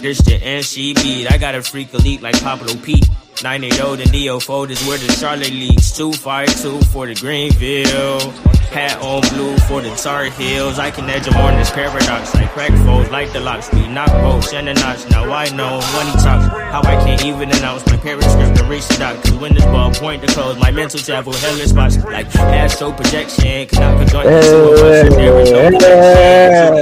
This the NC beat. I got a freak elite like Pablo Pete. 980 and DO4 is where the Charlotte leaks. 252 for the Greenville. Hat on blue for the Tar Heels. I can edge them on this paradox like crack foes, like the locks. We knock bolts and the notch. Now I know when he talks how I can't even announce my parents' script and reach the dot. Cause when this ball point to close, my mental travel hellish spots like astro projection. Cannot conjoin the two of us if there is no connection.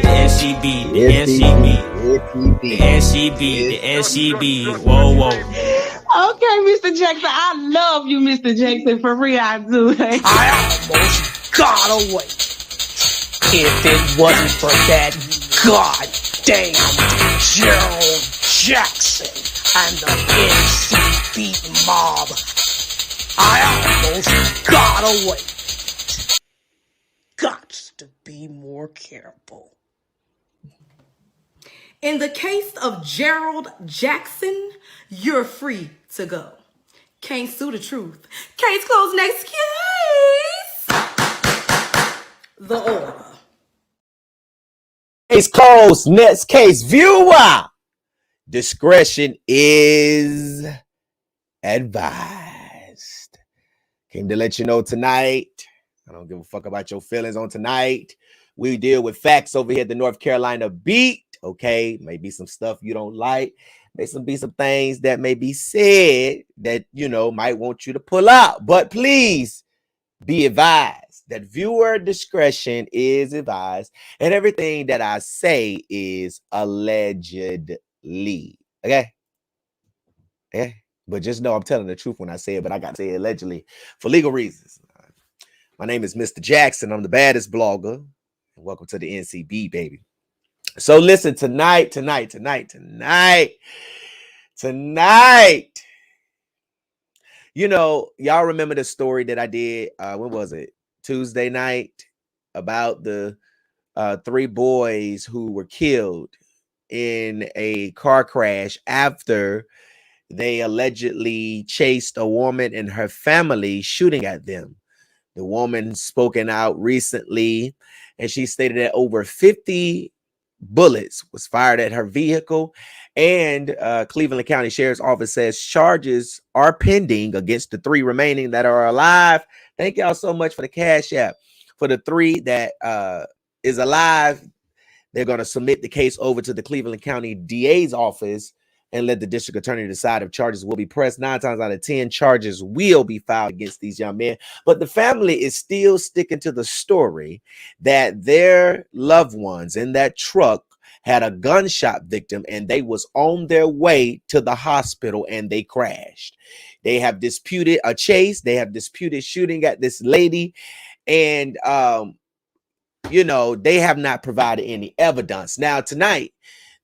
The NCB, the NCB, the NCB, the NCB. Whoa, whoa. Okay, Mr. Jackson, I love you, Mr. Jackson. For real, I do. I almost got away. If it wasn't for that goddamn Gerald Jackson and the NCB mob, I almost got away. Got to be more careful. In the case of Gerald Jackson, you're free to go. Can't sue the truth. Case closed. Next case. The order. Case closed. Next case. Viewer. Discretion is advised. Came to let you know tonight. I don't give a fuck about your feelings on tonight. We deal with facts over here at the North Carolina Beat. Okay, maybe some stuff you don't like. May be some things that may be said that, you know, might want you to pull out. But please be advised that viewer discretion is advised. And everything that I say is allegedly. Okay? Okay? But just know I'm telling the truth when I say it, but I got to say allegedly for legal reasons. My name is Mr. Jackson. I'm the baddest blogger. And welcome to the NCB, baby. So listen, tonight. You know, y'all remember the story that I did, when was it? Tuesday night, about the 3 boys who were killed in a car crash after they allegedly chased a woman and her family shooting at them. The woman spoken out recently, and she stated that over 50 bullets was fired at her vehicle, and Cleveland County Sheriff's Office says charges are pending against the 3 remaining that are alive. Thank y'all so much for the cash app. For the 3 that is alive, they're going to submit the case over to the Cleveland County DA's office and let the district attorney decide if charges will be pressed. 9 times out of 10, charges will be filed against these young men. But the family is still sticking to the story that their loved ones in that truck had a gunshot victim and they was on their way to the hospital and they crashed. They have disputed a chase. They have disputed shooting at this lady. And, you know, they have not provided any evidence. Now, tonight,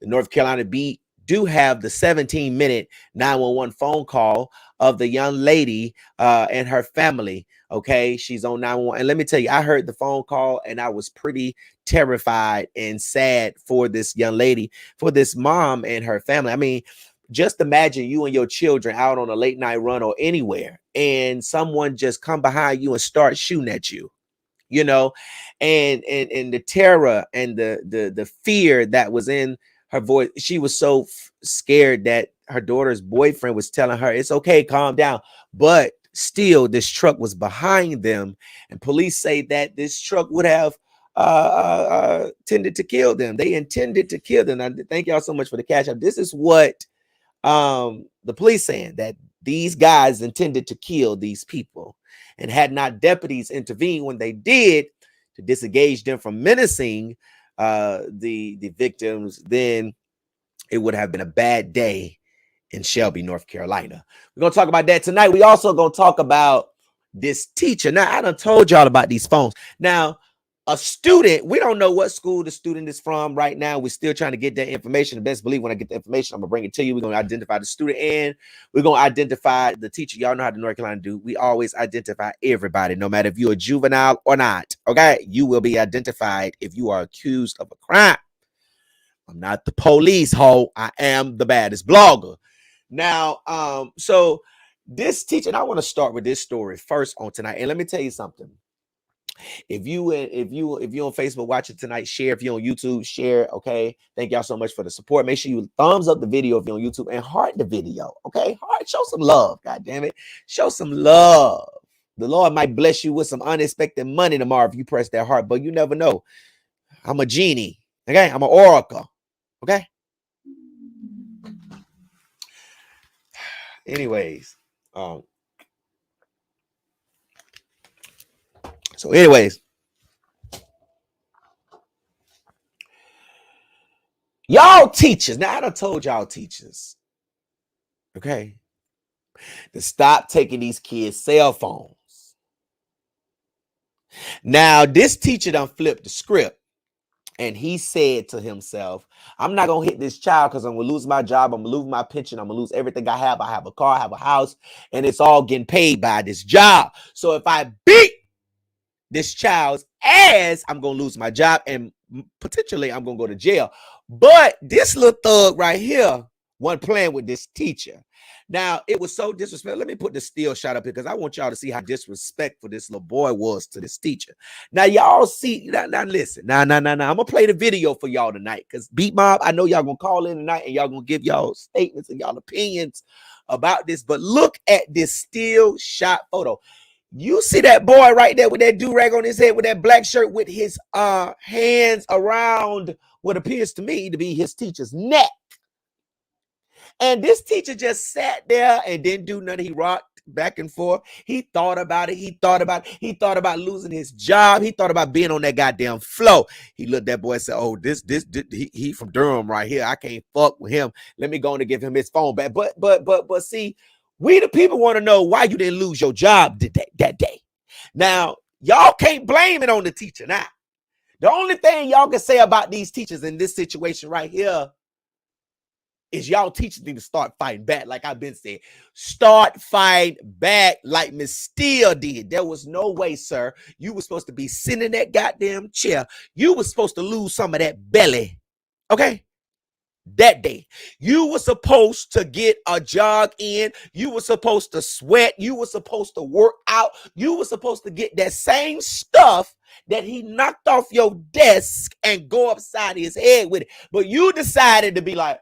the North Carolina Beat do have the 17-minute 911 phone call of the young lady and her family. Okay, she's on 911. And let me tell you, I heard the phone call and I was pretty terrified and sad for this young lady, for this mom and her family. I mean, just imagine you and your children out on a late night run or anywhere, and someone just come behind you and start shooting at you. You know, and the terror and the fear that was in her voice. She was so scared that her daughter's boyfriend was telling her, it's okay, calm down. But still, this truck was behind them. And police say that this truck would have tended to kill them. They intended to kill them. Now, thank y'all so much for the cash up. This is what the police saying, that these guys intended to kill these people. And had not deputies intervened when they did to disengage them from menacing the victims, then it would have been a bad day in Shelby, North Carolina. We're going to talk about that tonight. We also going to talk about this teacher. Now, I done told y'all about these phones. Now, a student, we don't know what school the student is from right now. We're still trying to get that information. And best believe when I get the information, I'm going to bring it to you. We're going to identify the student and we're going to identify the teacher. Y'all know how the North Carolina do. We always identify everybody, no matter if you're a juvenile or not. Okay? You will be identified if you are accused of a crime. I'm not the police, ho. I am the baddest blogger. Now, so this teacher, and I want to start with this story first on tonight. And let me tell you something. If you on Facebook watching tonight, share. If you're on YouTube, share. Okay. Thank y'all so much for the support. Make sure you thumbs up the video if you're on YouTube and heart the video. Okay. Heart, show some love. God damn it. Show some love. The Lord might bless you with some unexpected money tomorrow if you press that heart, but you never know. I'm a genie. Okay. I'm an oracle. Okay. Anyways. Anyways, y'all teachers. Now I done told y'all teachers. Okay. To stop taking these kids' cell phones. Now, this teacher done flipped the script and he said to himself, I'm not going to hit this child because I'm going to lose my job. I'm going to lose my pension. I'm going to lose everything I have. I have a car, I have a house, and it's all getting paid by this job. So if I beat this child's ass, I'm going to lose my job and potentially I'm going to go to jail. But this little thug right here wasn't playing with this teacher. Now, it was so disrespectful. Let me put the still shot up here because I want y'all to see how disrespectful this little boy was to this teacher. Now, y'all see, now listen. Now. I'm going to play the video for y'all tonight because Beat Mob, I know y'all going to call in tonight and y'all going to give y'all statements and y'all opinions about this. But look at this still shot photo. You see that boy right there with that do-rag on his head with that black shirt with his hands around what appears to me to be his teacher's neck. And this teacher just sat there and didn't do nothing. He rocked back and forth. He thought about it. He thought about losing his job. He thought about being on that goddamn floor. He looked at that boy and said, oh, this he from Durham right here. I can't fuck with him. Let me go and give him his phone back. But see, we the people want to know why you didn't lose your job that day. Now, y'all can't blame it on the teacher. Now, the only thing y'all can say about these teachers in this situation right here is y'all teachers need to start fighting back. Like I've been saying, start fighting back like Miss Steele did. There was no way, sir. You were supposed to be sitting in that goddamn chair. You were supposed to lose some of that belly. Okay? That day, you were supposed to get a jog in. You were supposed to sweat. You were supposed to work out. You were supposed to get that same stuff that he knocked off your desk and go upside his head with it. But you decided to be like,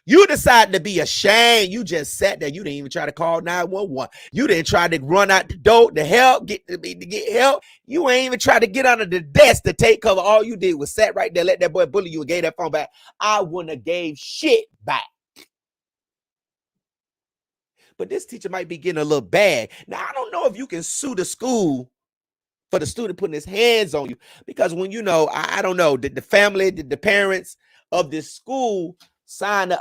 you decided to be ashamed. You just sat there. You didn't even try to call 911. You didn't try to run out the door to help, to get help. You ain't even try to get under the desk to take cover. All you did was sat right there, let that boy bully you and gave that phone back. I wouldn't have gave shit back. But this teacher might be getting a little bad. Now, I don't know if you can sue the school for the student putting his hands on you. Because when I don't know, the family, the parents of this school signed a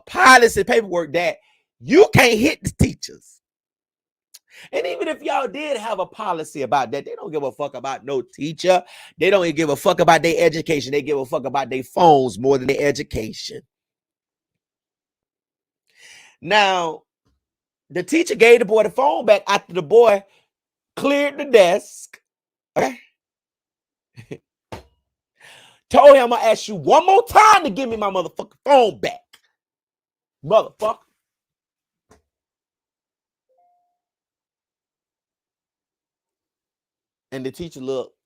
policy paperwork that you can't hit the teachers. And even if y'all did have a policy about that, they don't give a fuck about no teacher. They don't even give a fuck about their education. They give a fuck about their phones more than their education. Now, the teacher gave the boy the phone back after the boy cleared the desk. Okay. Told him I'm gonna ask you one more time to give me my motherfucking phone back. Motherfucker. And the teacher looked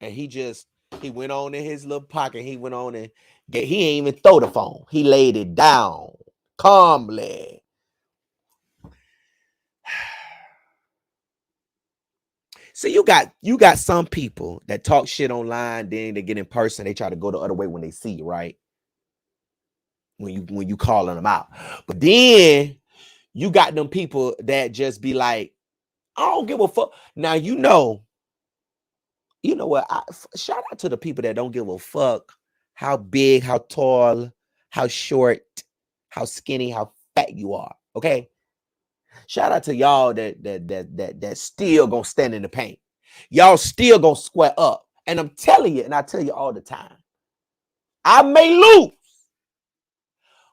and he went on in his little pocket. He went on and he ain't even throw the phone. He laid it down calmly. So you got some people that talk shit online, then they get in person, they try to go the other way when they see you, right? When you calling them out. But then you got them people that just be like, I don't give a fuck. Now you know what? Shout out to the people that don't give a fuck how big, how tall, how short, how skinny, how fat you are. Okay. Shout out to y'all that still gonna stand in the paint. Y'all still gonna square up. And I'm telling you, and I tell you all the time, I may lose,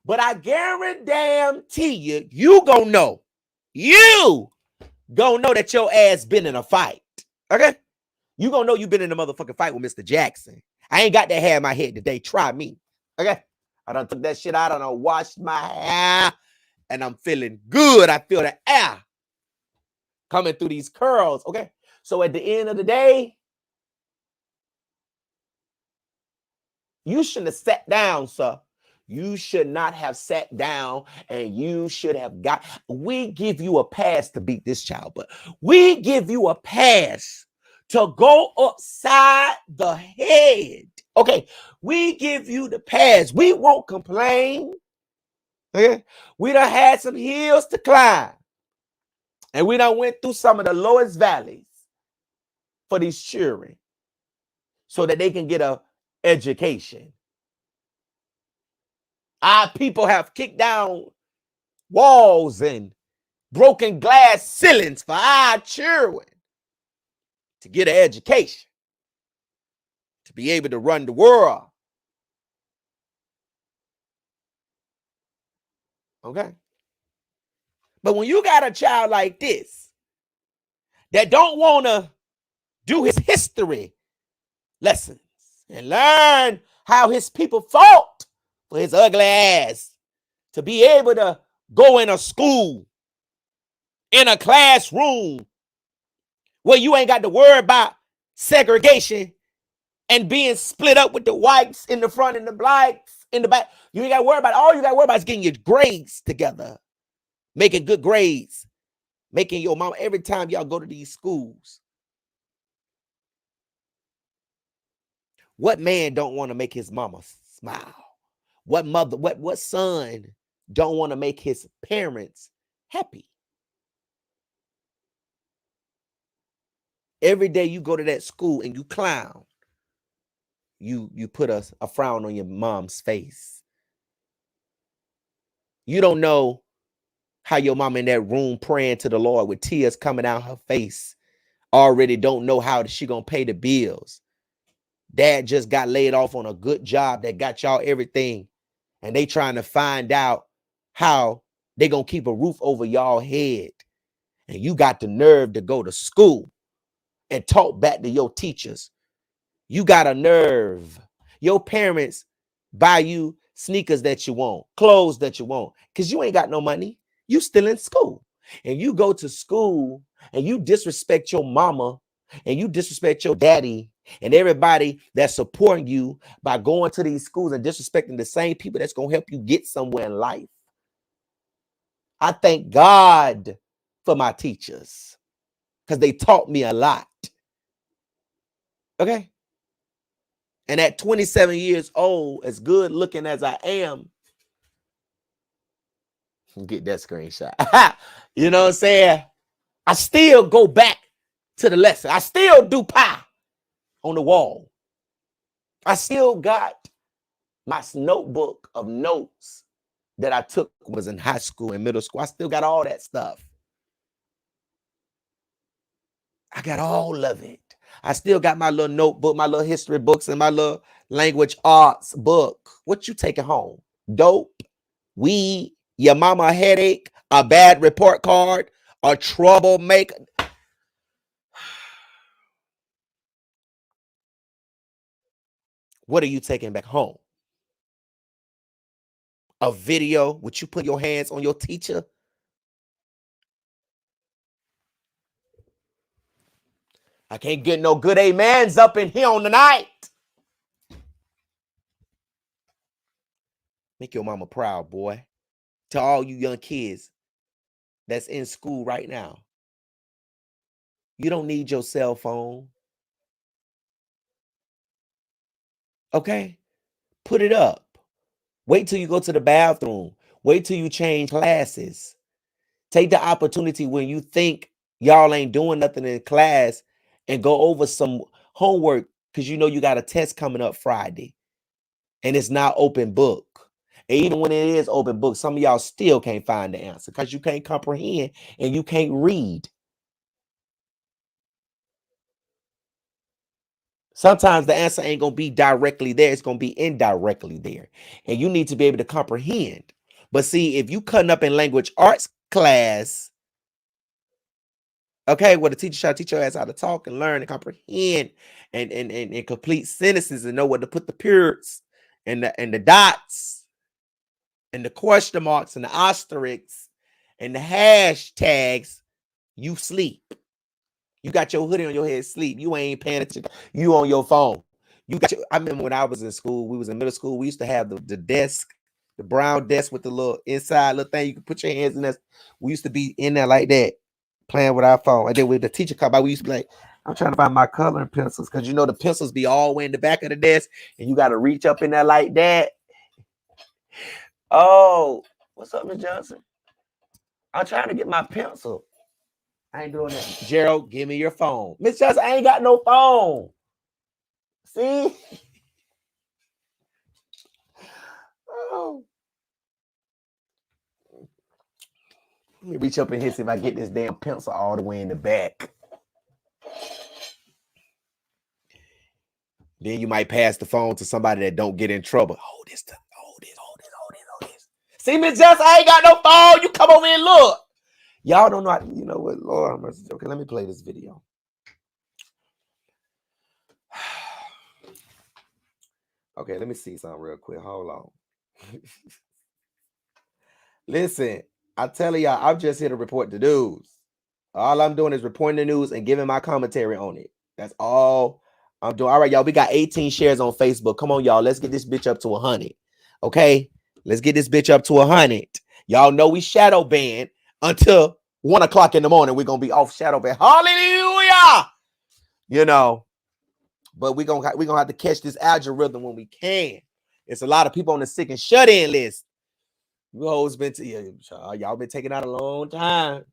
but I guarantee you gonna know. You gonna know that your ass been in a fight. Okay? You gonna know you been in a motherfucking fight with Mr. Jackson. I ain't got that hair in my head today. Try me. Okay? I done took that shit out. I done washed my hair. And I'm feeling good. I feel the air. coming through these curls. Okay. So at the end of the day, you shouldn't have sat down, sir. You should not have sat down, and you should have we give you a pass to beat this child, but we give you a pass to go upside the head. Okay, we give you the pass. We won't complain. Okay, we done had some hills to climb, and we done went through some of the lowest valleys for these children so that they can get a education. Our people have kicked down walls and broken glass ceilings for our children to get an education, to be able to run the world. Okay? But when you got a child like this that don't want to do his history lessons and learn how his people fought for his ugly ass to be able to go in a school, in a classroom where you ain't got to worry about segregation and being split up with the whites in the front and the blacks in the back. You ain't got to worry about it. All you got to worry about is getting your grades together, making good grades, making your mama every time y'all go to these schools. What man don't want to make his mama smile? What mother, what son don't want to make his parents happy? Every day you go to that school and you clown, you put a frown on your mom's face. You don't know how your mom in that room praying to the Lord with tears coming out her face already don't know how she gonna pay the bills. Dad just got laid off on a good job that got y'all everything, and they trying to find out how they gonna keep a roof over y'all head. And you got the nerve to go to school and talk back to your teachers. You got a nerve. Your parents buy you sneakers that you want, clothes that you want, because you ain't got no money. You still in school. And you go to school and you disrespect your mama and you disrespect your daddy and everybody that's supporting you by going to these schools and disrespecting the same people that's going to help you get somewhere in life. I thank God for my teachers because they taught me a lot. Okay? And at 27 years old, as good looking as I am, get that screenshot. You know what I'm saying? I still go back to the lesson. I still do pie on the wall. I still got my notebook of notes that I took was in high school and middle school. I still got all that stuff. I got all of it. I still got my little notebook, my little history books, and my little language arts book. What you taking home? Dope, weed, your mama a headache, a bad report card, a troublemaker. What are you taking back home? A video? Would you put your hands on your teacher? I can't get no good amens up in here on the night. Make your mama proud, boy. To all you young kids that's in school right now. You don't need your cell phone. Okay? Put it up. Wait till you go to the bathroom. Wait till you change classes. Take the opportunity when you think y'all ain't doing nothing in class and go over some homework because you know you got a test coming up Friday and it's not open book. And even when it is open book, some of y'all still can't find the answer because you can't comprehend and you can't read. Sometimes the answer ain't going to be directly there. It's going to be indirectly there. And you need to be able to comprehend. But see, if you cutting up in language arts class, okay, well, the teacher shall teach your ass how to talk and learn and comprehend and complete sentences and know where to put the periods and the dots and the question marks and the asterisks and the hashtags. You sleep. You got your hoodie on your head, sleep. You ain't paying attention. You on your phone. I remember when I was in school, we was in middle school, we used to have the desk, the brown desk with the little inside little thing. You could put your hands in there. We used to be in there like that, playing with our phone. And then when the teacher come by, we used to be like, I'm trying to find my coloring pencils. Because the pencils be all the way in the back of the desk. And you got to reach up in there like that. Oh, what's up, Miss Johnson? I'm trying to get my pencil. I ain't doing that. Gerald, give me your phone. Miss Johnson, I ain't got no phone. See? Oh. Let me reach up in here, see if I get this damn pencil all the way in the back. Then you might pass the phone to somebody that don't get in trouble. Hold this. See, Miss Johnson, I ain't got no phone. You come over and look. Y'all don't know how, you know what, Lord mercy. Okay, let me play this video. Okay, let me see something real quick. Hold on. Listen, I'm telling y'all, I'm just here to report the news. All I'm doing is reporting the news and giving my commentary on it. That's all I'm doing. All right, y'all, we got 18 shares on Facebook. Come on, y'all. Let's get this bitch up to 100. Okay? Let's get this bitch up to 100. Y'all know we shadow banned until 1 o'clock in the morning. We're going to be off shadow ban. Hallelujah! But we're gonna have to catch this algorithm when we can. It's a lot of people on the sick and shut-in list. You always been y'all been taking out a long time.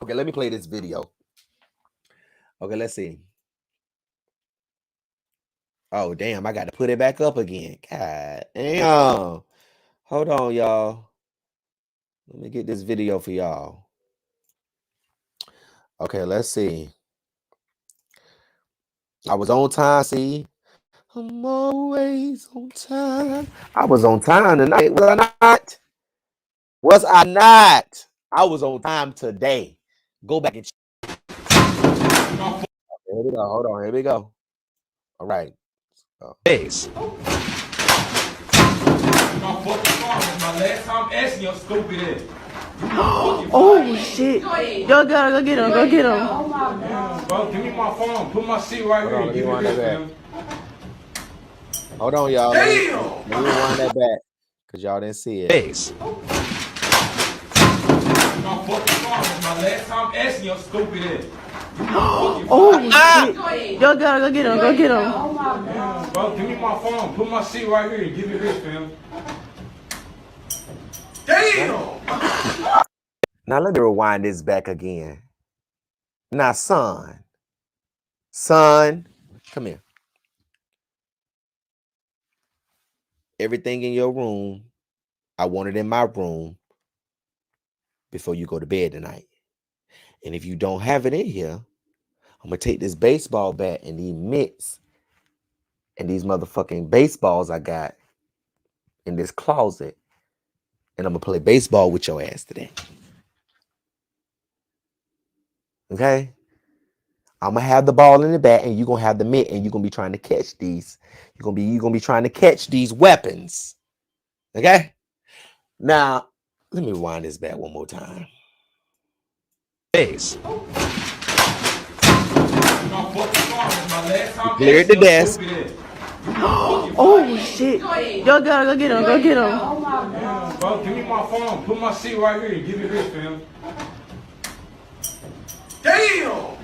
Okay, let me play this video. Okay, let's see. Oh, damn, I got to put it back up again. God damn. Hold on, y'all. Let me get this video for y'all. Okay, let's see. I was on time, see? I'm always on time. I was on time tonight, was I not? Was I not? I was on time today. Go back and check. Here we go. Hold on. Here we go. All right. Days. My last time asking your stupid ass. Oh shit! Yo, go get him. Go get him. Oh my God. Bro, give me my phone. Put my seat right here. Give me this, man. Hold on, y'all. Damn! Let me rewind that back because y'all didn't see it. Days. My last time asking your stupid ass. Oh shit! Yo, go get him. Go get him. Oh my God. Bro, give me my phone. Put my seat right here. Give me this, fam. Damn! Now let me rewind this back again. Now, son, come here. Everything in your room, I want it in my room before you go to bed tonight. And if you don't have it in here, I'm going to take this baseball bat and these mitts and these motherfucking baseballs I got in this closet, and I'm going to play baseball with your ass today. Okay? I'm going to have the ball in the bat, and you're going to have the mitt, and you're going to be trying to catch these. You're going to be trying to catch these weapons. Okay? Now, let me rewind this back one more time. Days. Cleared the desk. Oh shit! Yo, go get him. Go get him. Oh my God. Bro, give me my phone. Put my seat right here. Give me this, fam. Damn!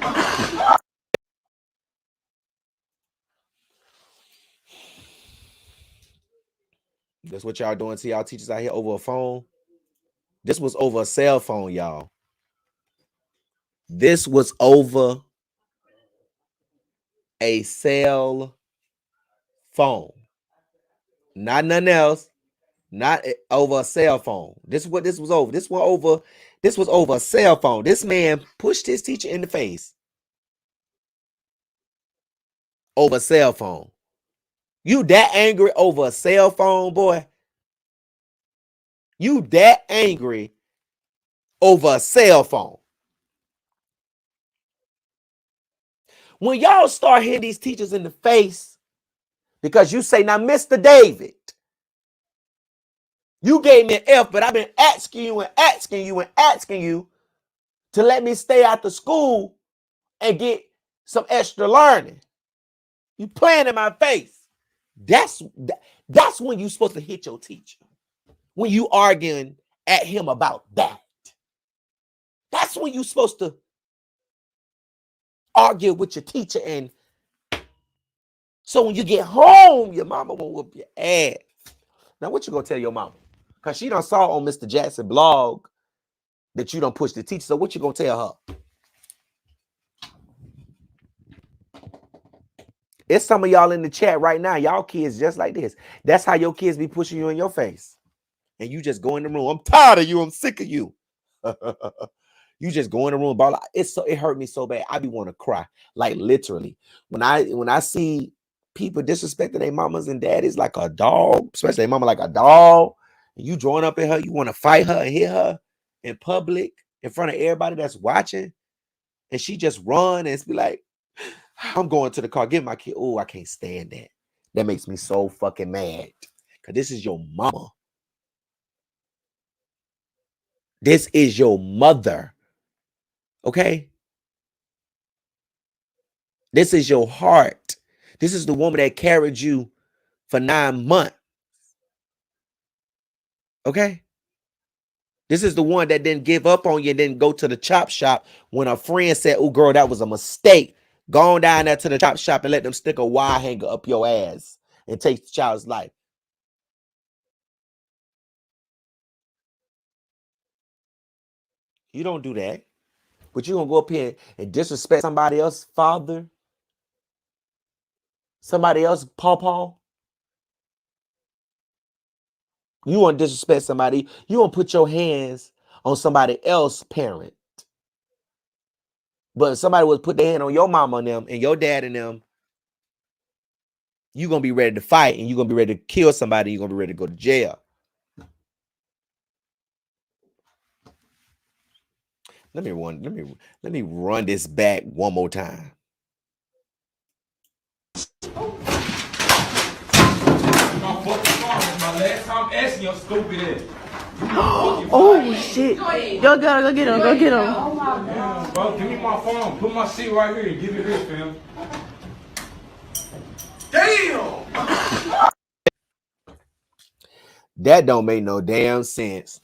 That's what y'all doing to y'all teachers out here over a phone. This was over a cell phone, y'all. This was over a cell phone. Not nothing else. Not over a cell phone. This is what this was over. This was over a cell phone. This man pushed his teacher in the face over a cell phone. You that angry over a cell phone, boy? You that angry over a cell phone? When y'all start hitting these teachers in the face because you say, now, Mr. David, you gave me an F, but I've been asking you and asking you and asking you to let me stay after school and get some extra learning. You playing in my face. That's when you're supposed to hit your teacher. When you arguing at him about that. That's when you're supposed to argue with your teacher. And so when you get home, your mama won't whoop your ass. Now, what you gonna tell your mama? Because she done saw on Mr. Jackson blog that you don't push the teacher. So what you gonna tell her? It's some of y'all in the chat right now. Y'all kids just like this. That's how your kids be pushing you in your face. And you just go in the room. I'm tired of you. I'm sick of you. You just go in the room. Ball. It hurt me so bad. I be want to cry. Like literally. When I see people disrespecting their mamas and daddies like a dog, especially their mama like a dog, and you drawing up at her, you want to fight her and hit her in public in front of everybody that's watching, and she just run and be like, I'm going to the car, get my kid. Oh, I can't stand that. That makes me so fucking mad. Because this is your mama. This is your mother. Okay? This is your heart. This is the woman that carried you for 9 months. Okay? This is the one that didn't give up on you and didn't go to the chop shop when a friend said, oh, girl, that was a mistake. Go on down there to the chop shop and let them stick a wire hanger up your ass and take the child's life. You don't do that. But you're going to go up here and disrespect somebody else's father, somebody else's pawpaw. You want to disrespect somebody. You want to put your hands on somebody else's parent. But if somebody would put their hand on your mama and them and your dad and them, you're going to be ready to fight and you're going to be ready to kill somebody. You're going to be ready to go to jail. Let me run this back one more time. My last time asking your stupid ass. Oh shit! Yo, go get him. Go get him. Oh my God. Bro, give me my phone. Put my shit right here. Give me this, fam. Damn! That don't make no damn sense.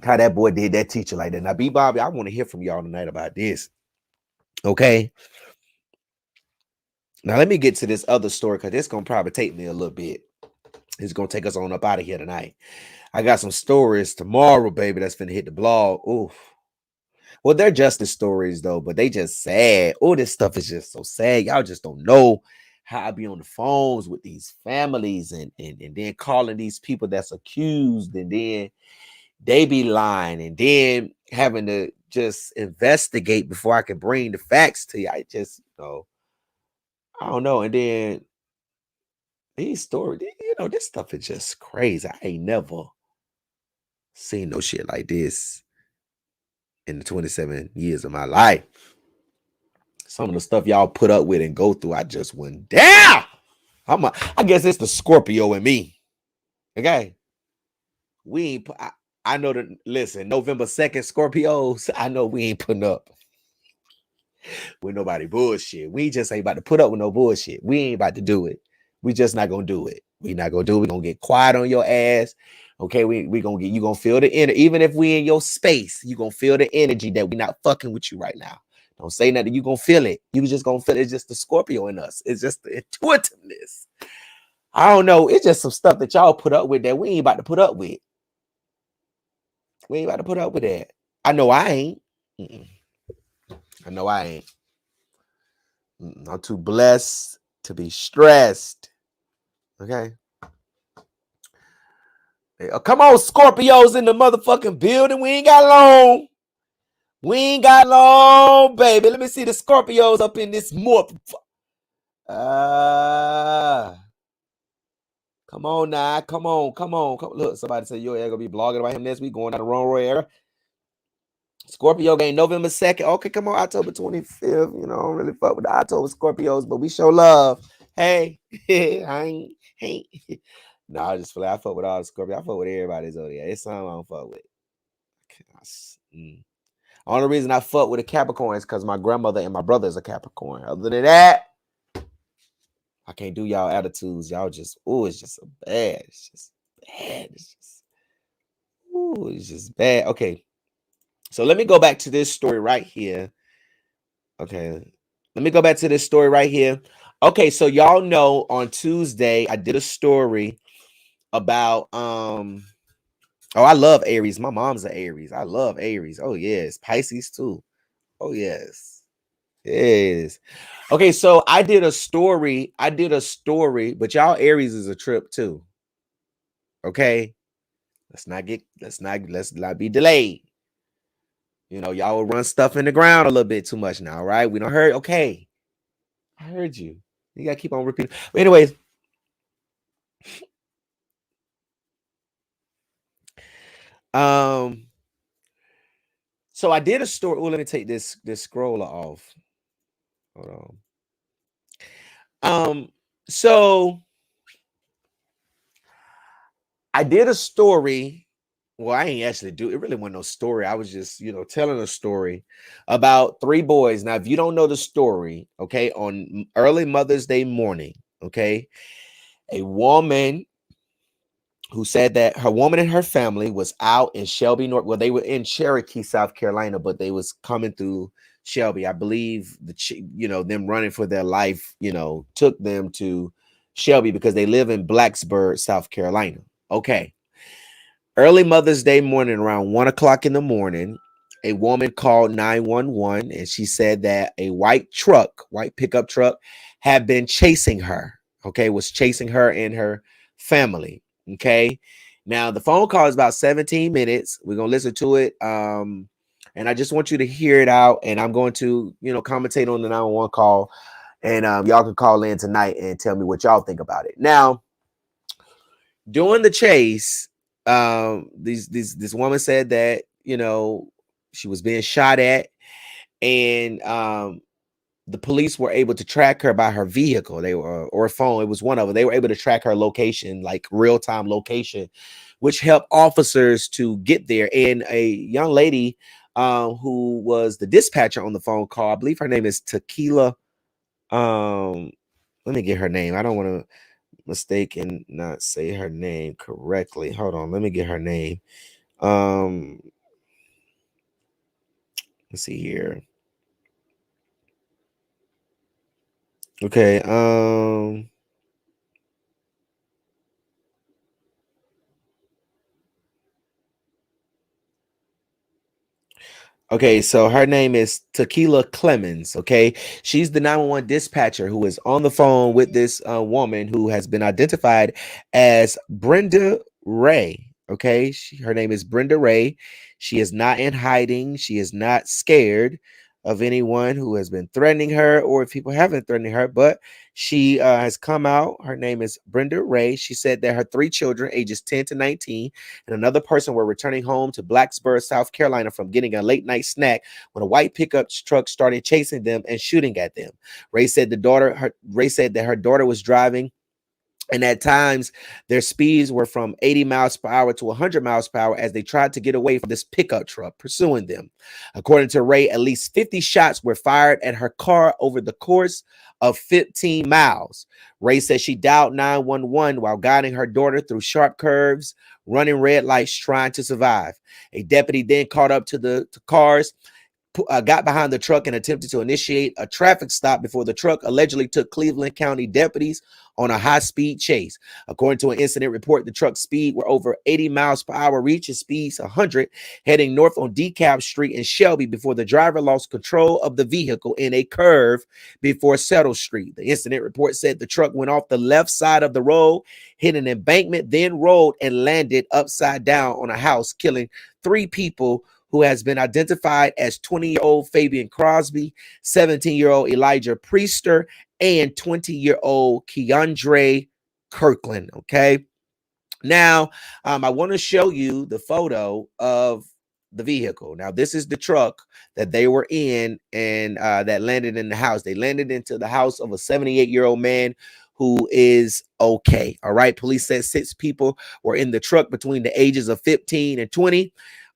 How that boy did that teacher like that. Now, B Bobby, I want to hear from y'all tonight about this. Okay. Now let me get to this other story because it's gonna probably take me a little bit. It's gonna take us on up out of here tonight. I got some stories tomorrow, baby. That's finna hit the blog. Oof. Well, they're justice stories though, but they just sad. Oh, this stuff is just so sad. Y'all just don't know how I be on the phones with these families and then calling these people that's accused, and then they be lying, and then having to just investigate before I can bring the facts to you. I just, I don't know. And then these stories, this stuff is just crazy. I ain't never seen no shit like this in the 27 years of my life. Some of the stuff y'all put up with and go through, I just went down. I guess it's the Scorpio in me. Okay. We ain't, I know that, listen, November 2nd, Scorpios, I know we ain't putting up with nobody bullshit. We just ain't about to put up with no bullshit. We ain't about to do it. We just not gonna do it. We not gonna do it. We gonna get quiet on your ass. Okay, we gonna you gonna feel the energy. Even if we in your space, you gonna feel the energy that we not fucking with you right now. Don't say nothing. You gonna feel it. You just gonna feel it. It's just the Scorpio in us. It's just the intuitiveness. I don't know. It's just some stuff that y'all put up with that we ain't about to put up with. We ain't about to put up with that. I know I ain't. I know I ain't. I'm too blessed to be stressed. Okay. Hey, come on, Scorpios in the motherfucking building. We ain't got long. We ain't got long, baby. Let me see the Scorpios up in this more. Come on now. Come on. Look, somebody said your air gonna be blogging about him next week, going down the wrong era. Scorpio game November 2nd. Okay, come on, October 25th. I don't really fuck with the October Scorpios, but we show love. Hey, I ain't. No, I just feel like I fuck with all the Scorpio. I fuck with everybody's zodiac. It's something I don't fuck with. Only reason I fuck with a Capricorn is because my grandmother and my brother is a Capricorn. Other than that, I can't do y'all attitudes. Y'all just, oh, it's just so bad. It's just bad. It's just, ooh, it's just bad. Okay. So let me go back to this story right here. Okay. Let me go back to this story right here. Okay, so y'all know on Tuesday I did a story about oh, I love Aries. My mom's an Aries. I love Aries. Oh yes, Pisces too. Oh yes. Yes. Okay, so I did a story. But y'all Aries is a trip too. Okay. Let's not be delayed. You know, y'all will run stuff in the ground a little bit too much now, right? We don't heard. Okay. I heard you. You gotta keep on repeating. But anyways, um, so I did a story. Well, let me take this scroller off. Hold on. So I did a story. Well, I ain't actually do it. Really wasn't no story. I was just, telling a story about three boys. Now, if you don't know the story, okay, on early Mother's Day morning, okay, a woman who said that her woman and her family was out in Shelby, North. Well, they were in Cherokee, South Carolina, but they was coming through Shelby. I believe them running for their life, took them to Shelby because they live in Blacksburg, South Carolina. Okay. Early Mother's Day morning, around 1 o'clock in the morning, a woman called 911 and she said that a white pickup truck, had been chasing her. Okay, was chasing her and her family. Okay. Now the phone call is about 17 minutes. We're gonna listen to it. And I just want you to hear it out. And I'm going to, commentate on the 911 call. And y'all can call in tonight and tell me what y'all think about it. Now, during the chase, this woman said that she was being shot at, and the police were able to track her by her vehicle. They were, or phone. It was one of them. They were able to track her location, like real-time location, which helped officers to get there. And a young lady who was the dispatcher on the phone call, I believe her name is Tequila. Let me get her name. I don't want to mistake and not say her name correctly. Hold on, let me get her name. Let's see here. Okay, okay, so her name is Tequila Clemens. Okay, she's the 911 dispatcher who is on the phone with this woman who has been identified as Brenda Ray. Okay, her name is Brenda Ray. She is not in hiding. She is not scared of anyone who has been threatening her, or if people haven't threatening her, but she has come out. Her name is Brenda Ray. She said that her three children, ages 10 to 19, and another person were returning home to Blacksburg, South Carolina from getting a late night snack when a white pickup truck started chasing them and shooting at them. Ray said that her daughter was driving, and at times their speeds were from 80 miles per hour to 100 miles per hour as they tried to get away from this pickup truck pursuing them. According to Ray, at least 50 shots were fired at her car over the course of 15 miles. Ray says she dialed 911 while guiding her daughter through sharp curves, running red lights, trying to survive. A deputy then caught up to the cars, got behind the truck and attempted to initiate a traffic stop before the truck allegedly took Cleveland County deputies on a high-speed chase. According to an incident report, the truck's speed were over 80 miles per hour, reaching speeds 100, heading north on DeKalb Street in Shelby before the driver lost control of the vehicle in a curve before Settle Street. The incident report said the truck went off the left side of the road, hit an embankment, then rolled and landed upside down on a house, killing three people, who has been identified as 20-year-old Fabian Crosby, 17-year-old Elijah Priester, and 20-year-old Keandre Kirkland. Okay. Now, I want to show you the photo of the vehicle. Now, this is the truck that they were in and that landed in the house. They landed into the house of a 78-year-old man who is okay. All right. Police said 6 people were in the truck between the ages of 15 and 20.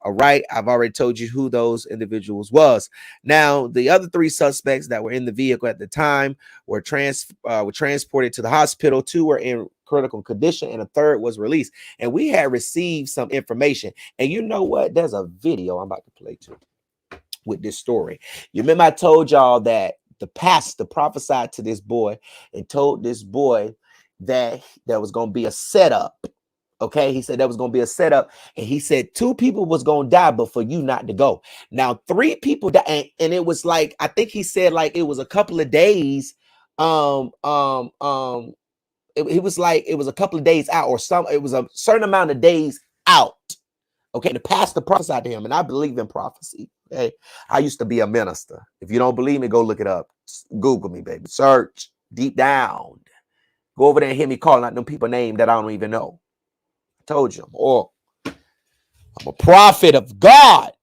All right, I've already told you who those individuals was. Now, the other 3 suspects that were in the vehicle at the time were transported to the hospital. 2 were in critical condition, and a 3rd was released. And we had received some information. And you know what? There's a video I'm about to play too with this story. You remember I told y'all that the pastor prophesied to this boy and told this boy that there was going to be a setup. Okay, he said that was going to be a setup, and he said 2 people was going to die, but for you not to go. Now 3 people died, and it was like, I think he said like it was a couple of days. It was like it was a couple of days out, or some. It was a certain amount of days out. Okay, the pastor prophesied to him, and I believe in prophecy. Okay, I used to be a minister. If you don't believe me, go look it up. Google me, baby. Search deep down. Go over there and hear me calling out them people name that I don't even know. Told you, I'm a prophet of God.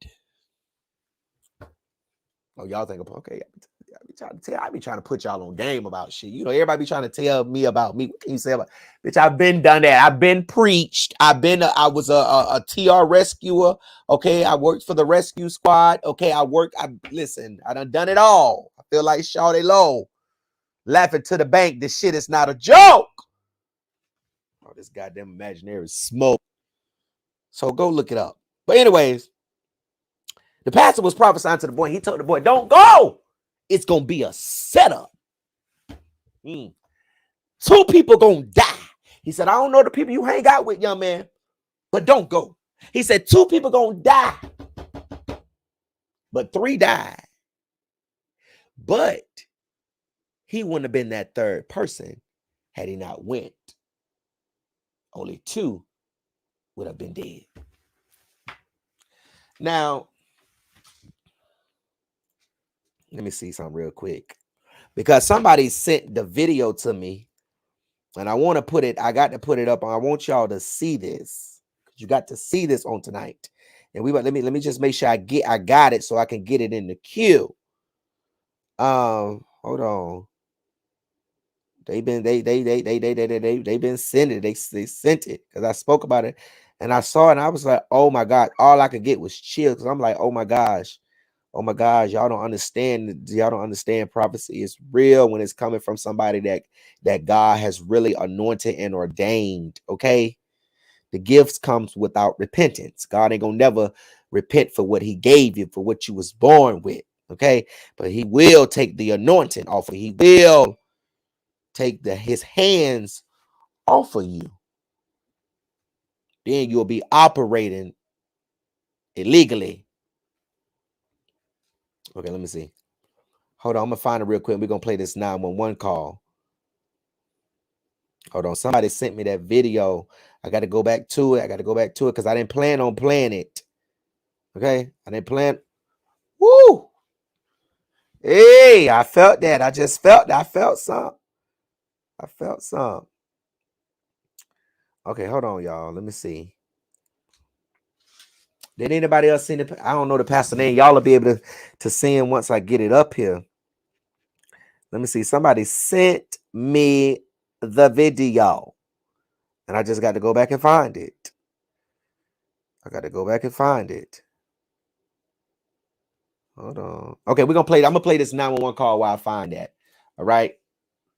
Oh, y'all think, okay, I be trying to put y'all on game about shit. You know, everybody be trying to tell me about me. What can you say about, bitch? I've been done that. I've been preached. I was a TR rescuer. Okay, I worked for the rescue squad. Okay, listen, I done it all. I feel like Shawty Low laughing to the bank. This shit is not a joke. Oh, this goddamn imaginary smoke. So go look it up. But anyways, the pastor was prophesying to the boy. He told the boy, don't go. It's going to be a setup. 2 people going to die. He said, I don't know the people you hang out with, young man, but don't go. He said 2 people going to die, but 3 died. But he wouldn't have been that 3rd person had he not went. Only 2 would have been dead. Now, let me see something real quick, because somebody sent the video to me, and I want to put it. I got to put it up. I want y'all to see this. You got to see this on tonight, and let me just make sure I got it so I can get it in the queue. Hold on. They've been sending it. They sent it because I spoke about it, and I saw it, and I was like, oh my God. All I could get was chills, because I'm like, oh my gosh. Oh my gosh, y'all don't understand. Y'all don't understand prophecy is real when it's coming from somebody that God has really anointed and ordained. Okay, the gifts comes without repentance. God ain't gonna never repent for what He gave you, for what you was born with. Okay, but He will take the anointing off of you. He will take His hands off of you. Then you'll be operating illegally. Okay, let me see. Hold on, I'm gonna find it real quick. We're gonna play this 911 call. Hold on, somebody sent me that video. I got to go back to it. Because I didn't plan on playing it. Okay, I didn't plan. Woo! Hey, I felt that. I felt some. Okay, hold on, y'all. Let me see. Did anybody else see the? I don't know the pastor name. Y'all will be able to see him once I get it up here. Let me see. Somebody sent me the video, and I just got to go back and find it. Hold on. Okay, we're gonna play. I'm gonna play this 911 call while I find that. All right.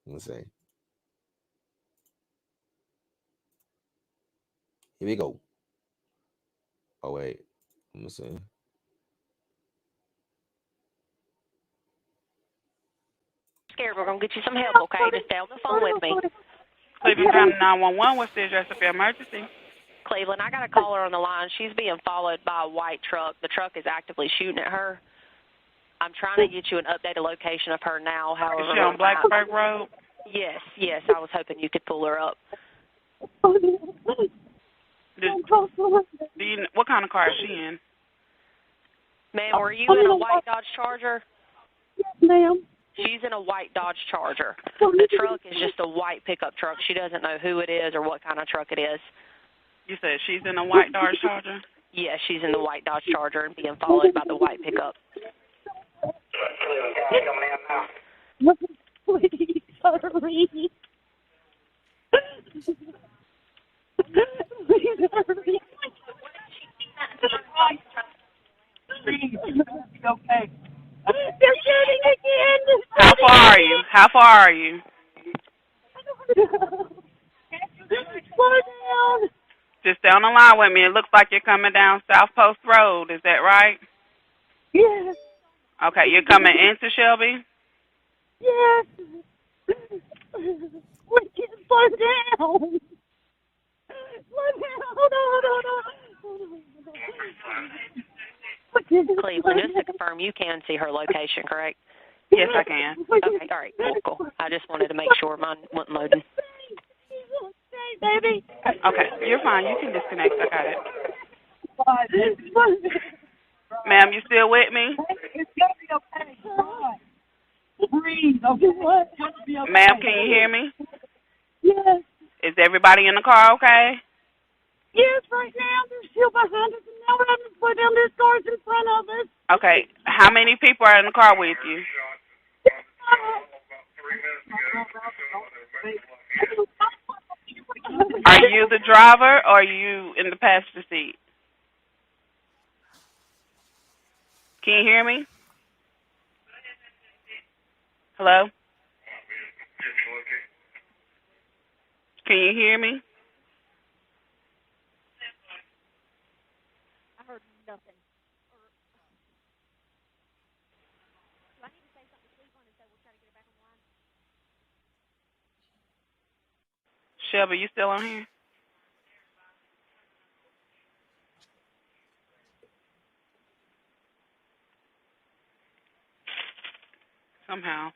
Let me see. Here we go. Oh wait. Let me see. Scared, we're gonna get you some help, okay? Just stay on the phone with me. Cleveland County 911. What's the address of your emergency? Cleveland, I got a caller on the line. She's being followed by a white truck. The truck is actively shooting at her. I'm trying to get you an updated location of her now. However, Is she on Blacksburg Road? Yes. I was hoping you could pull her up. What kind of car is she in? Ma'am, were you in a white Dodge Charger? Yes, ma'am. She's in a white Dodge Charger. The truck is just a white pickup truck. She doesn't know who it is or what kind of truck it is. You said she's in a white Dodge Charger? Yes, she's in the white Dodge Charger and being followed by the white pickup. Please hurry. Please hurry. Okay. They're shooting again. How far are you? How far are you? Slow down. Just stay on the line with me. It looks like you're coming down South Post Road. Is that right? Yes. Okay, you're coming into Shelby? Yes. We can't slow down. Slow down. Hold on. Cleveland, just to confirm, you can see her location, correct? Yes, I can. Okay, all right, cool. I just wanted to make sure mine wasn't loading. Hey, baby. Okay, you're fine. You can disconnect. I got it. Ma'am, you still with me? It's gonna be okay. Breathe. Okay. Ma'am, can you hear me? Yes. Is everybody in the car okay? Yes, right now they're still behind us, and now we're having to slow down. There's cars in front of us. Okay, how many people are in the car with you? Are you the driver or are you in the passenger seat? Can you hear me? Hello? Can you hear me? I heard nothing. Shelby, you still on here? Somehow.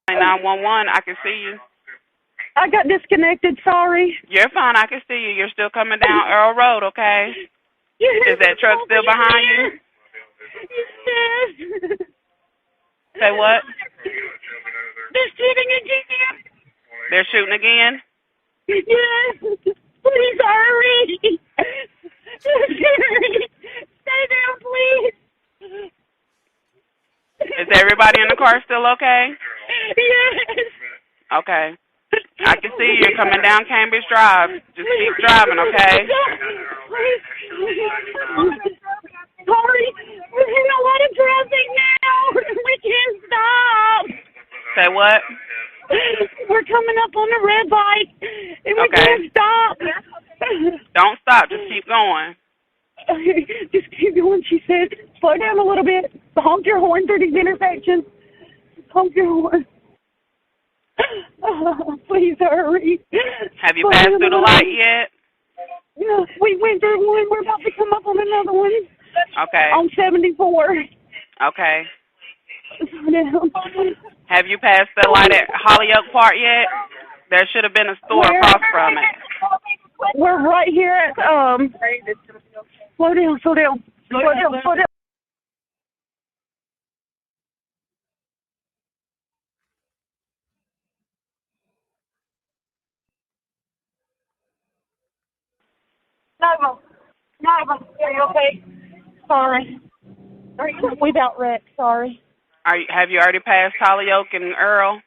Hey, 911, I can see you. I got disconnected. Sorry. You're fine, I can see you. You're still coming down Earl Road, okay? Yes. Is that truck still behind you? Yes. Say what? They're shooting again. They're shooting again? Yes. Please hurry. Stay down, please. Is everybody in the car still okay? Yes. Okay. I can see you're coming down Cambridge Drive. Just keep driving, okay? Sorry. We're in a lot of traffic now. We can't stop. Say what? We're coming up on the red light, and we Okay. can't stop. Don't stop. Just keep going. Just keep going, she said. Slow down a little bit. Honk your horn through these intersections. Honk your horn. Please hurry. Have you passed through the light yet? Yeah, we went through one. We're about to come up on another one. Okay. On 74. Okay. Slow down. Have you passed the light at Hollyoak Park yet? There should have been a store across from it. We're right here at, slow down. Nova, are you okay? Sorry. We about wrecked, sorry. Have you already passed Hollyoak and Earl?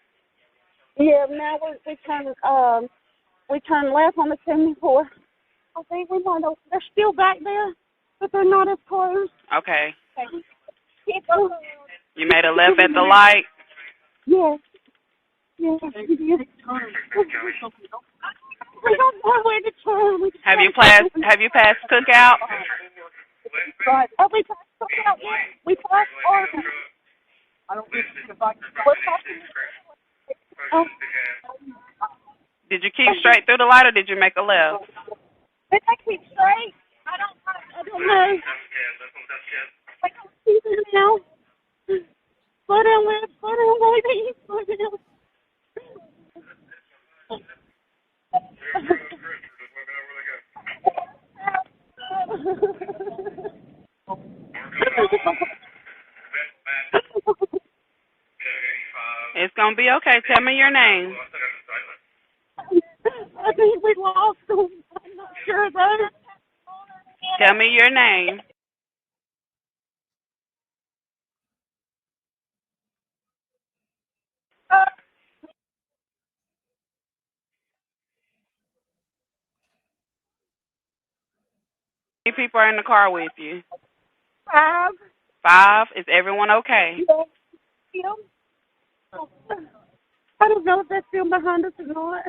Yeah, now we turn left on the 74. I think we might have, they're still back there, but they're not as close. Okay. Keep going. You made a left at the light? Yes. Yes. We don't know where to turn. Have you passed Cookout? Right. Oh, we passed Cookout. We passed Arden. Did you keep straight through the light or did you make a left? Did I keep straight? I don't know. I can't see them now. Slow down, Liz. Slow down, baby. Slow down. It's going to be okay. Tell me your name. we lost them. I'm not sure though. Tell me your name. How many people are in the car with you? 5. 5. Is everyone okay? Yeah. I don't know if they're still behind us or not.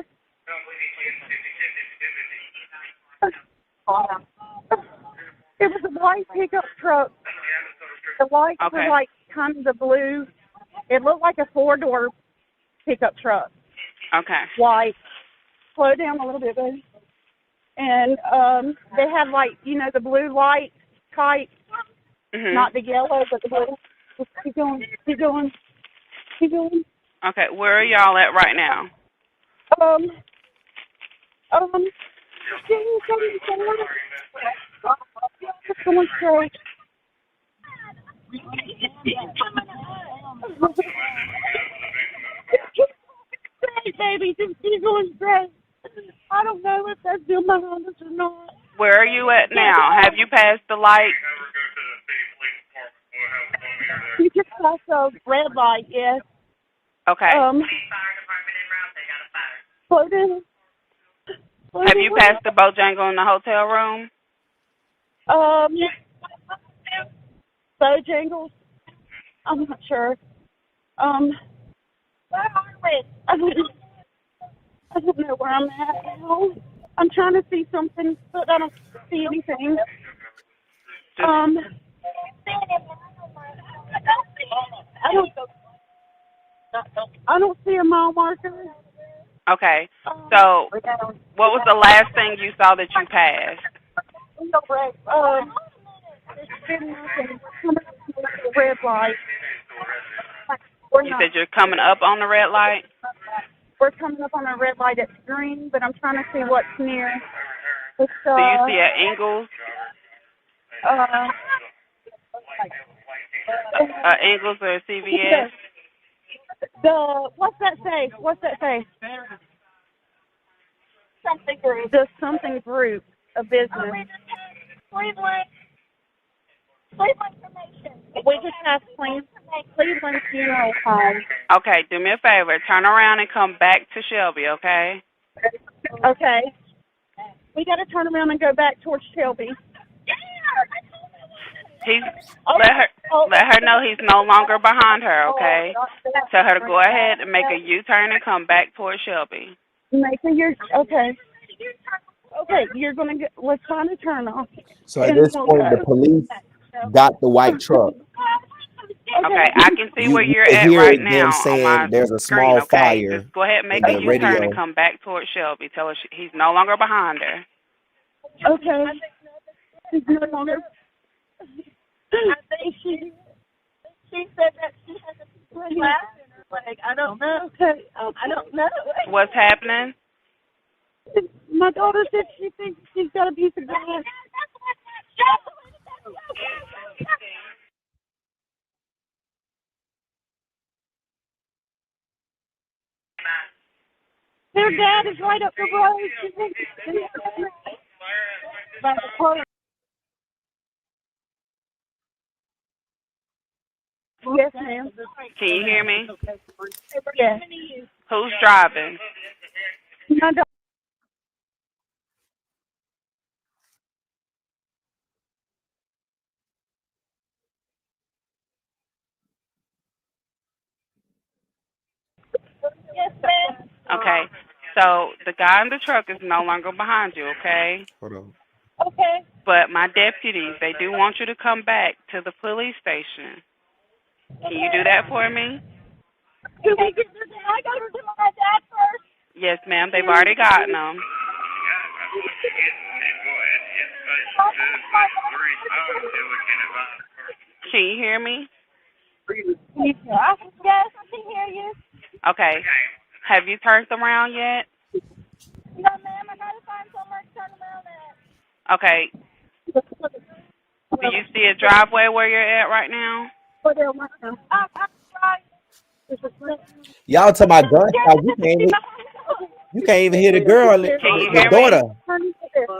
It was a white pickup truck. The lights were like kind of the blue. It looked like a 4-door pickup truck. Okay. White. Slow down a little bit, baby. And they had like, the blue light type. Mm-hmm. Not the yellow, but the blue. Just keep going. Keep going. Keep going. Okay. Where are y'all at right now? Someone straight. Straight, baby. Just keep going straight. I don't know if that's still behind us or not. Where are you at now? Have you passed the light? You just passed a red light, yes. Okay. Slow down. Have you passed the Bojangle in the hotel room? Bojangles? I'm not sure. Where are we? I don't know where I'm at now. I'm trying to see something, but I don't see anything. I don't see a mile marker. Okay. So, what was the last thing you saw that you passed? Red light. You said you're coming up on the red light? We're coming up on a red light. It's green, but I'm trying to see what's near. It's, Do you see an Ingles? Ingles or a CVS? What's that say? What's that say? Something group. The something group of business. Cleveland Cremation. We just have Cleveland Funeral Home. Okay, do me a favor. Turn around and come back to Shelby, okay? Okay. We got to turn around and go back towards Shelby. Let her know he's no longer behind her, okay? Tell her to go ahead and make a U-turn and come back towards Shelby. Okay. Okay, you're gonna get. Let's find a turn off. So at this point, the police got the white truck. Okay, I can see where you're can at hear right them now saying on my there's a screen, small okay? fire Just go ahead and make in a the U-turn radio. and come back towards Shelby. Tell her he's no longer behind her. Okay. She's no longer. I think she said that she has a glass in her leg. I don't know. Okay. I don't know. What's happening? My daughter said she thinks she's got a piece of glass. Their dad is right up the road. She thinks by the clothes. Yes, ma'am. Can you hear me? Yes. Who's driving? My daughter. Yes, ma'am. Okay. So the guy in the truck is no longer behind you, okay? Hold on. Okay. But my deputies, they do want you to come back to the police station. Can you do that for me? Can I go to my dad first? Yes, ma'am. They've already gotten them. Can you hear me? Yes, I can hear you. Okay. Have you turned around yet? No, ma'am. I gotta find somewhere to turn around at. Okay. Do you see a driveway where you're at right now? Y'all talking about gunshot? You can't. You can't even hear the girl, Can you the hear daughter. me?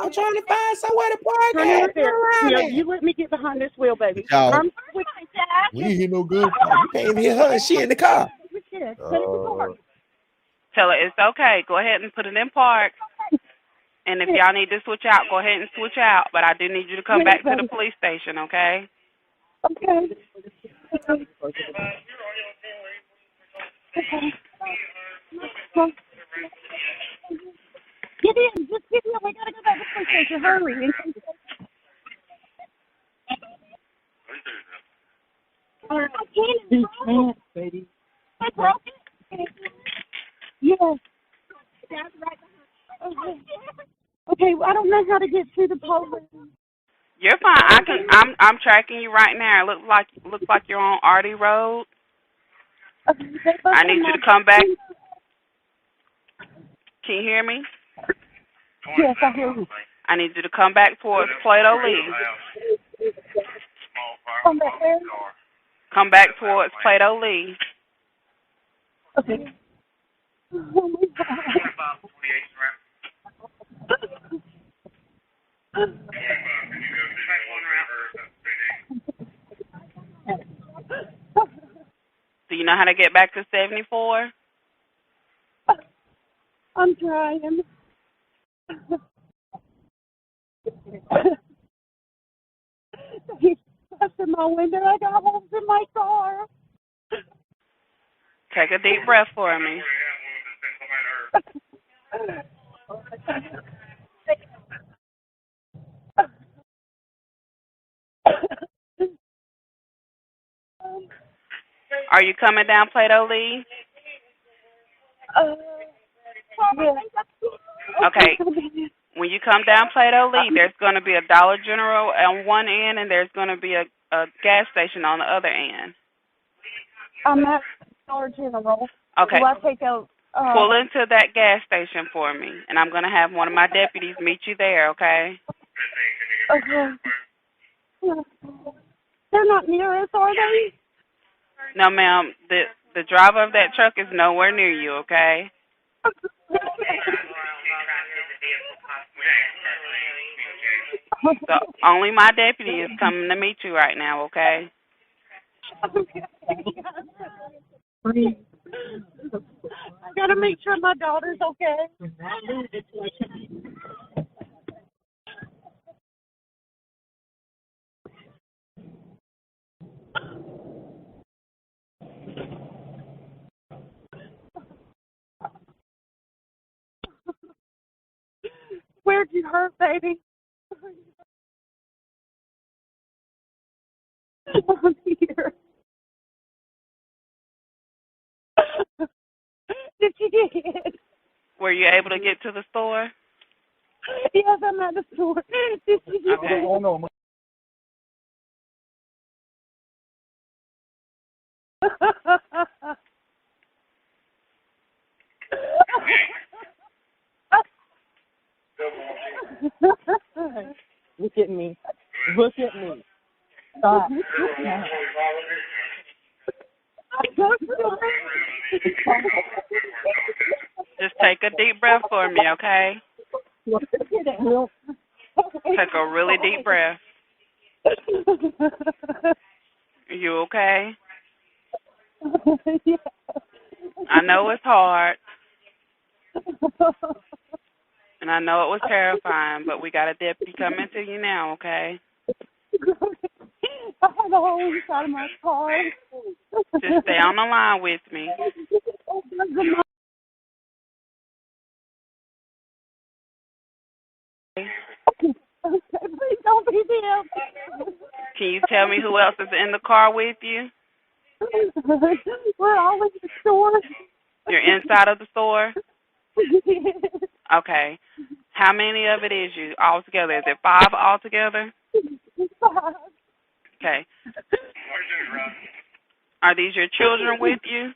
I'm trying to find somewhere to park Turn at. it there. Yeah, you let me get behind this wheel, baby. Y'all, I'm we ain't hear no good. You can't even hear her. She in the car. Tell her it's okay. Go ahead and put it in park. And if y'all need to switch out, go ahead and switch out. But I do need you to come back to the police station, okay? Okay. Get in. Just get in. We gotta go back to the police station. Hurry. I can't, baby. I broke it. Yes. Okay. I don't know how to get to the police. You're fine. I'm tracking you right now. It looks like you're on Artie Road. I need you to come back. Can you hear me? Yes, I hear you. I need you to come back towards Plato Lee. Come back there. Come back towards Plato Lee. Okay. Oh my God. Do you know how to get back to 74? I'm trying. He's busting my window. I got holes in my car. Take a deep breath for me. Are you coming down Plato Lee? Okay. When you come down Plato Lee, there's going to be a Dollar General on one end, and there's going to be a gas station on the other end. I'm at Dollar General. Okay. Do I take a... Pull into that gas station for me, and I'm going to have one of my deputies meet you there, okay? Okay. They're not near us, are they? No, ma'am. The driver of that truck is nowhere near you, okay? So only my deputy is coming to meet you right now, okay? I gotta make sure my daughter's okay. Where'd you hurt, baby? I'm here. Did you get it? Were you able to get to the store? Yes, I'm at the store. Did you get Okay. it? Oh, no. Look at me. Look at me. Stop. Just take a deep breath for me, okay? Take a really deep breath. Are you okay? Yeah. I know it's hard, and I know it was terrifying, but we got a deputy coming to you now, okay? I have a hole inside of my car. Just stay on the line with me. Please don't be there. Can you tell me who else is in the car with you? We're all in the store. You're inside of the store? Okay. How many of it is you altogether? Is it 5 altogether? Okay. Are these your children with you?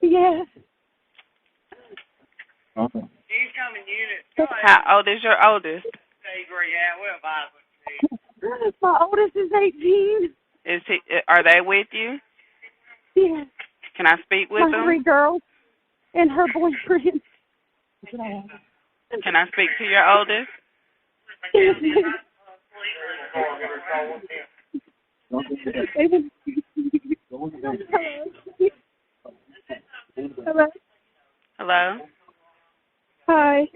Yes. Okay. How old is your oldest? My oldest is 18. Are they with you? Yes. Can I speak with My them? 3 girls and her boyfriend. Can I speak to your oldest? Hello. Hello? Hi.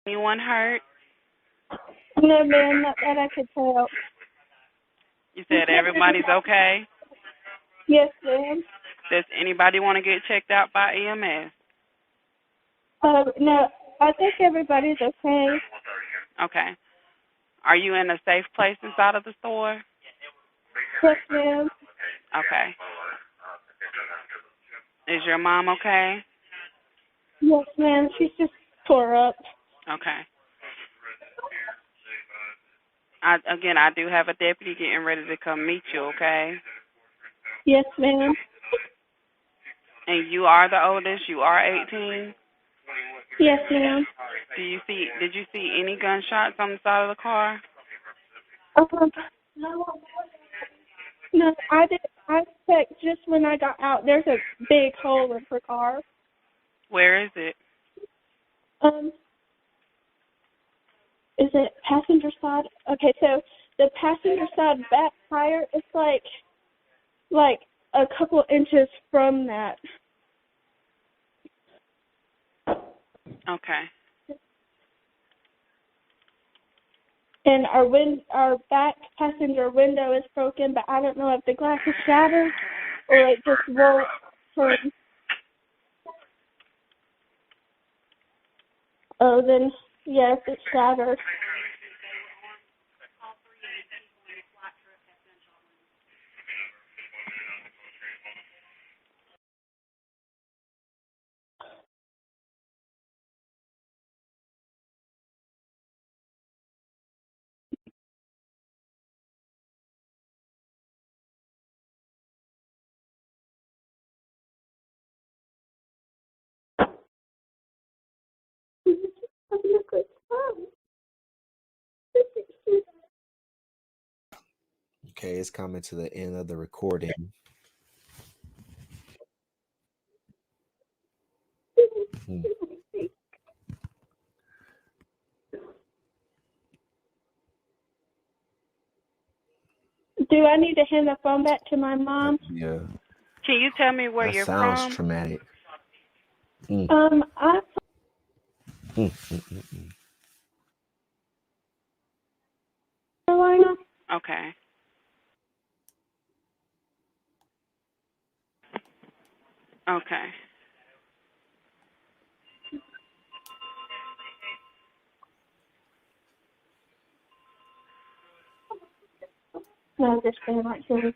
Anyone hurt? No, ma'am, not that I could tell. You said everybody's okay? Yes, ma'am. Does anybody want to get checked out by EMS? No, I think everybody's okay. Okay. Are you in a safe place inside of the store? Yes, ma'am. Okay. Is your mom okay? Yes, ma'am. She's just tore up. Okay. I do have a deputy getting ready to come meet you, okay? Yes, ma'am. And you are the oldest? You are 18? Yes, ma'am. Did you see any gunshots on the side of the car? No, I did. I checked just when I got out. There's a big hole in her car. Where is it? Is it passenger side? Okay, so the passenger side back tire is like a couple inches from that. Okay. And our back passenger window is broken, but I don't know if the glass is shattered or it just won't turn. Oh, then yes, it's shattered. Okay, it's coming to the end of the recording. Do I need to hand the phone back to my mom? Yeah. Can you tell me where That you're sounds from? traumatic. I'm Carolina. Okay. Okay. No, just been right here.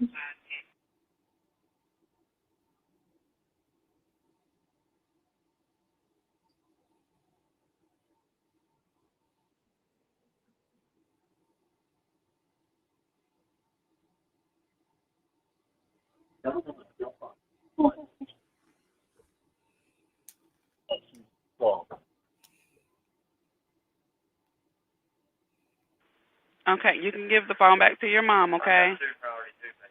Okay, you can give the phone back to your mom, okay?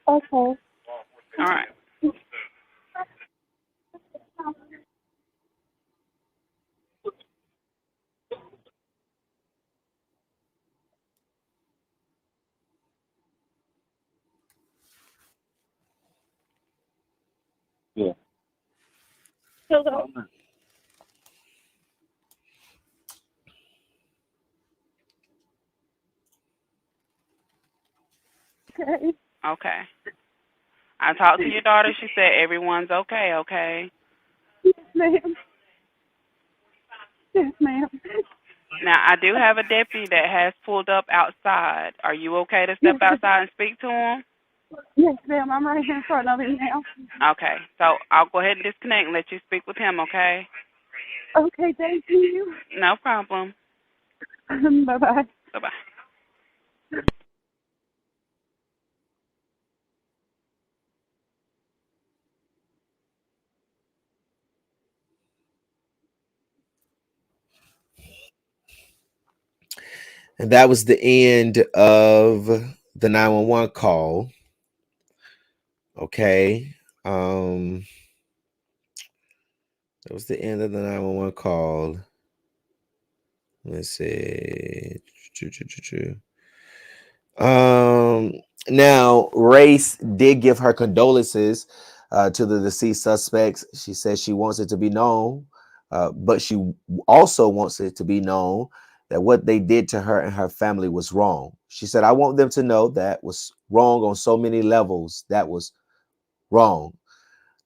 Okay. All right. Hold on. Okay. Okay. I talked to your daughter. She said everyone's okay, okay? Yes, ma'am. Yes, ma'am. Now, I do have a deputy that has pulled up outside. Are you okay to step outside and speak to him? Yes, ma'am. I'm right here in front of him now. Okay. So I'll go ahead and disconnect and let you speak with him, okay? Okay, thank you. No problem. Bye-bye. Bye-bye. And that was the end of the 911 call. Okay. That was the end of the 911 call. Let's see. Um, Now Race did give her condolences to the deceased suspects. She says she wants it to be known, but she also wants it to be known that what they did to her and her family was wrong. She said, I want them to know that was wrong on so many levels. That was wrong.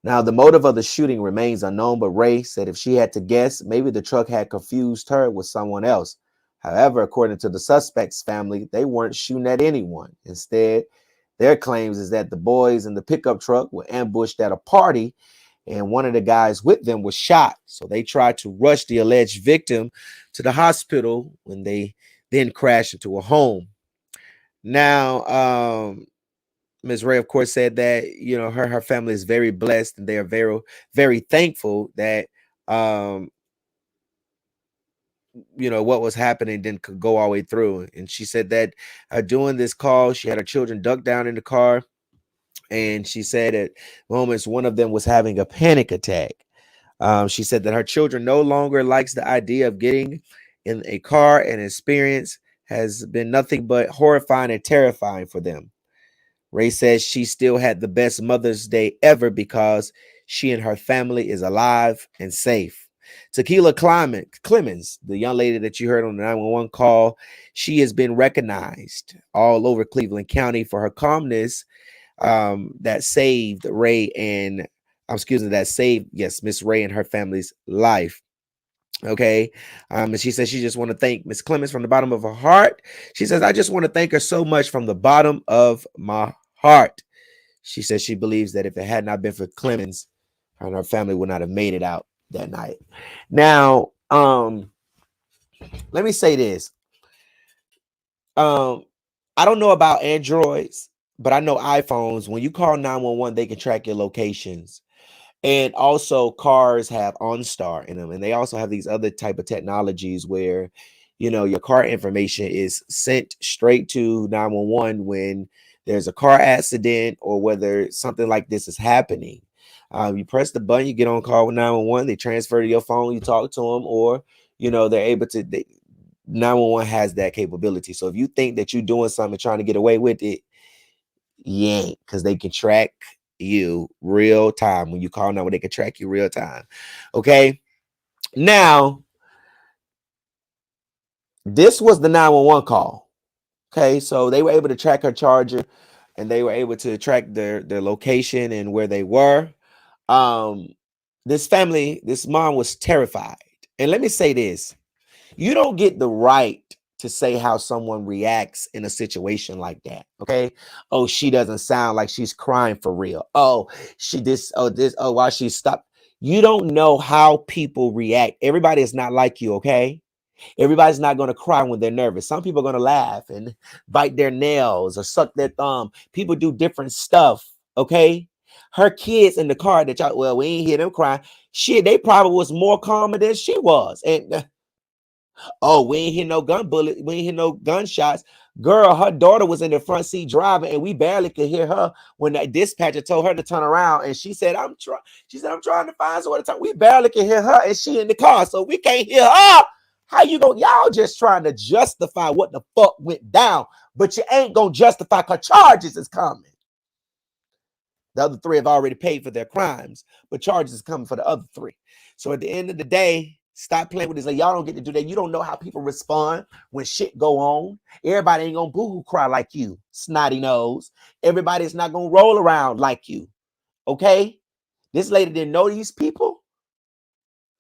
Now, the motive of the shooting remains unknown, but Ray said if she had to guess, maybe the truck had confused her with someone else. However, according to the suspect's family, they weren't shooting at anyone. Instead, their claims is that the boys in the pickup truck were ambushed at a party and one of the guys with them was shot. So they tried to rush the alleged victim to the hospital when they then crashed into a home. Now, Ms. Ray, of course, said that her family is very blessed and they are very very thankful that um what was happening didn't go all the way through. And she said that doing this call, she had her children ducked down in the car, and she said at moments one of them was having a panic attack. She said that her children no longer likes the idea of getting in a car, and experience has been nothing but horrifying and terrifying for them. Ray says she still had the best Mother's Day ever because she and her family is alive and safe. Tequila Clemens, the young lady that you heard on the 911 call, she has been recognized all over Cleveland County for her calmness that saved Ray and excuse me, that saved, yes, Miss Ray and her family's life. Okay. And she says she just want to thank Miss Clemens from the bottom of her heart. She says, I just want to thank her so much from the bottom of my heart. She says she believes that if it had not been for Clemens, her and her family would not have made it out that night. Now, let me say this. I don't know about Androids, but I know iPhones. When you call 911, they can track your locations. And also cars have OnStar in them, and they also have these other type of technologies where your car information is sent straight to 911 when there's a car accident or whether something like this is happening. You press the button, you get on call with 911, they transfer to your phone, you talk to them, or they're able to 911 has that capability. So if you think that you're doing something trying to get away with it, you ain't, because they can track you real time. When you call now, they can track you real time. Okay. Now, this was the 911 call. Okay. So they were able to track her charger and they were able to track their location and where they were. Um, this mom was terrified. And let me say this. You don't get the right to say how someone reacts in a situation like that. Okay. Oh, she doesn't sound like she's crying for real. Oh, why she stopped. You don't know how people react. Everybody is not like you. Okay. Everybody's not going to cry when they're nervous. Some people are going to laugh and bite their nails or suck their thumb. People do different stuff. Okay. Her kids in the car that y'all, well, we ain't hear them crying. Shit, they probably was more calmer than she was. And oh, we ain't hear no gun bullet. We ain't hear no gunshots. Girl, her daughter was in the front seat driving, and we barely could hear her when that dispatcher told her to turn around. And she said, "I'm trying." She said, "I'm trying to find somewhere to turn." We barely can hear her, and she in the car, so we can't hear her. How you go? Y'all just trying to justify what the fuck went down, but you ain't gonna justify because charges is coming. The other three have already paid for their crimes, but charges is coming for the other three. So at the end of the day, stop playing with this. Like, y'all don't get to do that. You don't know how people respond when shit go on. Everybody ain't gonna boo-hoo cry like you, snotty nose. Everybody's not gonna roll around like you. Okay? This lady didn't know these people.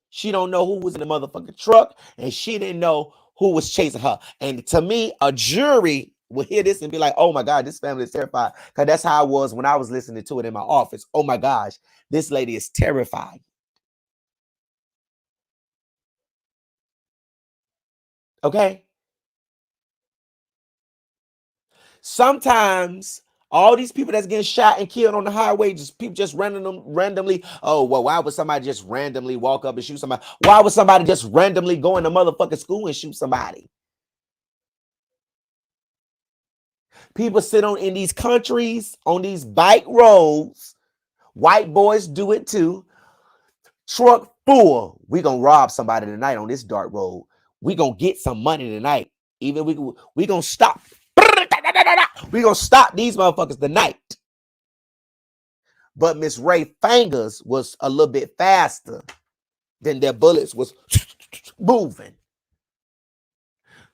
She don't know who was in the motherfucking truck, and she didn't know who was chasing her. And to me, a jury will hear this and be like, oh my God, this family is terrified. Because that's how I was when I was listening to it in my office. Oh my gosh, this lady is terrified. Okay? Sometimes all these people that's getting shot and killed on the highway, just people just randomly. Oh, well, why would somebody just randomly walk up and shoot somebody? Why would somebody just randomly go in the motherfucking school and shoot somebody? People sit on in these countries, on these bike roads. White boys do it too. Truck full. We gonna rob somebody tonight on this dark road. We gonna get some money tonight. Even we gonna stop. We gonna stop these motherfuckers tonight. But Miss Ray Fingers was a little bit faster than their bullets was moving.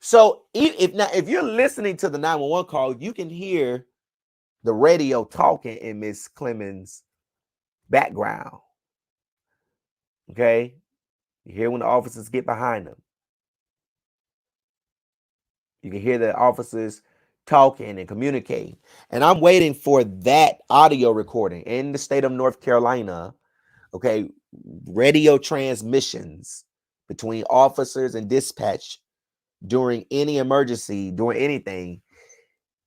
So if you're listening to the 911 call, you can hear the radio talking in Miss Clemens' background. Okay, you hear when the officers get behind them. You can hear the officers talking and communicating. And I'm waiting for that audio recording in the state of North Carolina. Okay, radio transmissions between officers and dispatch during any emergency, during anything,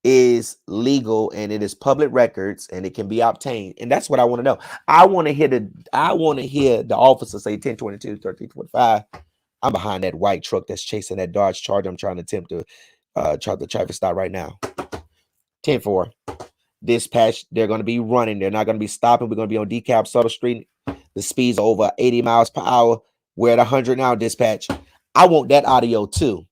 is legal and it is public records and it can be obtained. And that's what I want to know. I want to hear the officer say 1022, 1325. I'm behind that white truck that's chasing that Dodge Charger. I'm trying to attempt to try the traffic stop right now. 10-4. Dispatch, they're going to be running. They're not going to be stopping. We're going to be on DeKalb Sutter Street. The speed's over 80 miles per hour. We're at 100 now, dispatch. I want that audio too.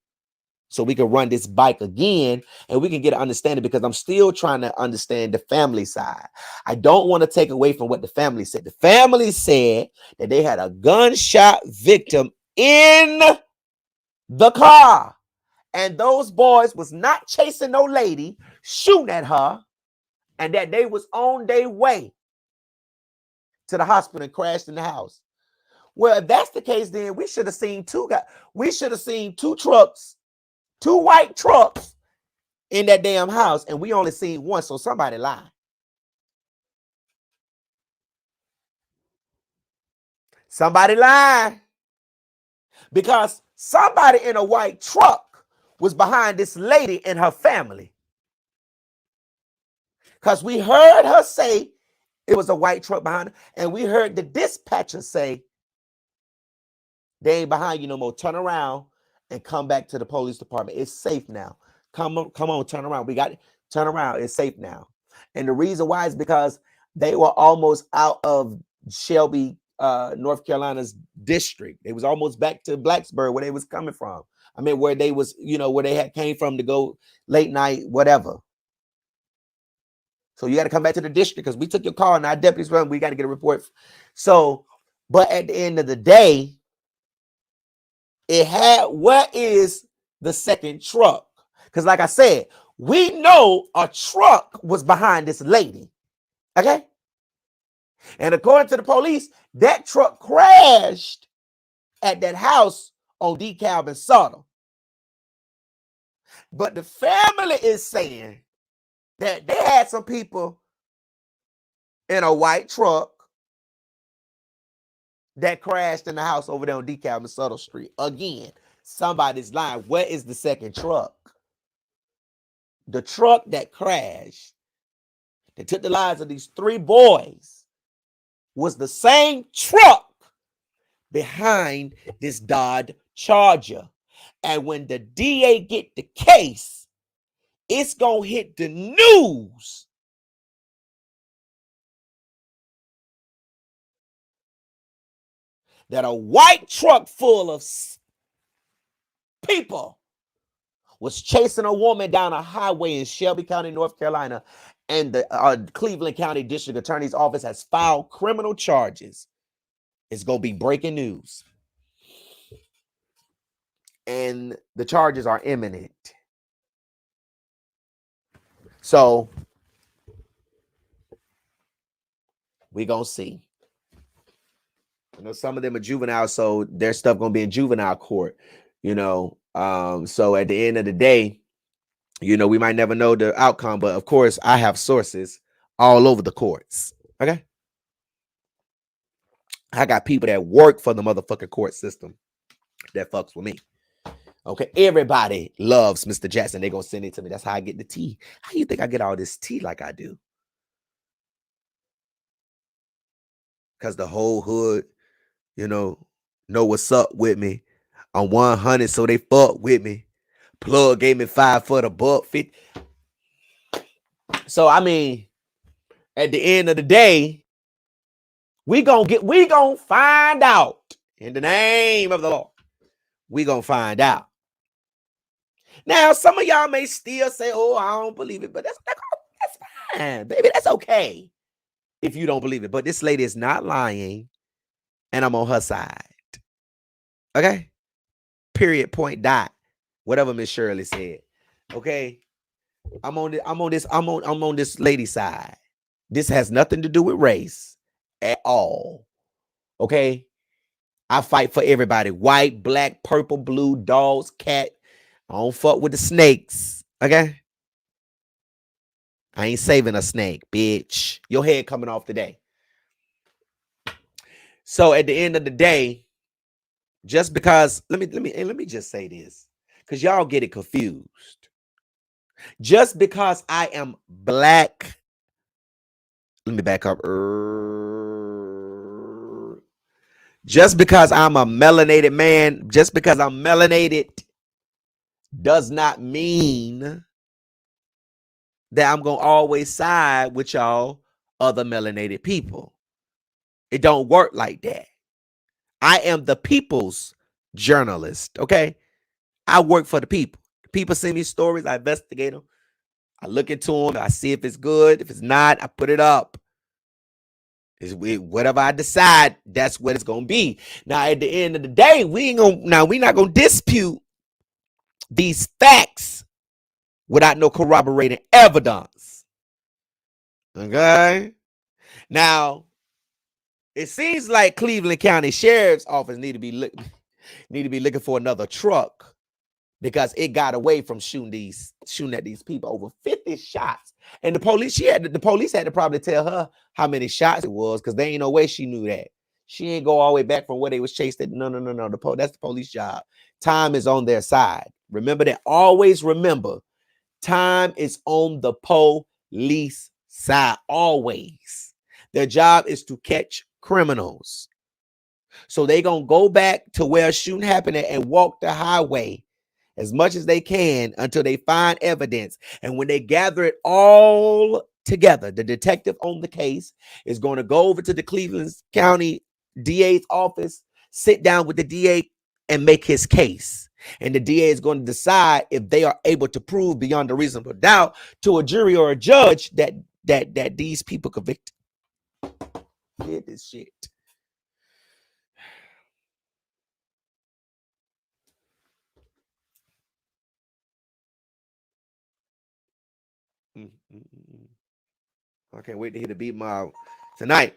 So we can run this bike again and we can get an understanding, because I'm still trying to understand the family side. I don't want to take away from what the family said. The family said that they had a gunshot victim in the car. And those boys was not chasing no lady, shooting at her, and that they was on their way to the hospital and crashed in the house. Well, if that's the case, then we should have seen two trucks, two white trucks in that damn house, and we only seen one, so somebody lied. Somebody lied. Because somebody in a white truck was behind this lady and her family. Because we heard her say it was a white truck behind her, and we heard the dispatcher say, they ain't behind you no more. Turn around and come back to the police department. It's safe now. Come on, turn around. Turn around. It's safe now. And the reason why is because they were almost out of Shelby, North Carolina's district. They was almost back to Blacksburg, where they was coming from. I mean, where they was, where they had came from to go late night, whatever. So you got to come back to the district, because we took your car and our deputies run. We got to get a report. So, but at the end of the day, what is the second truck? Because like I said, we know a truck was behind this lady. Okay? And according to the police, that truck crashed at that house on DeKalb and Sutter. But the family is saying that they had some people in a white truck that crashed in the house over there on DeKalb and Sutter Street. Again, somebody's lying. Where is the second truck? The truck that crashed, that took the lives of these three boys, was the same truck behind this Dodge Charger. And when the DA get the case, it's going to hit the news that a white truck full of people was chasing a woman down a highway in Shelby County, North Carolina, and the Cleveland County District Attorney's Office has filed criminal charges. It's going to be breaking news. And the charges are imminent. So we're going to see. I know some of them are juvenile, so their stuff going to be in juvenile court, So at the end of the day, we might never know the outcome, but of course I have sources all over the courts. Okay. I got people that work for the motherfucking court system that fucks with me. Okay. Everybody loves Mr. Jackson. They're going to send it to me. That's how I get the tea. How do you think I get all this tea like I do? Because the whole hood, know what's up with me. I'm 100, so they fuck with me. Plug gave me $5 for the buck. 50. So I mean, at the end of the day, we gonna find out in the name of the Lord. We gonna find out. Now, some of y'all may still say, "Oh, I don't believe it," but that's fine, baby. That's okay if you don't believe it. But this lady is not lying, and I'm on her side. Okay. Period. Point. Dot. Whatever Miss Shirley said. Okay. I'm on this lady's side. This has nothing to do with race at all. Okay. I fight for everybody. White, black, purple, blue, dogs, cat. I don't fuck with the snakes. Okay. I ain't saving a snake, bitch. Your head coming off today. So at the end of the day, just because let me just say this, because y'all get it confused. Just because I am black, let me back up. Just because I'm a melanated man, just because I'm melanated, does not mean that I'm gonna always side with y'all other melanated people. It don't work like that. I am the people's journalist. Okay, I work for the people. People send me stories. I investigate them. I look into them. I see if it's good. If it's not, I put it up. Whatever I decide, that's what it's gonna be. Now, at the end of the day, we're not gonna dispute these facts without no corroborating evidence. Okay. Now, it seems like Cleveland County Sheriff's Office need to be looking for another truck, because it got away from shooting at these people. Over 50 shots. And the police had to probably tell her how many shots it was, because there ain't no way she knew that. She ain't go all the way back from where they was chased. No. That's the police job. Time is on their side. Remember that. Always remember, time is on the police side. Always. Their job is to catch criminals. So they gonna go back to where a shooting happened at and walk the highway as much as they can until they find evidence. And when they gather it all together, the detective on the case is going to go over to the Cleveland County DA's office, sit down with the DA, and make his case. And the DA is going to decide if they are able to prove beyond a reasonable doubt to a jury or a judge that these people convicted did this shit. I can't wait to hear the beat mob tonight.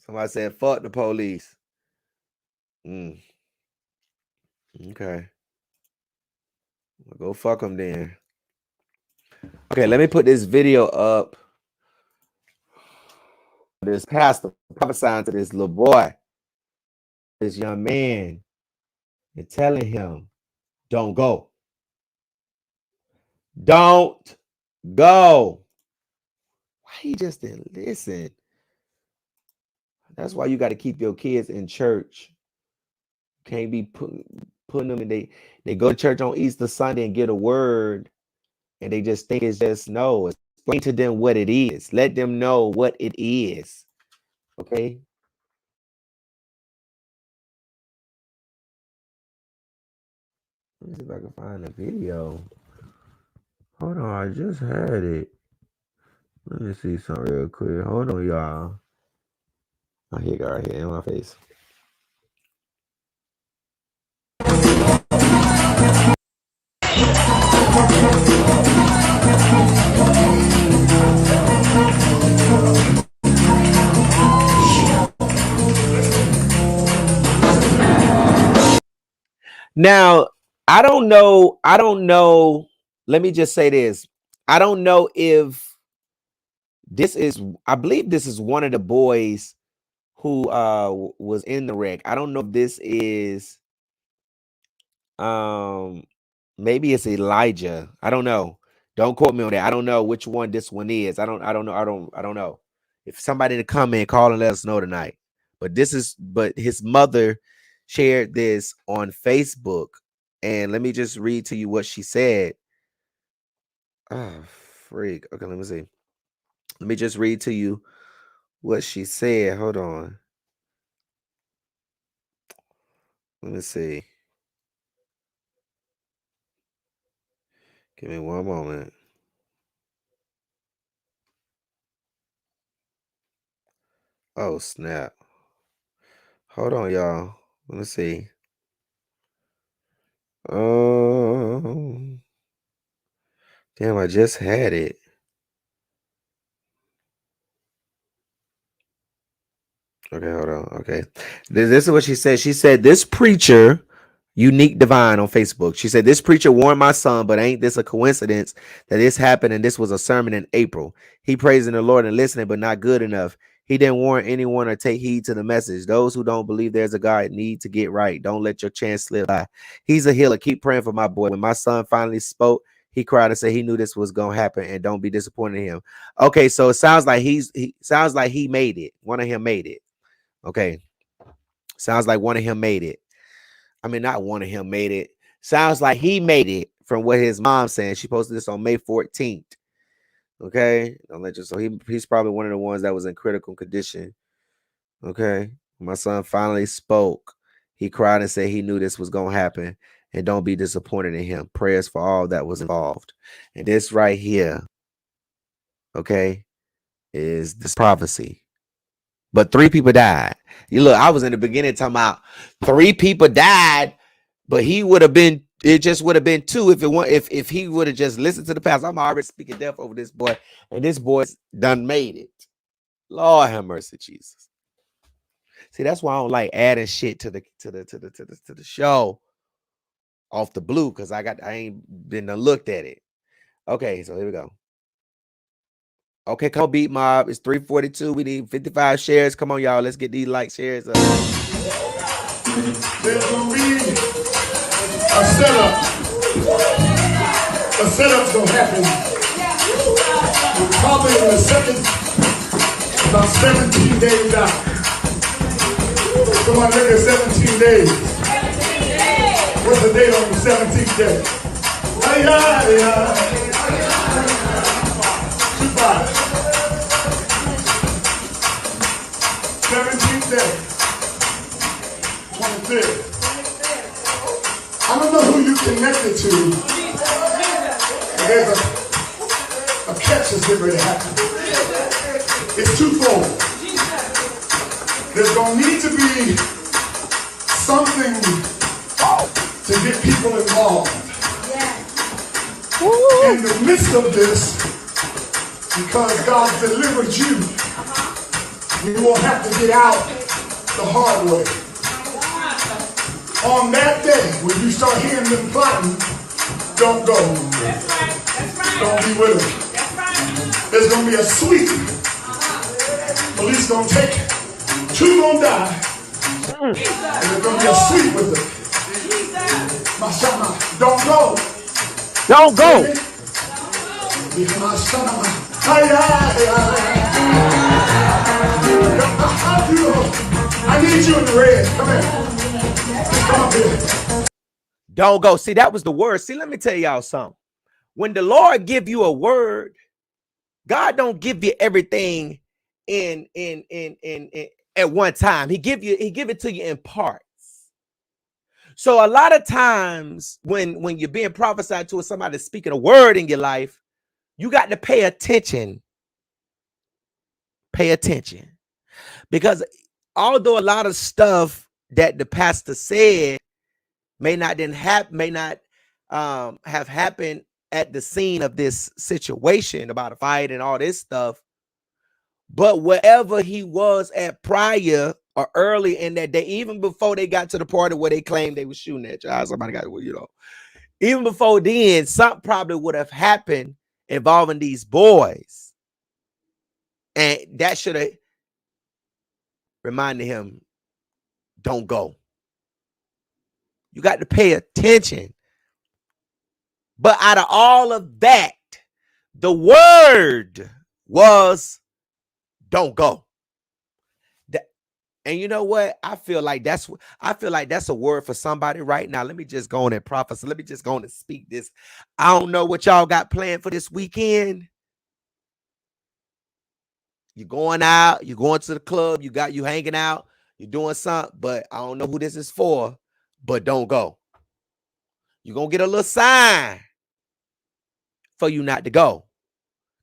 Somebody said, fuck the police. Okay. Well, go fuck them then. Okay, let me put this video up. This pastor prophesying to this little boy, this young man, and telling him, don't go. Don't go. Why he just didn't listen? That's why you got to keep your kids in church. Can't be putting them in. They go to church on Easter Sunday and get a word, and they just think it's just no. Explain to them what it is. Let them know what it is. Okay. Let me see if I can find the video. Hold on, I just had it. Let me see something real quick. Hold on, y'all. Oh, here you go, right here in my face. Now, I don't know. Let me just say this. I don't know if this is, I believe this is one of the boys who was in the wreck. I don't know if this is maybe it's Elijah. I don't know. Don't quote me on that. I don't know which one this one is. I don't know. If somebody to come in, call and let us know tonight. But his mother shared this on Facebook. And let me just read to you what she said. Oh, freak. Okay, let me see. Let me just read to you what she said. Hold on. Let me see. Give me one moment. Oh, snap. Hold on, y'all. Let me see. Damn, I just had it. Okay, hold on. Okay. This is what she said. She said, this preacher, Unique Divine on Facebook. She said, this preacher warned my son, but ain't this a coincidence that this happened and this was a sermon in April? He praising the Lord and listening, but not good enough. He didn't warn anyone or take heed to the message. Those who don't believe there's a God need to get right. Don't let your chance slip by. He's a healer. Keep praying for my boy. When my son finally spoke, he cried and said he knew this was gonna happen, and don't be disappointed in him. Okay, so it sounds like he sounds like he made it. One of him made it. Okay, sounds like one of him made it. I mean, not one of him made it. Sounds like he made it from what his mom saying. She posted this on May 14th. Okay, don't let you. So he's probably one of the ones that was in critical condition. Okay, my son finally spoke. He cried and said he knew this was gonna happen, and don't be disappointed in him. Prayers for all that was involved. And this right here, okay, is this prophecy. But 3 people died. You look, I was in the beginning talking about 3 people died, but he would have been, it just would have been 2 if he would have just listened to the pastor. I'm already speaking death over this boy, and this boy's done made it. Lord have mercy, Jesus. See, that's why I don't like adding shit to the show off the blue, because I ain't been looked at it. Okay, so here we go. Okay, come on, Beat Mob. It's 342. We need 55 shares. Come on, y'all. Let's get these like shares up. There's gonna be a setup. A setup's gonna happen. Probably in the second, about 17 days out. Somebody look at 17 days. What's the date on the 17th day? 17th day. 25th. I don't know who you connected to. But there's a catch that's getting ready to happen. It's twofold. There's going to need to be something to get people involved. In the midst of this, because God delivered you, you won't have to get out the hard way. On that day, when you start hearing them plotting, don't go. Don't be with them. There's going to be a sweep. Police going to take 2 gonna die. And there's going to be a sweep with them. Mashama, don't go. Don't go. I need you in the red. Come here. Come up here. Don't go. See, that was the word. See, let me tell y'all something. When the Lord give you a word, God don't give you everything in at one time. He give it to you in parts. So a lot of times when you're being prophesied to, or somebody speaking a word in your life, you got to pay attention. Pay attention. Because although a lot of stuff that the pastor said may not have happened at the scene of this situation about a fight and all this stuff, but wherever he was at prior or early in that day, even before they got to the party where they claimed they were shooting at y'all, somebody got, even before then, something probably would have happened involving these boys, and that should have reminded him, don't go. You got to pay attention. But out of all of that, the word was, don't go. And you know what? I feel like that's a word for somebody right now. Let me just go on and prophesy. Let me just go on and speak this. I don't know what y'all got planned for this weekend. You're going out, you're going to the club, you hanging out, you're doing something, but I don't know who this is for, but don't go. You're gonna get a little sign for you not to go.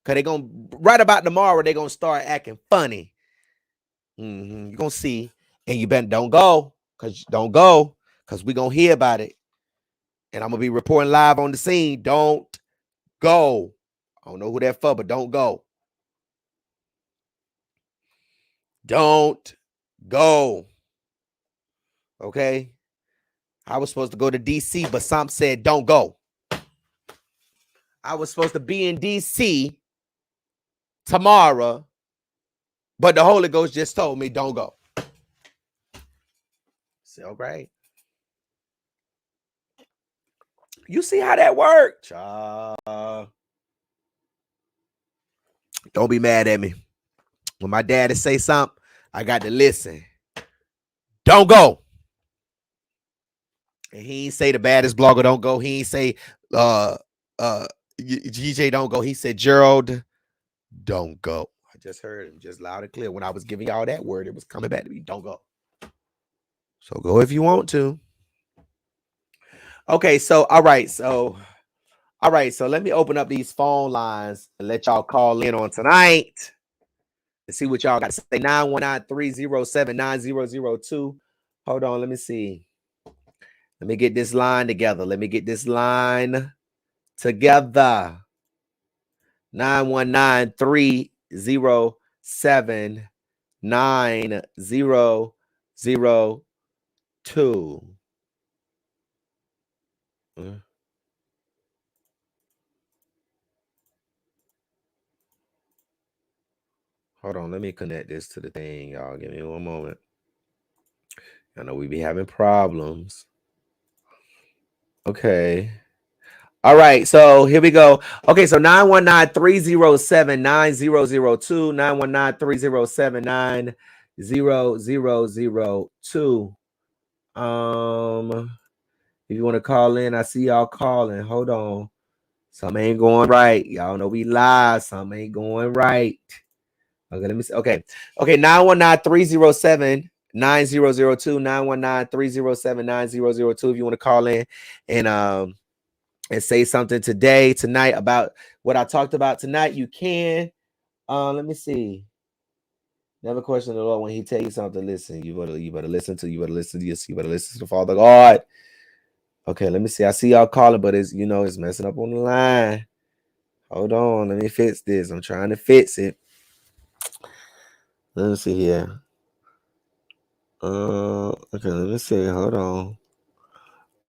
Cause they're gonna right about tomorrow, they're gonna start acting funny. You're gonna see, and you better don't go, cause we're gonna hear about it. And I'm gonna be reporting live on the scene. Don't go. I don't know who that for, but don't go. Don't go. Okay. I was supposed to go to DC, but some said don't go. I was supposed to be in DC tomorrow, but the Holy Ghost just told me don't go. So, right. You see how that worked? Don't be mad at me. When my daddy say something, I got to listen. Don't go. And he ain't say the baddest blogger don't go. He ain't say GJ don't go. He said Gerald don't go. I just heard him just loud and clear. When I was giving y'all that word, it was coming back to me. Don't go. So go if you want to. Okay, so all right, so let me open up these phone lines and let y'all call in on tonight and see what y'all got to say. 919-307-9002. Hold on, let me see. Let me get this line together. 919-307-9002. Hold on, let me connect this to the thing, y'all. Give me one moment. I know we be having problems. Okay. All right, so here we go. Okay, so 919-307-9002, 919-307-9002. If you want to call in, I see y'all calling. Hold on. Something ain't going right. Y'all know we live. Something ain't going right. Okay, let me see. Okay, 919-307-9002, 919-307-9002. If you want to call in and say something tonight about what I talked about tonight, you can. Let me see. Never question the Lord when He tell you something. Listen, you better listen to this. You better listen to the Father God. Okay, let me see. I see y'all calling, but it's messing up on the line. Hold on, let me fix this. I'm trying to fix it. Let me see here. Okay, let me see. Hold on.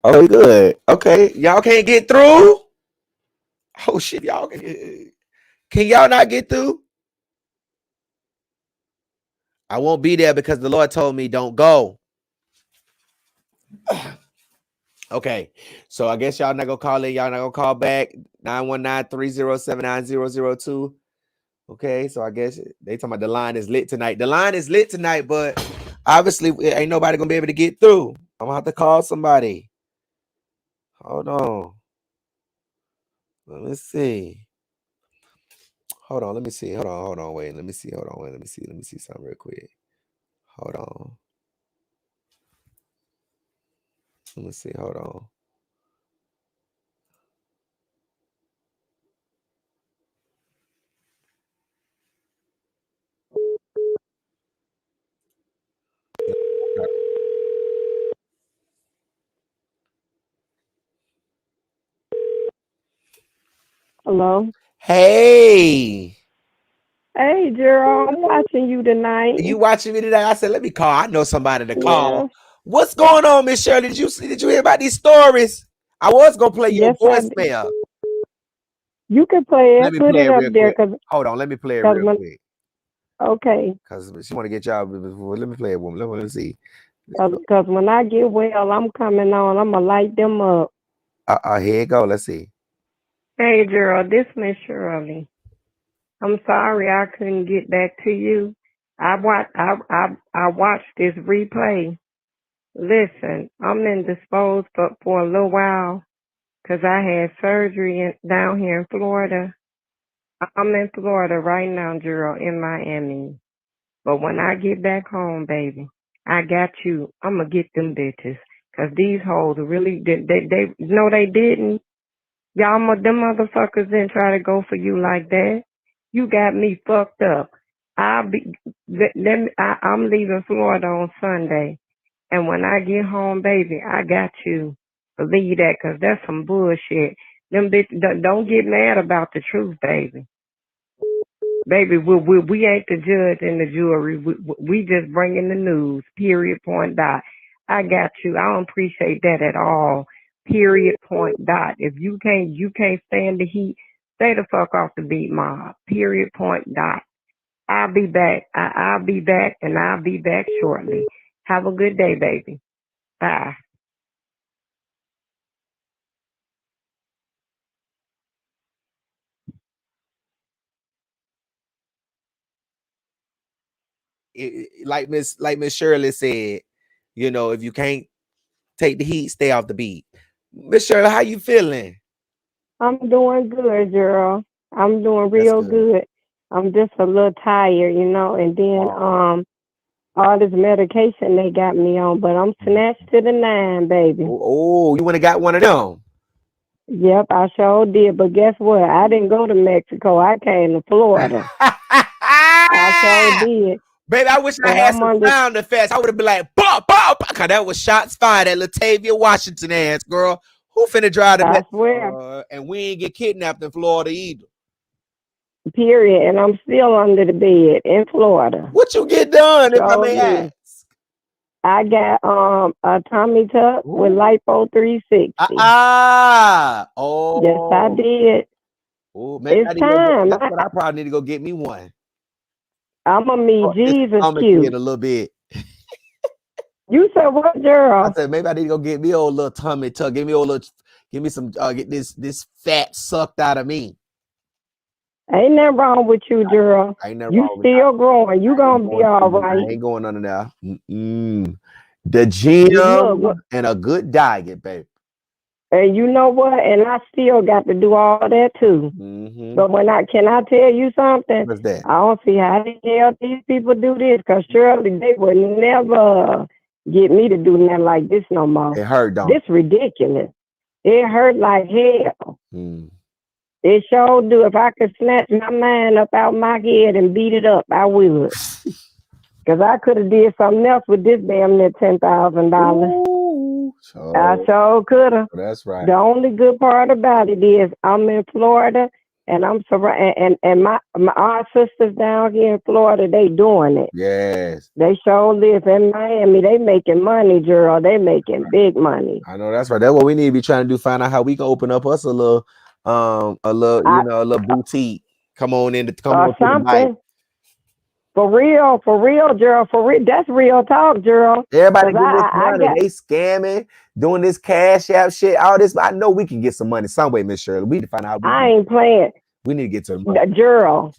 Oh, good. Okay, y'all can't get through. Oh shit, y'all can y'all not get through? I won't be there because the Lord told me don't go. Okay, so I guess y'all not gonna call in. Y'all not gonna call back. 919-307-9002. Okay, so I guess they talking about the line is lit tonight. The line is lit tonight, but obviously ain't nobody gonna be able to get through. I'm gonna have to call somebody. Hold on. Let me see. Hold on. Let me see. Hold on. Wait. Let me see. Hold on. Wait. Let me see something real quick. Hold on. Let me see. Hold on. Hello. Hey. Hey, Gerald, I'm watching you tonight. You watching me today? I said, let me call. I know somebody to call. Yeah. What's going on, Miss Shirley? Did you hear about these stories? I was gonna play your voicemail. You can play it. Let me Put play it it up real there, quick. Hold on, let me play it real quick. Okay. Because she want to get y'all. Let me play it, woman. Let me see. Because when I get well, I'm coming on. I'm going to light them up. Here you go. Let's see. Hey, Gerald, this Miss Shirley. I'm sorry I couldn't get back to you. I watched this replay. Listen, I'm indisposed for a little while because I had surgery down here in Florida. I'm in Florida right now, girl, in Miami. But when I get back home, baby, I got you. I'm going to get them bitches. Because these hoes really, they no, they didn't. Them motherfuckers didn't try to go for you like that. You got me fucked up. I'm leaving Florida on Sunday. And when I get home, baby, I got you. Believe that, 'cause that's some bullshit. Them bitches, don't get mad about the truth, baby. Baby, we ain't the judge and the jury. We just bringing the news. Period. Point. Dot. I got you. I don't appreciate that at all. Period. Point. Dot. If you can't stand the heat, stay the fuck off the beat, mob. Period. Point. Dot. I'll be back. I'll be back, and I'll be back shortly. Have a good day, baby. Bye. Like Miss Shirley said, if you can't take the heat, stay off the beat. Miss Shirley, how you feeling? I'm doing good, girl. I'm doing That's real good. good. I'm just a little tired, and then Oh, all this medication they got me on, but I'm snatched to the nine, baby. you want to got one of them? Yep, I sure did. But guess what? I didn't go to Mexico. I came to Florida. I sure did. Baby, I wish I And had I'm some under, sound effects. I would have been like, bah, bah, bah, cause that was shots fired at Latavia Washington ass, girl. Who finna drive to I swear, Mexico? And we ain't get kidnapped in Florida either. period. And I'm still under the bed in Florida. What you get done, if I So may did. ask? I got a tummy tuck with Ooh. Lipo 360. Yes, I Oh. did. Oh, maybe I It's need to go get. time. That's what I probably need to go get me one. I'm gonna meet Oh, this Jesus stomach in cute. a little bit. You said what, I girl? said maybe I need to go get me a old little tummy tuck. Give me a little. Give me some. Get this fat sucked out of me. Ain't nothing wrong with you, girl. I ain't never You wrong with. still growing. You I ain't gonna be going all to. I right. ain't going under there. The gym Look, and a good diet, baby. and you know what? And I still got to do all that too. Mm-hmm. But can I tell you something? What's that? I don't see how the hell these people do this, because surely they would never get me to do nothing like this no more. It hurt, don't This ridiculous. It hurt like hell. it? It sure do. If I could snatch my mind up out my head and beat it up, I would. Because I could have did something else with this damn near $10,000. Ooh, I so sure could have. that's right. The only good part about it is I'm in Florida, and I'm surrounded, and my our sisters down here in Florida, they doing it. Yes, They sure live in Miami. They making money, girl. They making big money. I know that's right. That's what we need to be trying to do. Find out how we can open up us a little, a I little boutique. Come on or to the bike. something. For real, girl. For real, that's real talk, girl. Everybody Cause getting this I money. got. They scamming, doing this cash app shit. All this. I know we can get some money some way, Miss Shirley. We need to find out how we I can. ain't playing, We need to get to the money. girl.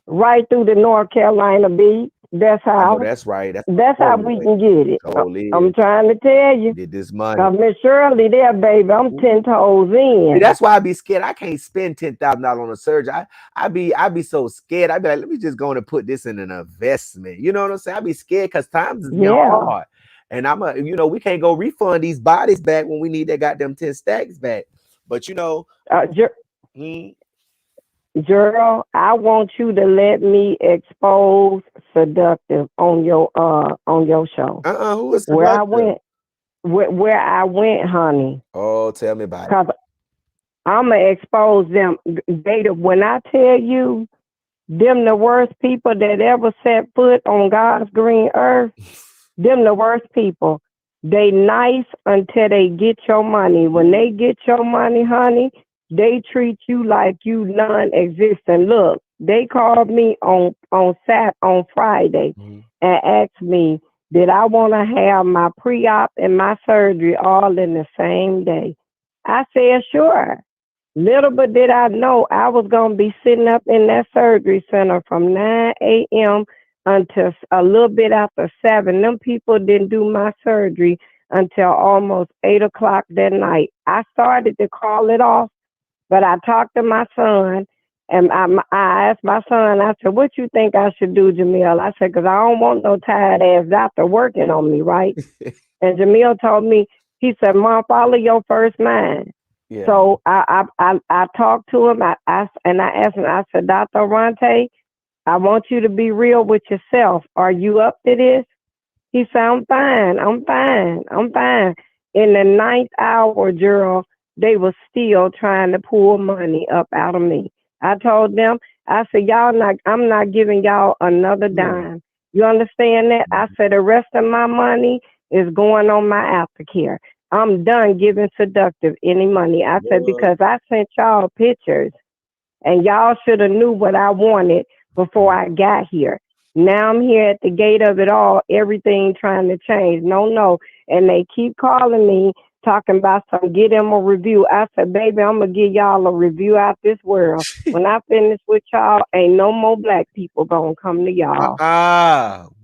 Right through the North Carolina beach. That's I know how. that's right. That's That's how totally we way. can get it. Totally I'm is. trying to tell you. Get this money. Cause Miss Shirley there, baby, I'm 10 toes See, in. that's why I be scared. I can't spend $10,000 on a surgery. I be so scared. I be like, let me just go and put this in an investment. You know what I'm saying? I be scared because times is getting Yeah. hard, and we can't go refund these bodies back when we need that goddamn 10 stacks back. But Girl, I want you to let me expose Seductive on your show. Who is Where I seductive? went, where I went, honey. Oh, tell me about it. Cause I'ma expose them. When I tell you, them the worst people that ever set foot on God's green earth. Them the worst people. They nice until they get your money. When they get your money, honey, they treat you like you non-existent. Look, they called me on Friday Mhm. and asked me, did I want to have my pre-op and my surgery all in the same day? I said, sure. Little but did I know I was going to be sitting up in that surgery center from 9 a.m. until a little bit after 7. Them people didn't do my surgery until almost 8 o'clock that night. I started to call it off, but I talked to my son, and I asked my son, I said, what you think I should do, Jamil? I said, because I don't want no tired ass doctor working on me, right? And Jamil told me, he said, Mom, follow your first mind. Yeah. So I talked to him, and I asked him, I said, Dr. Arante, I want you to be real with yourself. Are you up to this? He said, I'm fine. I'm fine. I'm fine. In the 9th hour, Gerald, they were still trying to pull money up out of me. I told them, I said, I'm not giving y'all another dime. You understand that? I said, the rest of my money is going on my aftercare. I'm done giving Seductive any money. I said, because I sent y'all pictures and y'all should have knew what I wanted before I got here. Now I'm here at the gate of it all, everything trying to change. No. And they keep calling me, talking about get them a review. I said, baby, I'm going to give y'all a review out this world. When I finish with y'all, ain't no more black people going to come to y'all.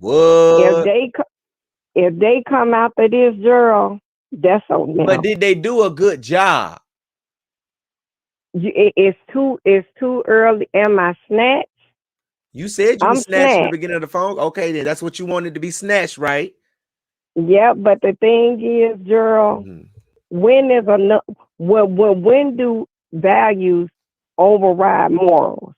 What? If they come after this girl, that's on them. But did they do a good job? It's too early. Am I snatched? You said you I'm were snatched in the snatched. beginning of the phone. Okay, then that's what you wanted to be snatched, right? Yeah, but the thing is, Gerald, when do values override morals?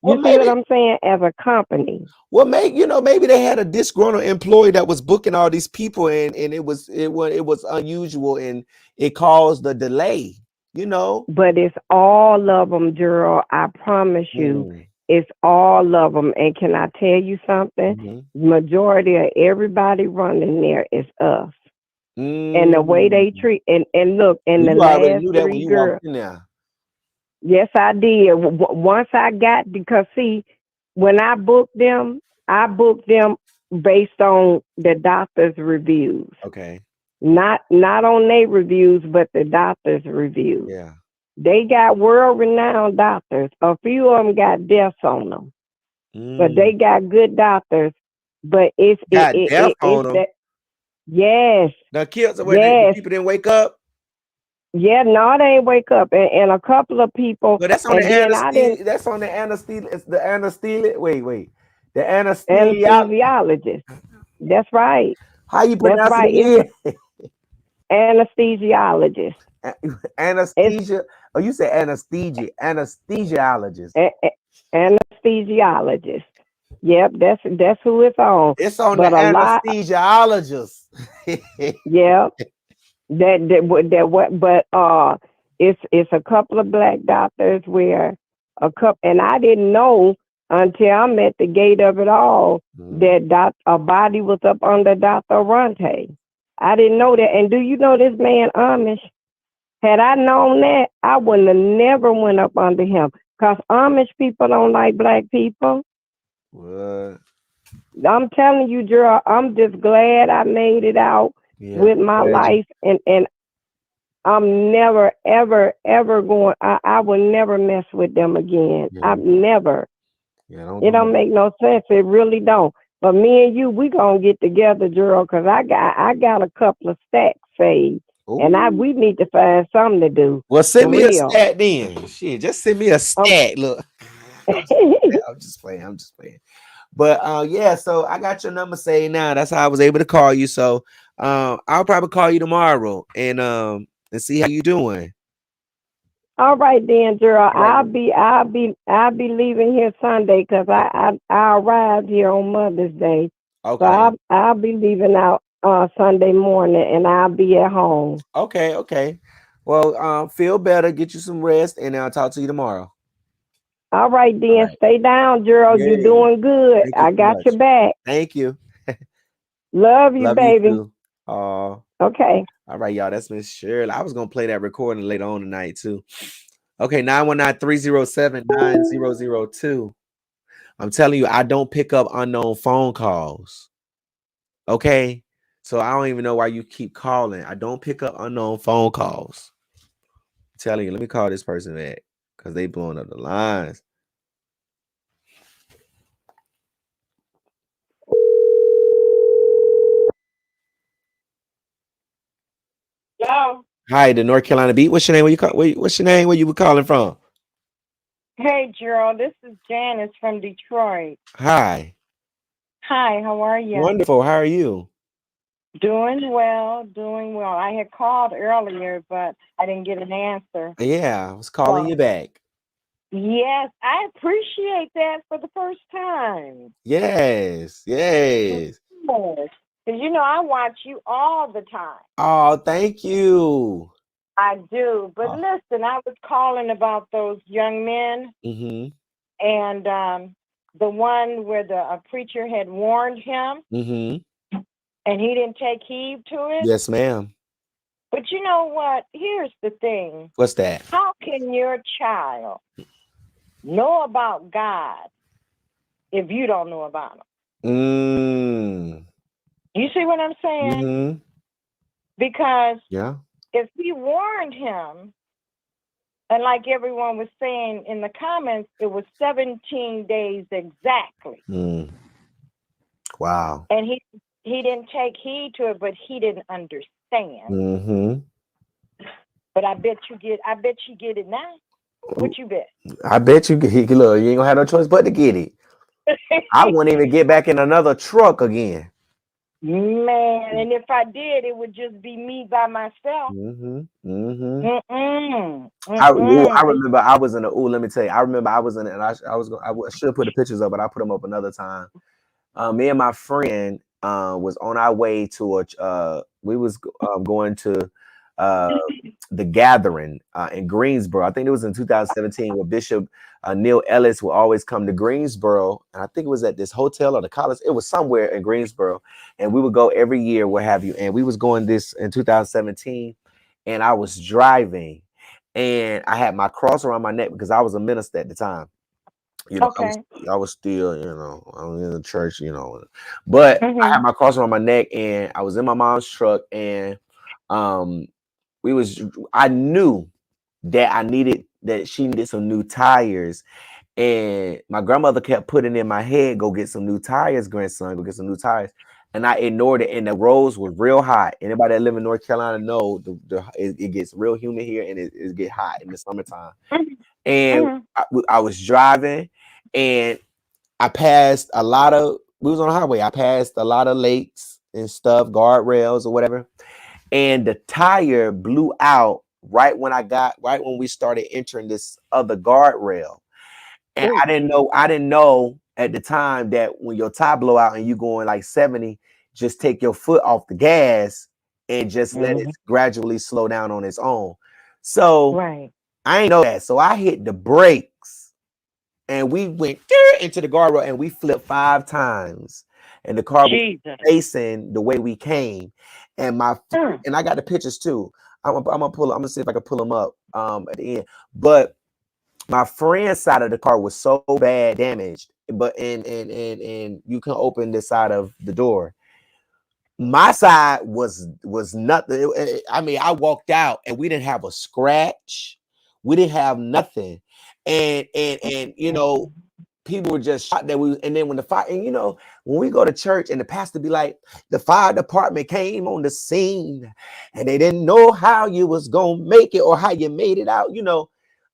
You see what I'm saying? As a company. Well, maybe they had a disgruntled employee that was booking all these people, and it was unusual, and it caused the delay. But it's all of them, Gerald. I promise you, it's all of them. And can I tell you something? Majority of everybody running there is us. And the way they treat and look, and the last 3 girls. Yes, I did. Once I got, because see, when I booked them based on the doctor's reviews. Okay. Not on their reviews, but the doctor's reviews. Yeah. They got world-renowned doctors. A few of them got deaths on them, but they got good doctors. But it's death on them. Yes. Now, kids, the people didn't wake up. Yeah, no, they ain't wake up, and a couple of people. But that's on the anesthesia. That's on the anesthesia. It's the anesthesia. Wait. The anesthesiologist. That's right. How you pronounce it again? Anesthesiologist. Anesthesia. You said anesthesia. Anesthesiologist. Anesthesiologist. Yep, that's who it's on. It's on the anesthesiologist. Yep. But it's a couple of black doctors where and I didn't know until I'm at the gate of it all that a body was up under Dr. Arante. I didn't know that. And do you know this man Amish? Had I known that, I wouldn't have never went up under him. Because Amish people don't like black people. What? I'm telling you, Gerald, I'm just glad I made it out with my life. And I'm never, ever, ever going, I will never mess with them again. I've never. It don't make no sense. It really don't. But me and you, we gonna get together, Gerald, because I got a couple of stacks saved. Ooh. And we need to find something to do. Well, send me a stat then. Shit, just send me a stat. Look. I'm just playing. But yeah, so I got your number saved now. That's how I was able to call you. So I'll probably call you tomorrow and see how you doing. All right then, Gerald. I'll be leaving here Sunday because I arrived here on Mother's Day. Okay. So I'll be leaving out Sunday morning and I'll be at home. Okay. Well, feel better, get you some rest, and I'll talk to you tomorrow. All right then. All right. Stay down, Gerald. Yeah. You're doing good. I got your back. Thank you. Love you, baby. You too. Okay. All right, y'all. That's Miss Shirley. I was gonna play that recording later on tonight too. Okay, 919-307-9002. I'm telling you, I don't pick up unknown phone calls. Okay, so I don't even know why you keep calling. I don't pick up unknown phone calls. I'm telling you, let me call this person back because they blowing up the lines. Hello. Hi, the North Carolina Beat. What's your name? What's your name? Where you were calling from? Hey, Gerald. This is Janice from Detroit. Hi. Hi, how are you? Wonderful. How are you? Doing well, doing well. I had called earlier, but I didn't get an answer. Yeah, I was calling So, you back. yes, I appreciate that for the first time. Yes. Yes. Because, I watch you all the time. Oh, thank you. I do. But Oh. listen, I was calling about those young men Mm-hmm. and the one where a preacher had warned him Mm-hmm. and he didn't take heed to it. Yes, ma'am. But you know what? Here's the thing. What's that? How can your child know about God if you don't know about him? Mm. You see what I'm saying? Mm-hmm. Because Yeah. if he warned him, and like everyone was saying in the comments, it was 17 days exactly. Mm. Wow. And he didn't take heed to it, but he didn't understand. Mm-hmm. But I bet you get it now. What you bet? I bet you look, you ain't gonna have no choice but to get it. I won't even get back in another truck again. Man, and if I did, it would just be me by myself. Mm-hmm. Mm-hmm. Mm-mm. I Mm-mm. remember I was in let me tell you, I remember I was in it, and I should have put the pictures up, but I put them up another time. Me and my friend was on our way to we was going to uh, the gathering in Greensboro. I think it was in 2017 where Bishop Neil Ellis would always come to Greensboro, and I think it was at this hotel or the college. It was somewhere in Greensboro, and we would go every year, what have you. And we was going this in 2017, and I was driving, and I had my cross around my neck because I was a minister at the time. Okay. I was still, I was in the church, but I had Mm-hmm. my cross around my neck, and I was in my mom's truck, and um, I knew that she needed some new tires, and my grandmother kept putting in my head, "Go get some new tires, grandson. Go get some new tires." And I ignored it, and the roads were real hot. Anybody that live in North Carolina know it gets real humid here, and it get hot in the summertime. And Mm-hmm. I was driving, and I passed a lot of. We was on the highway. I passed a lot of lakes and stuff, guardrails or whatever, and the tire blew out right when we started entering this other guardrail. And Oh, I didn't know at the time that when your tire blow out and you going like 70, just take your foot off the gas and just let it mm-hmm. gradually slow down on its own. So Right. I ain't know that. So I hit the brakes and we went into the guardrail and we flipped 5 times. And the car was Jesus. facing the way we came. And Mm. and I got the pictures too. I'm gonna see if I can pull them up at the end. But my friend's side of the car was so bad damaged, but and you can open the side of the door. My side was nothing. I mean, I walked out and we didn't have a scratch. We didn't have nothing. And people were just shocked that and then when the fire, and when we go to church and the pastor be like, the fire department came on the scene and they didn't know how you was gonna make it or how you made it out.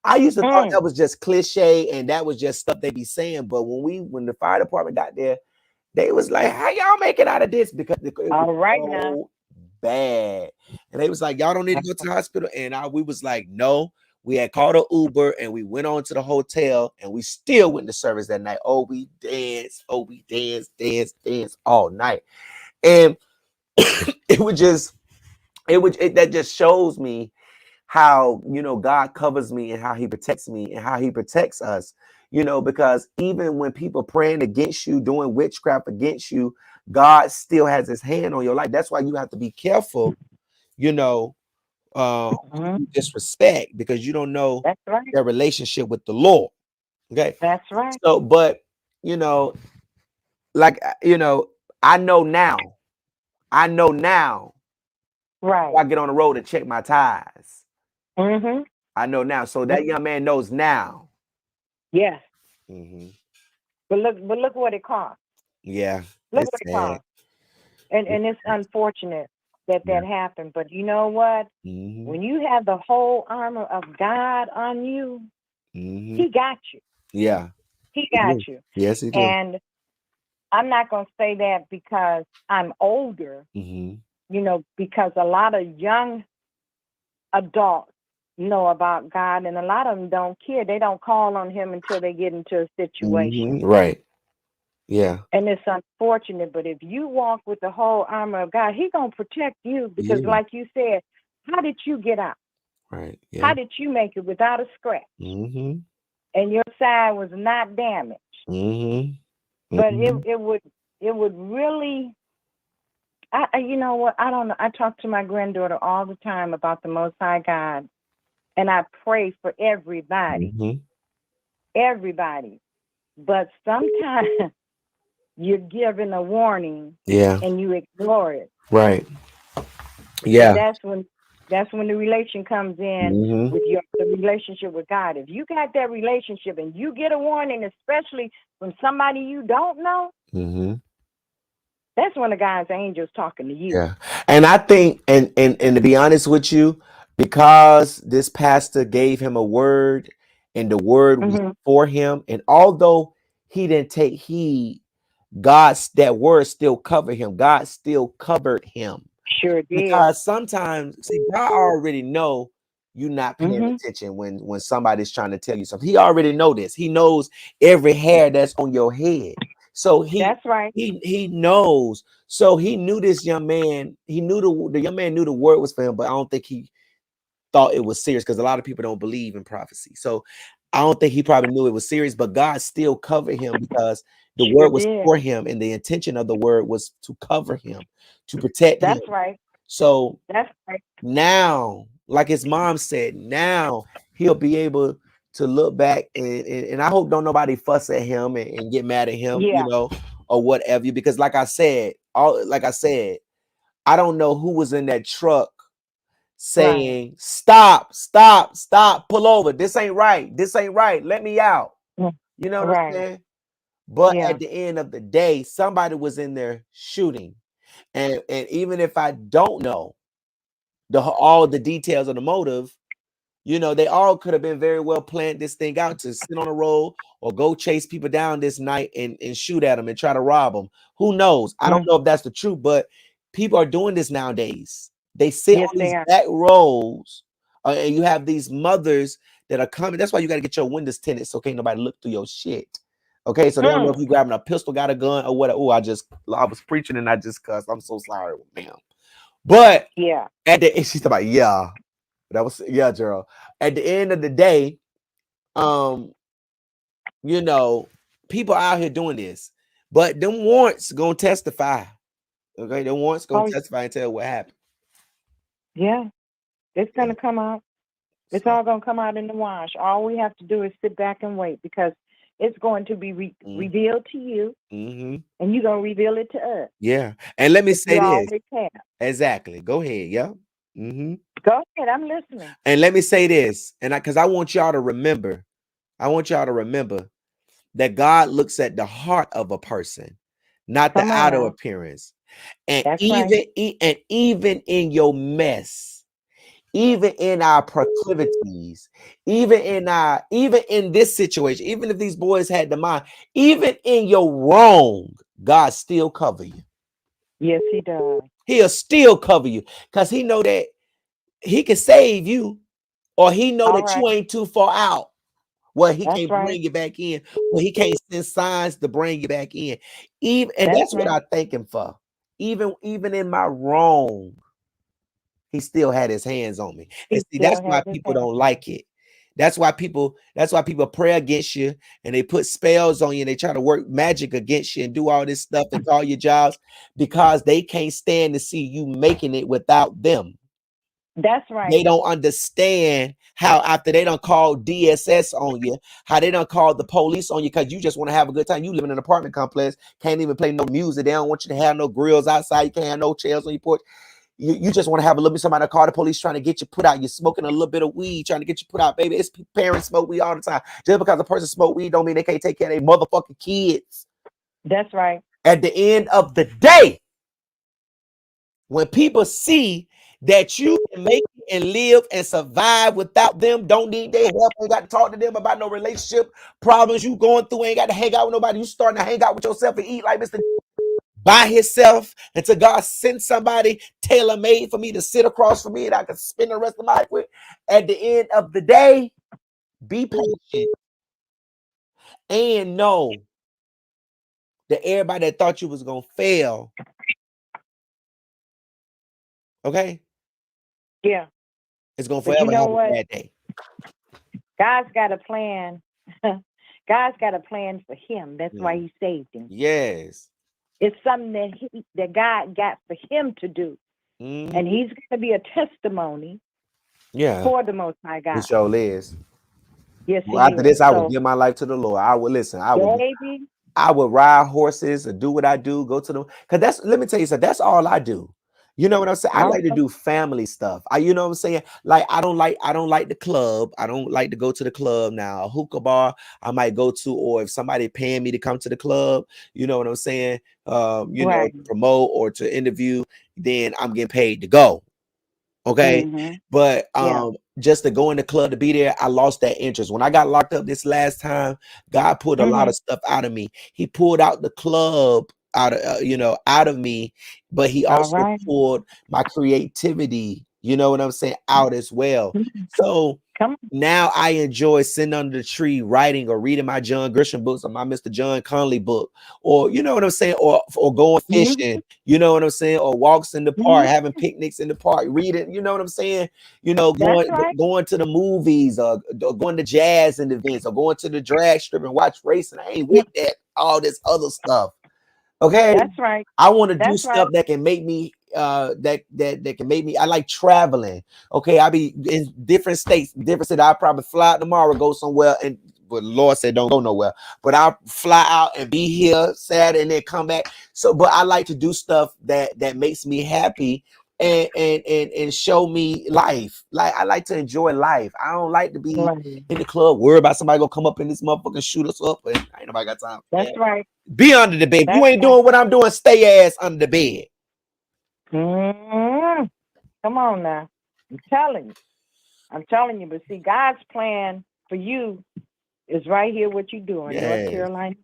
I used to thought that Mm. was just cliche and that was just stuff they be saying. But when the fire department got there, they was like, how y'all make it out of this? Because it was All right now. so bad. And they was like, y'all don't need to go to the hospital. And we was like, no. We had called an Uber and we went on to the hotel and we still went to service that night. Oh, we danced. Oh, we danced all night. And it would just, that just shows me how, God covers me and how he protects me and how he protects us, because even when people praying against you, doing witchcraft against you, God still has his hand on your life. That's why you have to be careful, you know, Mm-hmm. you disrespect because you don't know That's right. their relationship with the Lord. Okay. That's right. So, but you know, like I know now. I know now. I Right. get on the road and check my tires. Mm-hmm. I know now. So that young man knows now. Yes. Hmm. But look what it costs. Yeah, Look it's what it sad. costs. And it's unfortunate that happened. But you know what? When you have the whole armor of God on you, He got you. Yeah. He got you. Yes, He did. And I'm not going to say that because I'm older, because a lot of young adults know about God, and a lot of them don't care. They don't call on Him until they get into a situation. Right. Yeah. And it's unfortunate, but if you walk with the whole armor of God, He's going to protect you because, like you said, how did you get out? Right. Yeah. How did you make it without a scratch? And your side was not damaged. But it would really, you know what? I don't know. I talk to my granddaughter all the time about the Most High God, and I pray for everybody. Everybody. But sometimes you're given a warning and you ignore it. Right. Yeah. And that's when the relation comes in with the relationship with God. If you got that relationship and you get a warning, especially from somebody you don't know, that's when the God's angel's talking to you. Yeah. And I think, and to be honest with you, because this pastor gave him a word and the word was for him, and although he didn't take heed, that word still covered him. God still covered him. Sure did. Because sometimes, see, God already know you're not paying attention when somebody's trying to tell you something. He already know this. He knows every hair that's on your head. So that's right. He knows. So he knew this young man. He knew the young man knew the word was for him, but I don't think he thought it was serious because a lot of people don't believe in prophecy. So I don't think he probably knew it was serious, but God still covered him because the word was for him, and the intention of the word was to cover him, to protect him. That's right. So that's right. Now, like his mom said, now he'll be able to look back and I hope don't nobody fuss at him and get mad at him, or whatever. Because like I said, I don't know who was in that truck saying, stop, pull over. This ain't right. Let me out. You know what I'm saying? But at the end of the day, somebody was in there shooting. And even if I don't know all the details of the motive, they all could have been very well planned this thing out to sit on the road or go chase people down this night and shoot at them and try to rob them. Who knows? I don't know if that's the truth, but people are doing this nowadays. They sit on these back roads, and you have these mothers that are coming. That's why you got to get your windows tinted so can't nobody look through your shit. Okay, so they don't know if you grabbing a pistol, got a gun, or what. Oh, I was preaching and I just cussed. I'm so sorry, ma'am. But at the end, she's about Gerald. At the end of the day, people out here doing this, but them warrants gonna testify. Okay, them warrants gonna testify and tell what happened. Yeah, it's gonna come out. It's all gonna come out in the wash. All we have to do is sit back and wait because it's going to be revealed to you, and you're gonna reveal it to us. Yeah, and let me say this. Exactly. Go ahead. Yeah. Go ahead. I'm listening. And let me say this, and because I want y'all to remember, that God looks at the heart of a person, not the outer appearance. And even in your mess, even in our proclivities, even in this situation, even if these boys had the mind, even in your wrong, God still cover you. Yes, He does. He'll still cover you because He know that He can save you, or He know that you ain't too far out. Well, He can't bring you back in. Well, He can't send signs to bring you back in. That's what I thank Him for. Even in my wrong, He still had His hands on me. And see, that's why people don't like it. That's why people pray against you and they put spells on you and they try to work magic against you and do all this stuff and call your jobs because they can't stand to see you making it without them. That's right. They don't understand how after they don't call DSS on you, how they don't call the police on you because you just want to have a good time. You live in an apartment complex, can't even play no music. They don't want you to have no grills outside. You can't have no chairs on your porch. You just want to have a little bit somebody call the police trying to get you put out. You're smoking a little bit of weed trying to get you put out, baby. It's parents smoke weed all the time. Just because a person smoke weed don't mean they can't take care of their motherfucking kids. That's right. At the end of the day, When people see that you can make it and live and survive without them, don't need their help, ain't got to talk to them about no relationship problems you going through, ain't got to hang out with nobody, you starting to hang out with yourself and eat like Mr. by himself until God sent somebody tailor-made for me to sit across from me and I can spend the rest of my life with. At the end of the day, be patient and know that everybody that thought you was gonna fail, okay, Yeah. it's gonna But you forever know have a what? bad day. God's got a plan. God's got a plan for him. That's why he saved him. Yes. It's something that God got for him to do. And he's going to be a testimony for the Most High God. It sure is. Yes, well, after this, I would give my life to the Lord. I would listen. I would ride horses and do what I do, go to the, because let me tell you something, that's all I do. You know what I'm saying? I like to do family stuff. You know what I'm saying? Like, I don't like the club. I don't like to go to the club now. A hookah bar I might go to, or if somebody paying me to come to the club, you know what I'm saying? You know, to promote or to interview, then I'm getting paid to go. Okay. But just to go in the club to be there, I lost that interest. When I got locked up this last time, God pulled a lot of stuff out of me. He pulled out the club out of out of me, but he also pulled my creativity, you know what I'm saying, out as well. So now I enjoy sitting under the tree writing or reading my John Grisham books or my Mr. John Conley book, or you know what I'm saying, or going fishing, you know what I'm saying, or walks in the park, having picnics in the park, reading, you know what I'm saying, you know, going to the movies, or going to jazz and events, or going to the drag strip and watch racing. I ain't with that, all this other stuff. Okay, that's right. I want to do stuff that can make me that can make me. I like traveling. Okay, I be in different states, different cities. I'll probably fly out tomorrow, go somewhere, and but the Lord said don't go nowhere. But I'll fly out and be here Saturday and then come back. So, but I like to do stuff that makes me happy and show me life. Like, I like to enjoy life. I don't like to be in the club worried about somebody gonna come up in this motherfucker and shoot us up. And ain't nobody got time. That's right. Be under the bed. If you ain't doing what I'm doing, stay ass under the bed. Come on now. I'm telling you. But see, God's plan for you is right here. What you doing, North Carolina?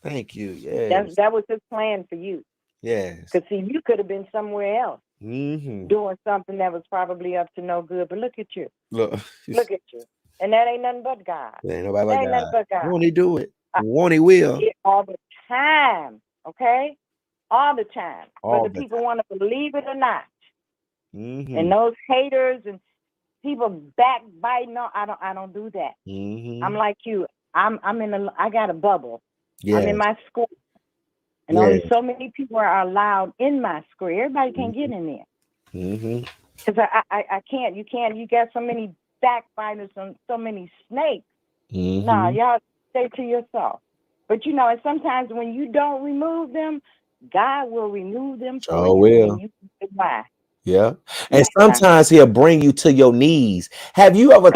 Thank you. Yes. That was his plan for you. Yes. Because see, you could have been somewhere else doing something that was probably up to no good. But look at you. Look at you. And that ain't nothing but God. Ain't nobody but God. Won't he do it? Won't he will? All the time. Okay? All the time. Whether people want to believe it or not. And those haters and people backbiting, no, I don't do that. I'm like you. I got a bubble. I'm in my school. And only so many people are allowed in my school. Everybody can't get in there. Because I can't. You got so many backbiters and so many snakes. Nah, y'all stay to yourself. But you know, and sometimes when you don't remove them, God will remove them for you. Will. And you can say why. Yeah. And sometimes he'll bring you to your knees. Have you ever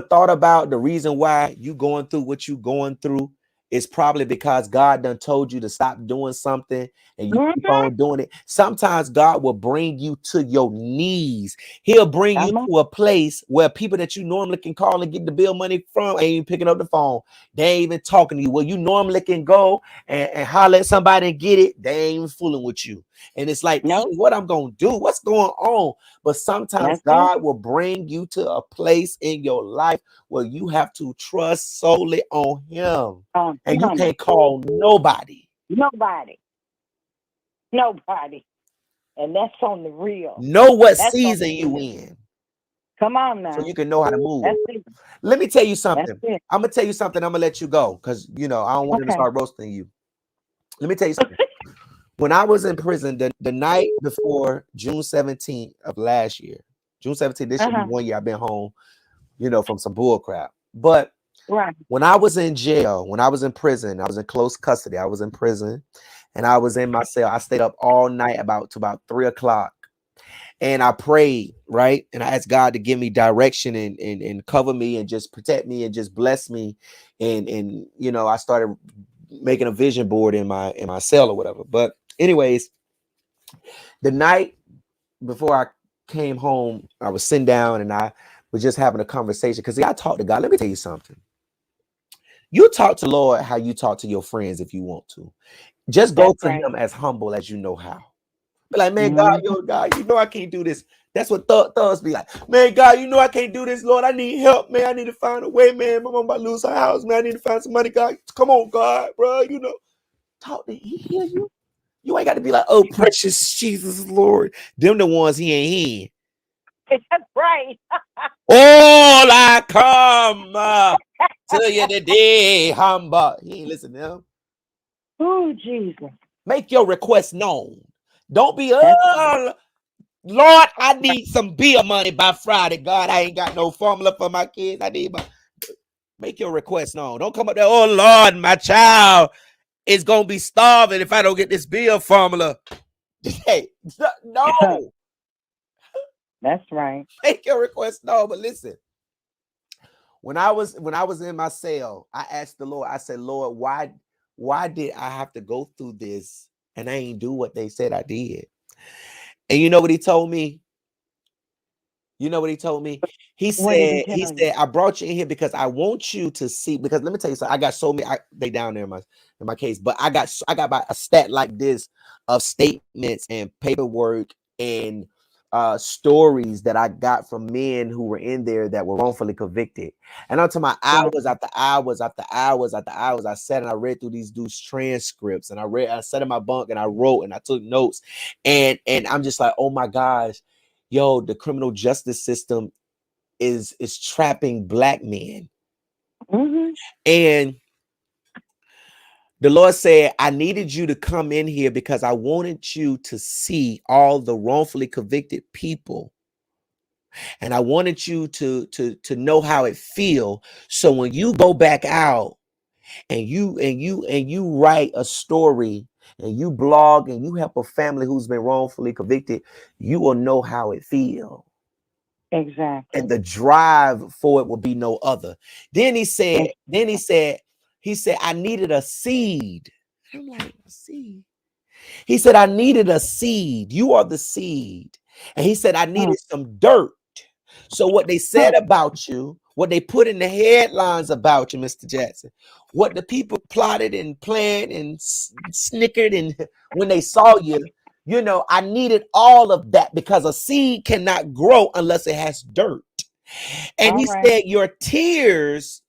thought about the reason why you going through what you going through? It's probably because God done told you to stop doing something and you keep on doing it. Sometimes God will bring you to your knees. He'll bring you to a place where people that you normally can call and get the bill money from ain't even picking up the phone. They ain't even talking to you. Well, you normally can go and holler at somebody and get it. They ain't even fooling with you. And it's like, what I'm going to do? What's going on? But sometimes God will bring you to a place in your life where you have to trust solely on him. And you can't call nobody. Nobody. And that's on the real. Know what season you in. Come on now. So you can know how to move. Let me tell you something. I'm going to tell you something. I'm going to let you go because, you know, I don't want to start roasting you. Let me tell you something. When I was in prison, the night before June 17th of last year, June 17th, this should be 1 year I've been home, you know, from some bull crap. But when I was in jail, when I was in prison, I was in close custody. I was in prison and I was in my cell. I stayed up all night about 3 o'clock and I prayed, right? And I asked God to give me direction and cover me and just protect me and just bless me. And you know, I started making a vision board in my cell or whatever. But anyways, the night before I came home, I was sitting down and I was just having a conversation because I talked to God. Let me tell you something. You talk to Lord how you talk to your friends if you want to. Just go to him as humble as you know how. Be like, man, God, yo, God, you know I can't do this. That's what thugs be like. Man, God, you know I can't do this, Lord. I need help, man. I need to find a way, man. My mom about to lose her house, man. I need to find some money, God. Come on, God, bro. You know, talk to he hear you. You ain't got to be like, oh, precious Jesus, Lord. Them the ones he ain't hearing. That's right. All I come to you today, humble. He ain't listen to them. Oh, Jesus. Make your request known. Don't be, oh, Lord, I need some bill money by Friday. God, I ain't got no formula for my kids. I need my. Make your request known. Don't come up there, oh, Lord, my child is going to be starving if I don't get this bill formula. Hey, no. That's right. Make your request known. But listen, when I was in my cell, I asked the Lord, I said, Lord, why did I have to go through this and I ain't do what they said I did? And you know what he told me? You know what he told me? He said, I brought you in here because I want you to see, because let me tell you something. I got so many, they down there in my case, but I got about a stat like this of statements and paperwork and stories that I got from men who were in there that were wrongfully convicted. And until my hours after hours after hours after hours, I sat and I read through these dudes' transcripts and I sat in my bunk and I wrote and I took notes. And I'm just like, oh my gosh. Yo, the criminal justice system is trapping Black men. And the Lord said, I needed you to come in here because I wanted you to see all the wrongfully convicted people. And I wanted you to know how it feel. So when you go back out and you write a story and you blog and you help a family who's been wrongfully convicted, you will know how it feels. Exactly. And the drive for it will be no other. Then he said, I needed a seed. I'm like, a seed. He said, I needed a seed. You are the seed. And he said, I needed some dirt. So what they said about you, what they put in the headlines about you, Mr. Jackson, what the people plotted and planned and snickered and when they saw you, you know, I needed all of that because a seed cannot grow unless it has dirt. And he said, your tears,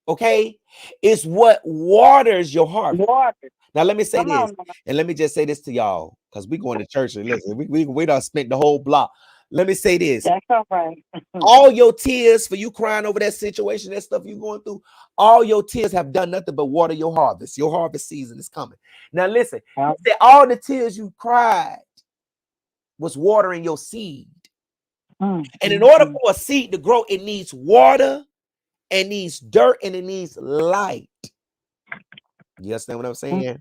okay, is what waters your harvest. Now, let me say this, and let me just say this to y'all, because we going to church and listen, we done spent the whole block. Let me say this. That's all right. All your tears for you crying over that situation, that stuff you going through, all your tears have done nothing but water your harvest. Your harvest season is coming. Now, listen, he said all the tears you cried was watering your seed. And in order for a seed to grow, it needs water, it needs dirt, and it needs light. You understand what I'm saying?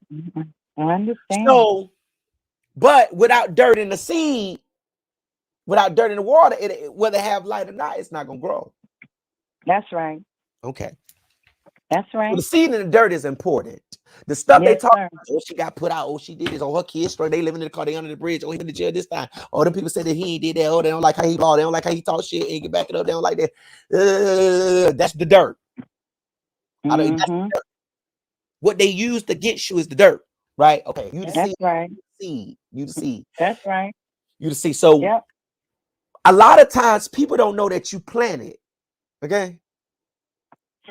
I understand. So, but without dirt in the seed, without dirt in the water, whether it have light or not, it's not going to grow. That's right. Okay. That's right. So the seed in the dirt is important. The stuff they talk about, oh, she got put out, oh, she did this, oh, her kids straight, they living in the car, they under the bridge, oh, he in the jail this time. Oh, them people said that he ain't did that, oh, they don't like how he bought, they don't like how he talk shit, and get back it up, they don't like that. That's the dirt. That's the dirt. What they used against you is the dirt, right? Okay, you the That's seed. right. You the seed. That's right. You the seed. So a lot of times people don't know that you planted, okay?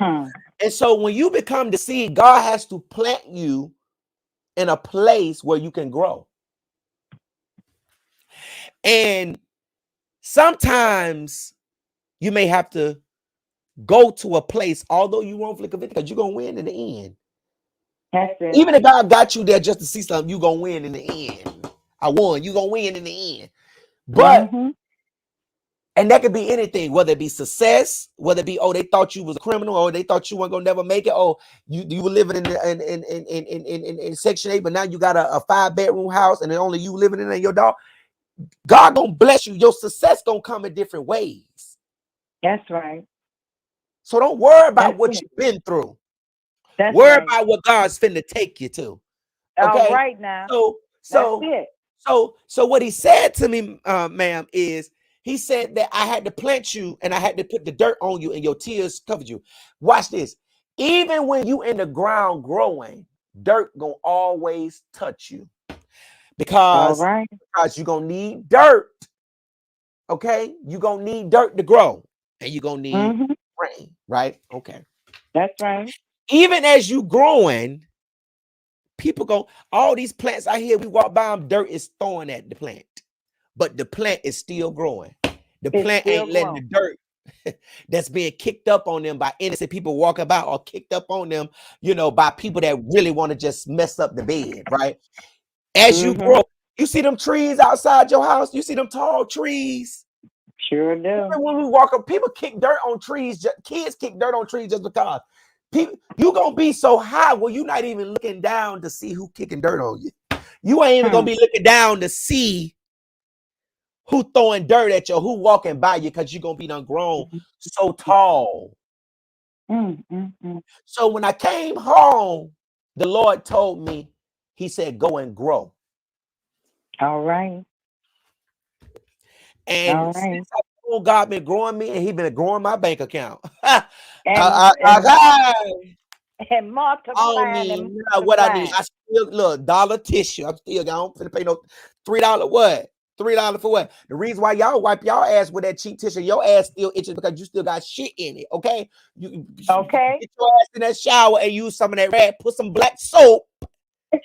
And so when you become the seed, God has to plant you in a place where you can grow. And sometimes you may have to go to a place, although you wrongfully convicted, because you're going to win in the end. That's it. Even if God got you there just to see something, you're going to win in the end. I won. You're going to win in the end. But, and that could be anything, whether it be success, whether it be, oh, they thought you was a criminal, or they thought you weren't going to never make it, or you were living in Section 8, but now you got a 5-bedroom house, and only you living in it and your dog. God gonna bless you. Your success gonna come in different ways. That's right. So don't worry about what you've been through. Worry about what God's finna take you to. Okay. All right now. So So what he said to me, ma'am, is he said that I had to plant you and I had to put the dirt on you and your tears covered you. Watch this. Even when you in the ground growing, dirt gonna always touch you because you're gonna need dirt. Okay, you're gonna need dirt to grow, and you're gonna need rain, right? Okay, that's right. Even as you growing, people go, all these plants out here, we walk by them, dirt is throwing at the plant, but the plant is still growing. The plant ain't letting the dirt that's being kicked up on them by innocent people walking by or kicked up on them, by people that really want to just mess up the bed, right? As you grow, you see them trees outside your house, you see them tall trees. Sure do. Even when we walk up, people kick dirt on trees, kids kick dirt on trees just because. You gonna be so high where you're not even looking down to see who kicking dirt on you. You ain't even gonna be looking down to see who throwing dirt at you, who walking by you, because you're gonna be done grown so tall. So when I came home, the Lord told me, he said, go and grow. All right. And since God been growing me, and he been growing my bank account. And multiplying and multiplying. What I need, I still look dollar tissue. I'm still don't finna pay no $3. What? $3 for what? The reason why y'all wipe y'all ass with that cheap tissue, your ass still itches because you still got shit in it. Okay, you get your ass in that shower and use some of that rag. Put some black soap. Get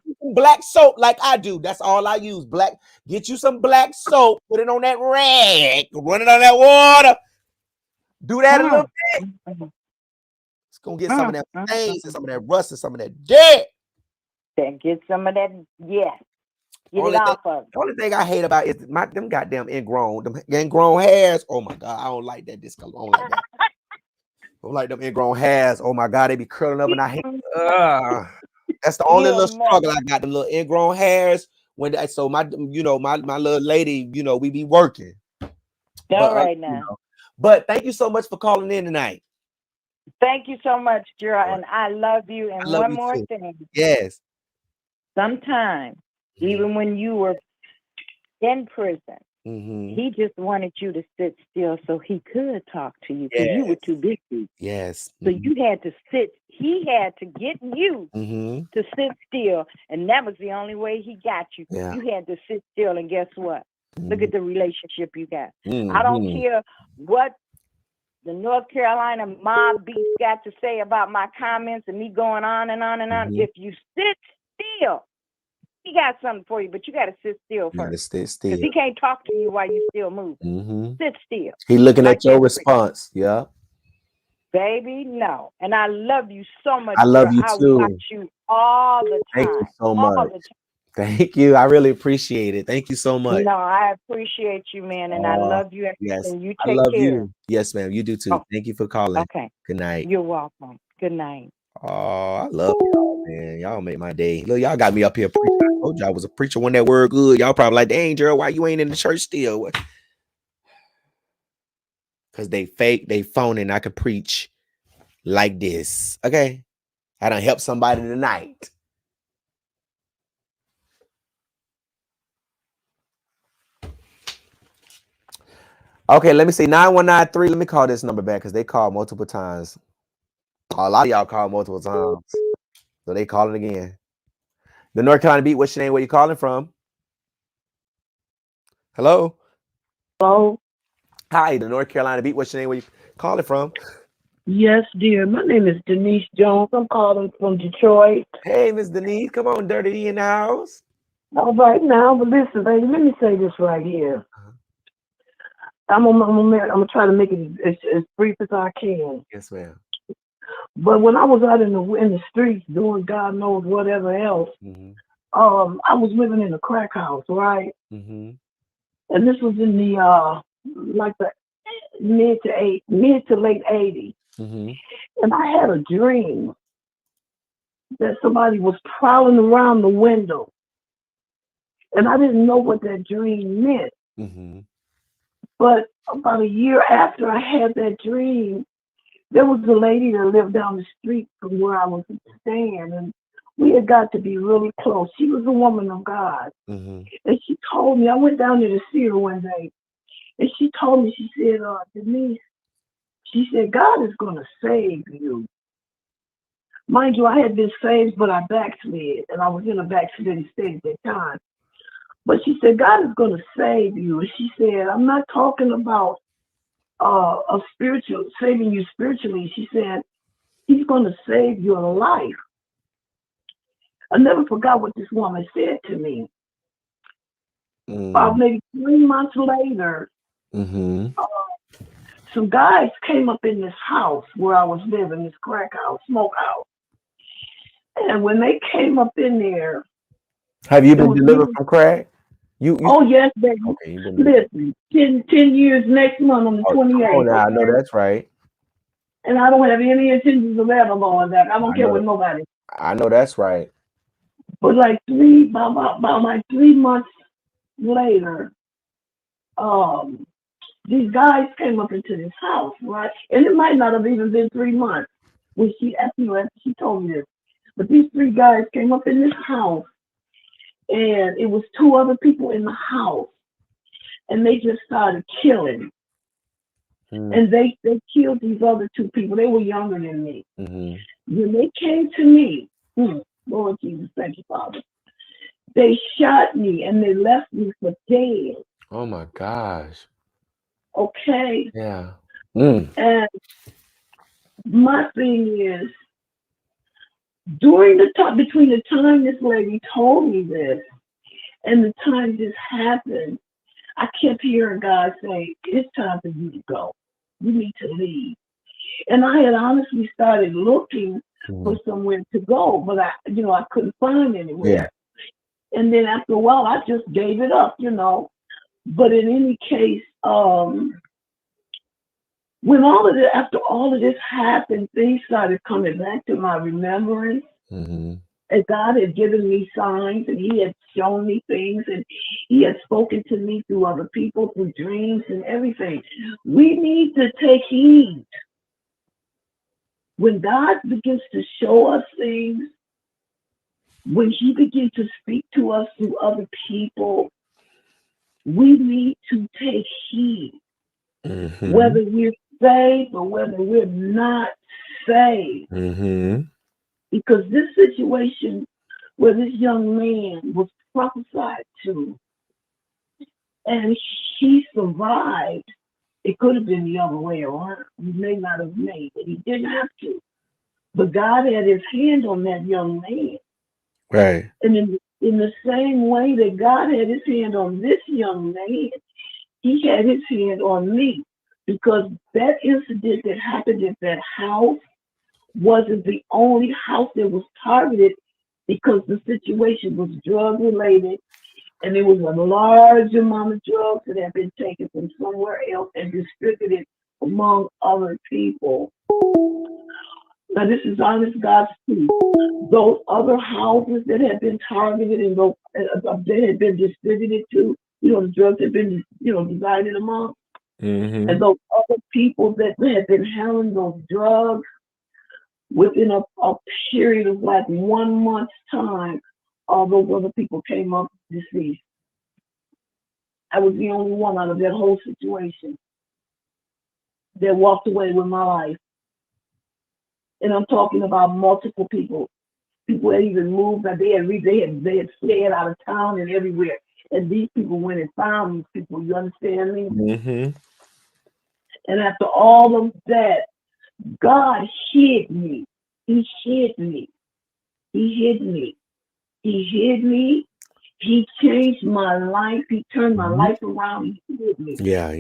you some black soap like I do. That's all I use. Black. Get you some black soap. Put it on that rag. Run it on that water. Do that a little bit. It's gonna get some of that stains and some of that rust and some of that dirt. Then get some of that. Yeah. Get it off of. The only thing I hate about it is them goddamn ingrown hairs. Oh my God, I don't like that discolor. I don't like that. I don't like them ingrown hairs. Oh my God, they be curling up and I hate. That's the only little struggle I got. The little ingrown hairs. So my little lady, we be working. All right now. But thank you so much for calling in tonight. Thank you so much, Gerald, and I love you. And one more thing. Yes. Sometimes, even when you were in prison, he just wanted you to sit still so he could talk to you because you were too busy. Yes. So you had to sit. He had to get you to sit still, and that was the only way he got you. Yeah. You had to sit still, and guess what? Look at the relationship you got. I don't care what the North Carolina mob beast got to say about my comments and me going on and on and on. If you sit still, he got something for you, but you got to sit still first. Sit still. Because he can't talk to you while you still moving. Sit still. He looking at your response. Yeah. Baby, no. And I love you so much. I love you too. I watch you all the time. Thank you so much. Thank you. I really appreciate it. Thank you so much. No, I appreciate you, man, and I love you. Yes, and you I take love care. you. Yes, ma'am. You do too. Oh. Thank you for calling. Okay. Good night. You're welcome. Good night. Oh, I love y'all, man. Y'all make my day. Look, y'all got me up here preaching. I told you I was a preacher when that word good. Y'all probably like, dang, Gerald, why you ain't in the church still? Because they fake, they phony, and I could preach like this. Okay. I done help somebody tonight. Okay, let me see. 9193. Let me call this number back because they called multiple times. A lot of y'all called multiple times. So they calling again. The North Carolina Beat, what's your name? Where you calling from? Hello? Hello? Hi, the North Carolina Beat, what's your name? Where you calling from? Yes, dear. My name is Denise Jones. I'm calling from Detroit. Hey, Miss Denise. Come on, Dirty in the house. All right now, but listen, baby, let me say this right here. I'm gonna try to make it as brief as I can. Yes, ma'am. But when I was out in the streets doing God knows whatever else, I was living in a crack house, right? And this was in the like the mid to late 80s. And I had a dream that somebody was prowling around the window, and I didn't know what that dream meant. But about a year after I had that dream, there was a lady that lived down the street from where I was staying. And we had got to be really close. She was a woman of God. Mm-hmm. And she told me, I went down there to see her one day, and she told me, she said, Denise, she said, God is going to save you. Mind you, I had been saved, but I backslid, and I was in a backsliding state at that time. But she said, God is going to save you. And she said, I'm not talking about saving you spiritually. She said, He's going to save your life. I never forgot what this woman said to me. About maybe 3 months later, some guys came up in this house where I was living, this crack house, smoke house. And when they came up in there, have you been delivered from crack? You oh yes, baby. Okay, listen, 10 years next month on the 28th. Come on now, I know that's right. And I don't have any intentions of ever going back. I don't care what nobody. I know that's right. But like about 3 months later, these guys came up into this house, right? And it might not have even been 3 months when she told me this. But these 3 guys came up in this house, and it was 2 other people in the house, and they just started killing. And they killed these other 2 people. They were younger than me. When they came to me, Lord Jesus, thank you, Father. They shot me and they left me for dead. Oh my gosh. Okay. Yeah. And my thing is, during the time, between the time this lady told me this and the time this happened, I kept hearing God say, it's time for you to go. You need to leave. And I had honestly started looking for somewhere to go, but I couldn't find anywhere. Yeah. And then after a while, I just gave it up, But in any case, when after all of this happened, things started coming back to my remembrance. And God had given me signs, and He had shown me things, and He had spoken to me through other people, through dreams and everything. We need to take heed. When God begins to show us things, when He begins to speak to us through other people, we need to take heed. Whether we're saved or whether we're not saved. Because this situation where this young man was prophesied to and he survived, it could have been the other way around. He may not have made it. He didn't have to. But God had His hand on that young man. Right. And in the same way that God had His hand on this young man, He had His hand on me. Because that incident that happened at that house wasn't the only house that was targeted, because the situation was drug related, and there was a large amount of drugs that had been taken from somewhere else and distributed among other people. Now this is honest God's truth. Those other houses that had been targeted and those that had been distributed to, the drugs had been, divided among. And those other people that had been handling those drugs, within a period of like 1 month's time, all those other people came up deceased. I was the only one out of that whole situation that walked away with my life. And I'm talking about multiple people. People had even moved, they had fled out of town and everywhere. And these people went and found these people. You understand me? And after all of that, God hid me. He hid me. He hid me. He hid me. He changed my life. He turned my life around. He hid me. Yeah.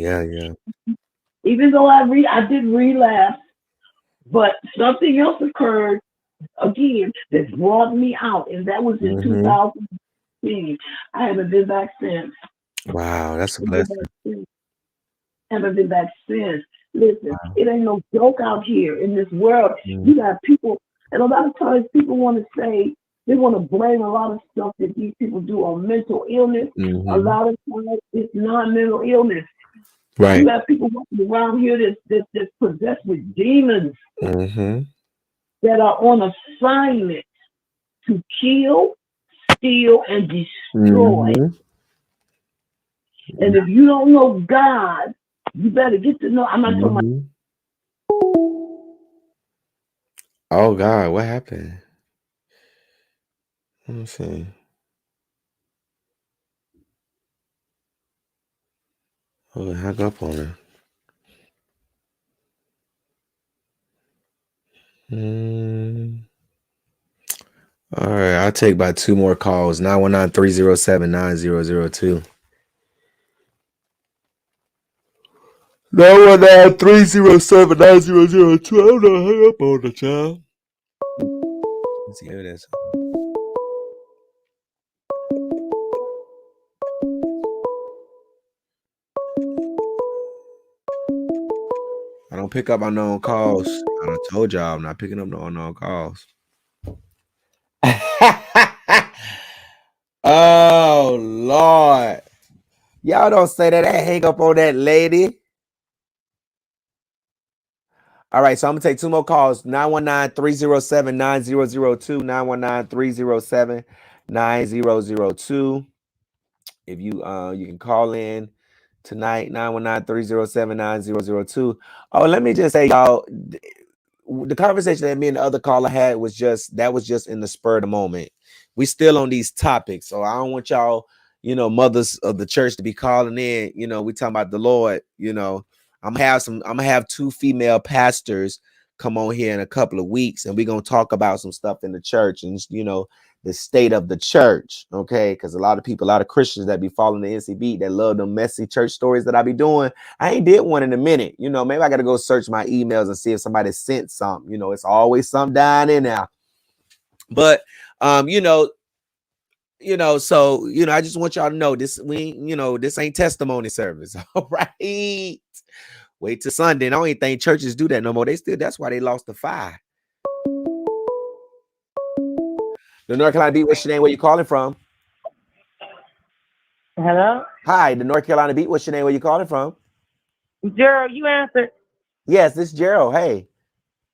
Even though I did relapse, but something else occurred again that brought me out, and that was in 2016. I haven't been back since. Wow, that's a blessing. Haven't been back since. Listen, it ain't no joke out here in this world. You got people, and a lot of times people want to say, they want to blame a lot of stuff that these people do on mental illness. A lot of times it's not mental illness. Right. You have people walking around here that's possessed with demons that are on assignment to kill, steal, and destroy. Mm-hmm. And if you don't know God, you better get to know. I'm not talking about. Mm-hmm. Oh God, what happened? Let me see. Oh, hung up on her. All right, I'll take about 2 more calls. 919-307-9002. 919-307-9002. I don't know, hang up on the child. Let's see, maybe that's. I don't pick up unknown calls. I done told y'all I'm not picking up no unknown calls. Oh Lord. Y'all don't say that. Hang up on that lady. All right, so I'm gonna take 2 more calls. 919-307-9002. 919-307-9002. If you you can call in tonight, 919-307-9002. Oh, let me just say, y'all, the conversation that me and the other caller had was just in the spur of the moment. We still on these topics, so I don't want y'all, mothers of the church to be calling in. We talking about the Lord. I'm gonna have 2 female pastors come on here in a couple of weeks, and we're gonna talk about some stuff in the church and the state of the church. Okay, because a lot of Christians that be following the NCB that love them messy church stories that I be doing. I ain't did one in a minute. Maybe I got to go search my emails and see if somebody sent something. It's always something down in there. But so I just want y'all to know this. This ain't testimony service. All right. Wait till Sunday. And I don't even think churches do that no more. That's why they lost the 5. The North Carolina Beat, what's your name? Where you calling from? Hello? Hi, the North Carolina Beat, what's your name? Where you calling from? Gerald, you answered. Yes, this is Gerald. Hey.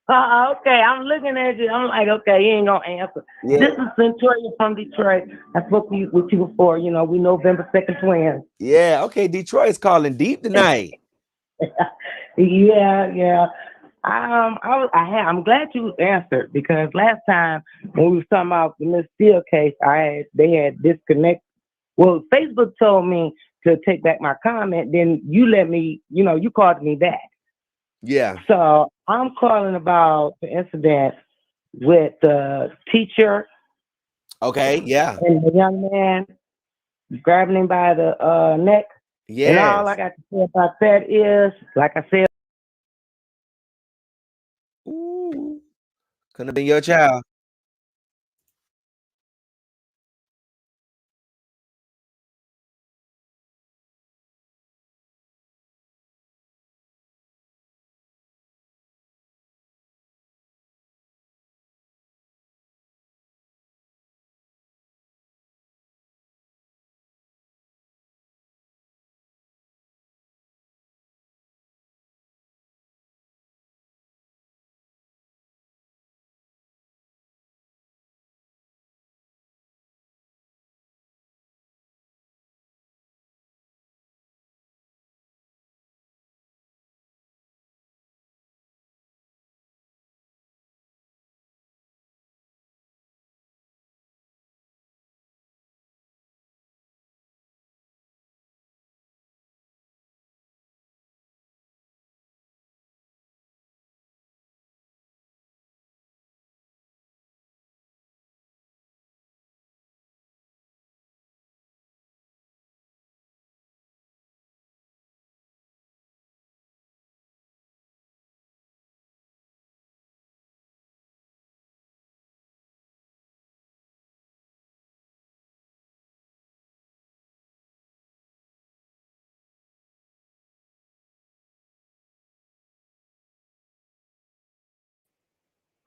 Okay, I'm looking at you. I'm like, okay, you ain't gonna answer. Yeah. This is Centurion from Detroit. I spoke with you before. We November 2nd twins. Yeah, okay. Detroit's calling deep tonight. Yeah. I'm glad you answered, because last time when we was talking about the Miss Steele case, they had disconnect. Well, Facebook told me to take back my comment. Then you let me, you called me back. Yeah. So I'm calling about the incident with the teacher. Okay. Yeah. And the young man grabbing him by the neck. Yeah. And all I got to say about that is, like I said. Ooh. Couldn't have been your child.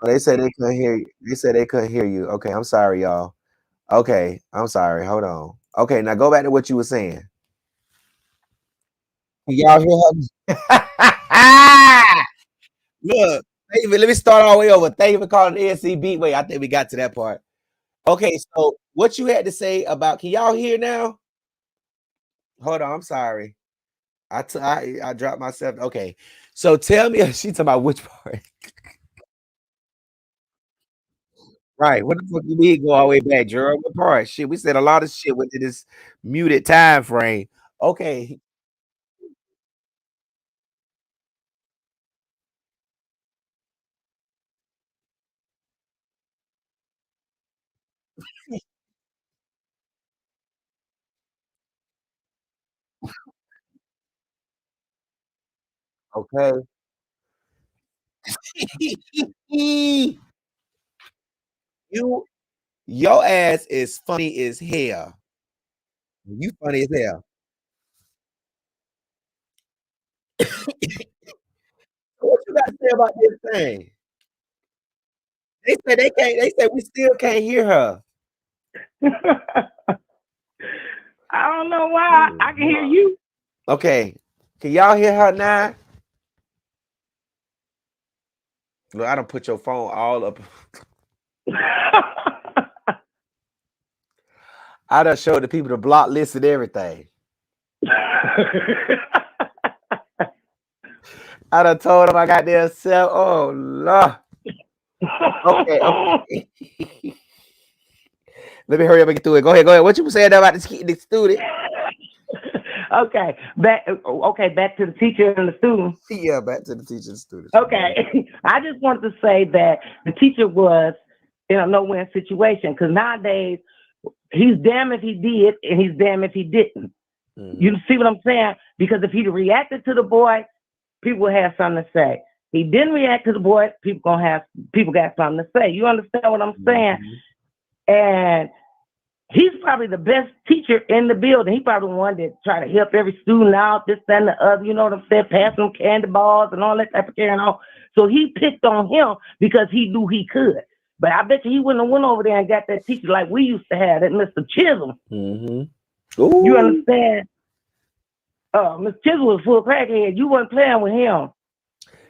Oh, they said they couldn't hear you. They said they couldn't hear you. Okay, I'm sorry, y'all. Okay, I'm sorry. Hold on. Okay, now go back to what you were saying. Y'all hear her? Look, David, let me start all the way over. Thank you for calling the NC Beat. Wait, I think we got to that part. Okay, so what you had to say about? Can y'all hear now? Hold on, I'm sorry. I dropped myself. Okay, so tell me, she talking about which part? Right. What the fuck you mean go all the way back, Gerald? What part? Shit, we said a lot of shit within this muted time frame. Okay. Okay. you your ass is funny as hell. You funny as hell. What you got to say about this thing? They said they can't. They said we still can't hear her. I don't know why. I can hear you. Okay, can y'all hear her now? Look, I don't put your phone all up. I done showed the people the block list and everything. I done told them I got their cell. Oh Lord. Okay. Let me hurry up and get through it. Go ahead. What you saying about the student? Okay, back to the teacher and the student. Yeah, back to the teacher and student. Okay, I just want to say that the teacher was in a no-win situation because nowadays he's damn if he did and he's damn if he didn't. Mm-hmm. You see what I'm saying? Because if he reacted to the boy, people would have something to say. He didn't react to the boy, people got something to say. You understand what I'm saying? Mm-hmm. And he's probably the best teacher in the building. He probably the one that try to help every student out, this, that, and the other. You know what I'm saying? Pass them candy bars and all that type of carrying on. So he picked on him because he knew he could. But I bet you he wouldn't have went over there and got that teacher like we used to have, that Mr. Chisholm. Mm-hmm. You understand? Mr. Chisholm was full crackhead. You wasn't playing with him.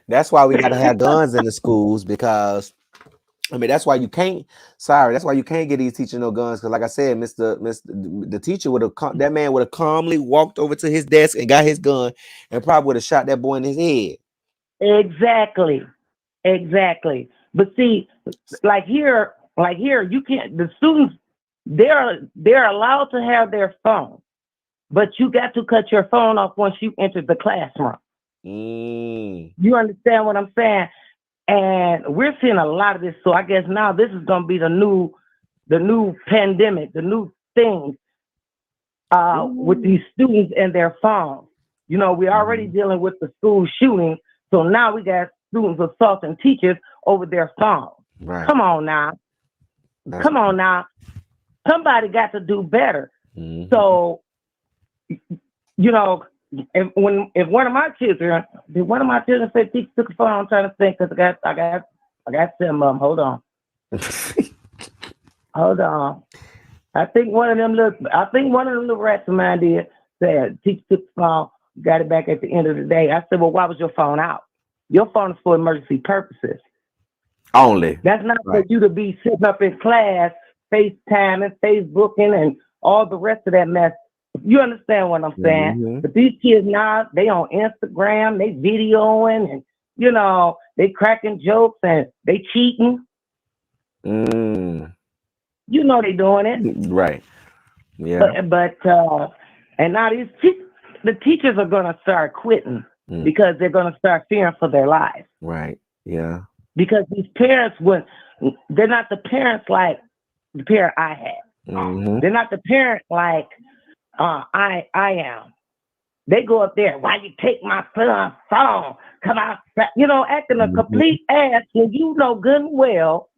That's why we got to have guns in the schools because, I mean, that's why you can't. Sorry, that's why you can't get these teachers no guns. Because, like I said, the teacher that man would have calmly walked over to his desk and got his gun, and probably would have shot that boy in his head. Exactly. But see, like here, you can't. The students, they're allowed to have their phone, but you got to cut your phone off once you enter the classroom. You understand what I'm saying? And we're seeing a lot of this. So I guess now this is going to be the new pandemic, the new thing with these students and their phones. You know, we're already dealing with the school shooting. So now we got students assaulting teachers over their phones. Right. Come on now. Somebody got to do better. Mm-hmm. So, you know, if one of my children said teacher took a phone, I'm trying to think because I got some of them. Hold on. I think one of them little rats of mine did said teacher took the phone, got it back at the end of the day. I said, well, why was your phone out? Your phone is for emergency purposes. Only. That's not for you to be sitting up in class, FaceTiming, Facebooking, and all the rest of that mess. You understand what I'm saying? Mm-hmm. But these kids now, they on Instagram, they videoing, and you know, they cracking jokes and they cheating. You know they doing it. Right. Yeah. But and now the teachers are gonna start quitting because they're gonna start fearing for their lives. Right. Yeah. Because these parents they're not the parents like the parent I had. Mm-hmm. They're not the parent like I am. They go up there, why you take my son's phone? Come out, you know, acting a complete ass when you know good and well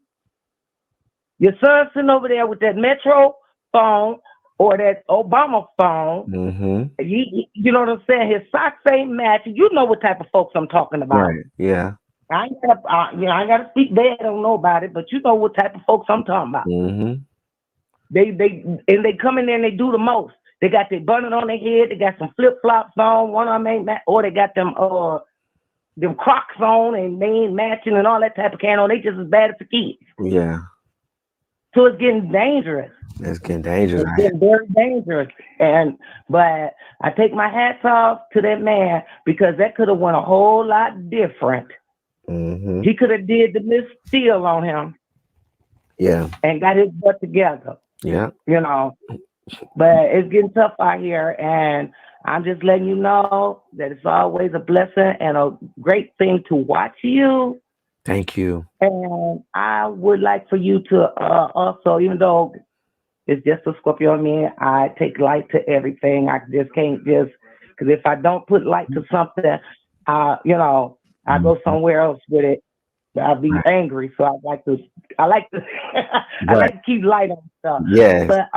your son's sitting over there with that Metro phone or that Obama phone. Mm-hmm. You know what I'm saying? His socks ain't matching. You know what type of folks I'm talking about. Right. Yeah. I ain't gotta speak bad. I don't know about it, but you know what type of folks I'm talking about. Mm-hmm. They come in there and they do the most. They got their button on their head. They got some flip flops on. One of them ain't or they got them Crocs on and they ain't matching and all that type of can on. They just as bad as the kids. Yeah. So it's getting dangerous. It's getting dangerous. It's getting very dangerous. But I take my hats off to that man because that could have went a whole lot different. Mm-hmm. He could have did the Miss Steel on him. Yeah. And got his butt together. Yeah. You know. But it's getting tough out here, and I'm just letting you know that it's always a blessing and a great thing to watch you. Thank you. And I would like for you to also, even though it's just a Scorpio man, I take light to everything. I just can't because if I don't put light to something, you know, I go somewhere else with it. I'll be angry. So I like to I like to keep light on stuff. Yes. But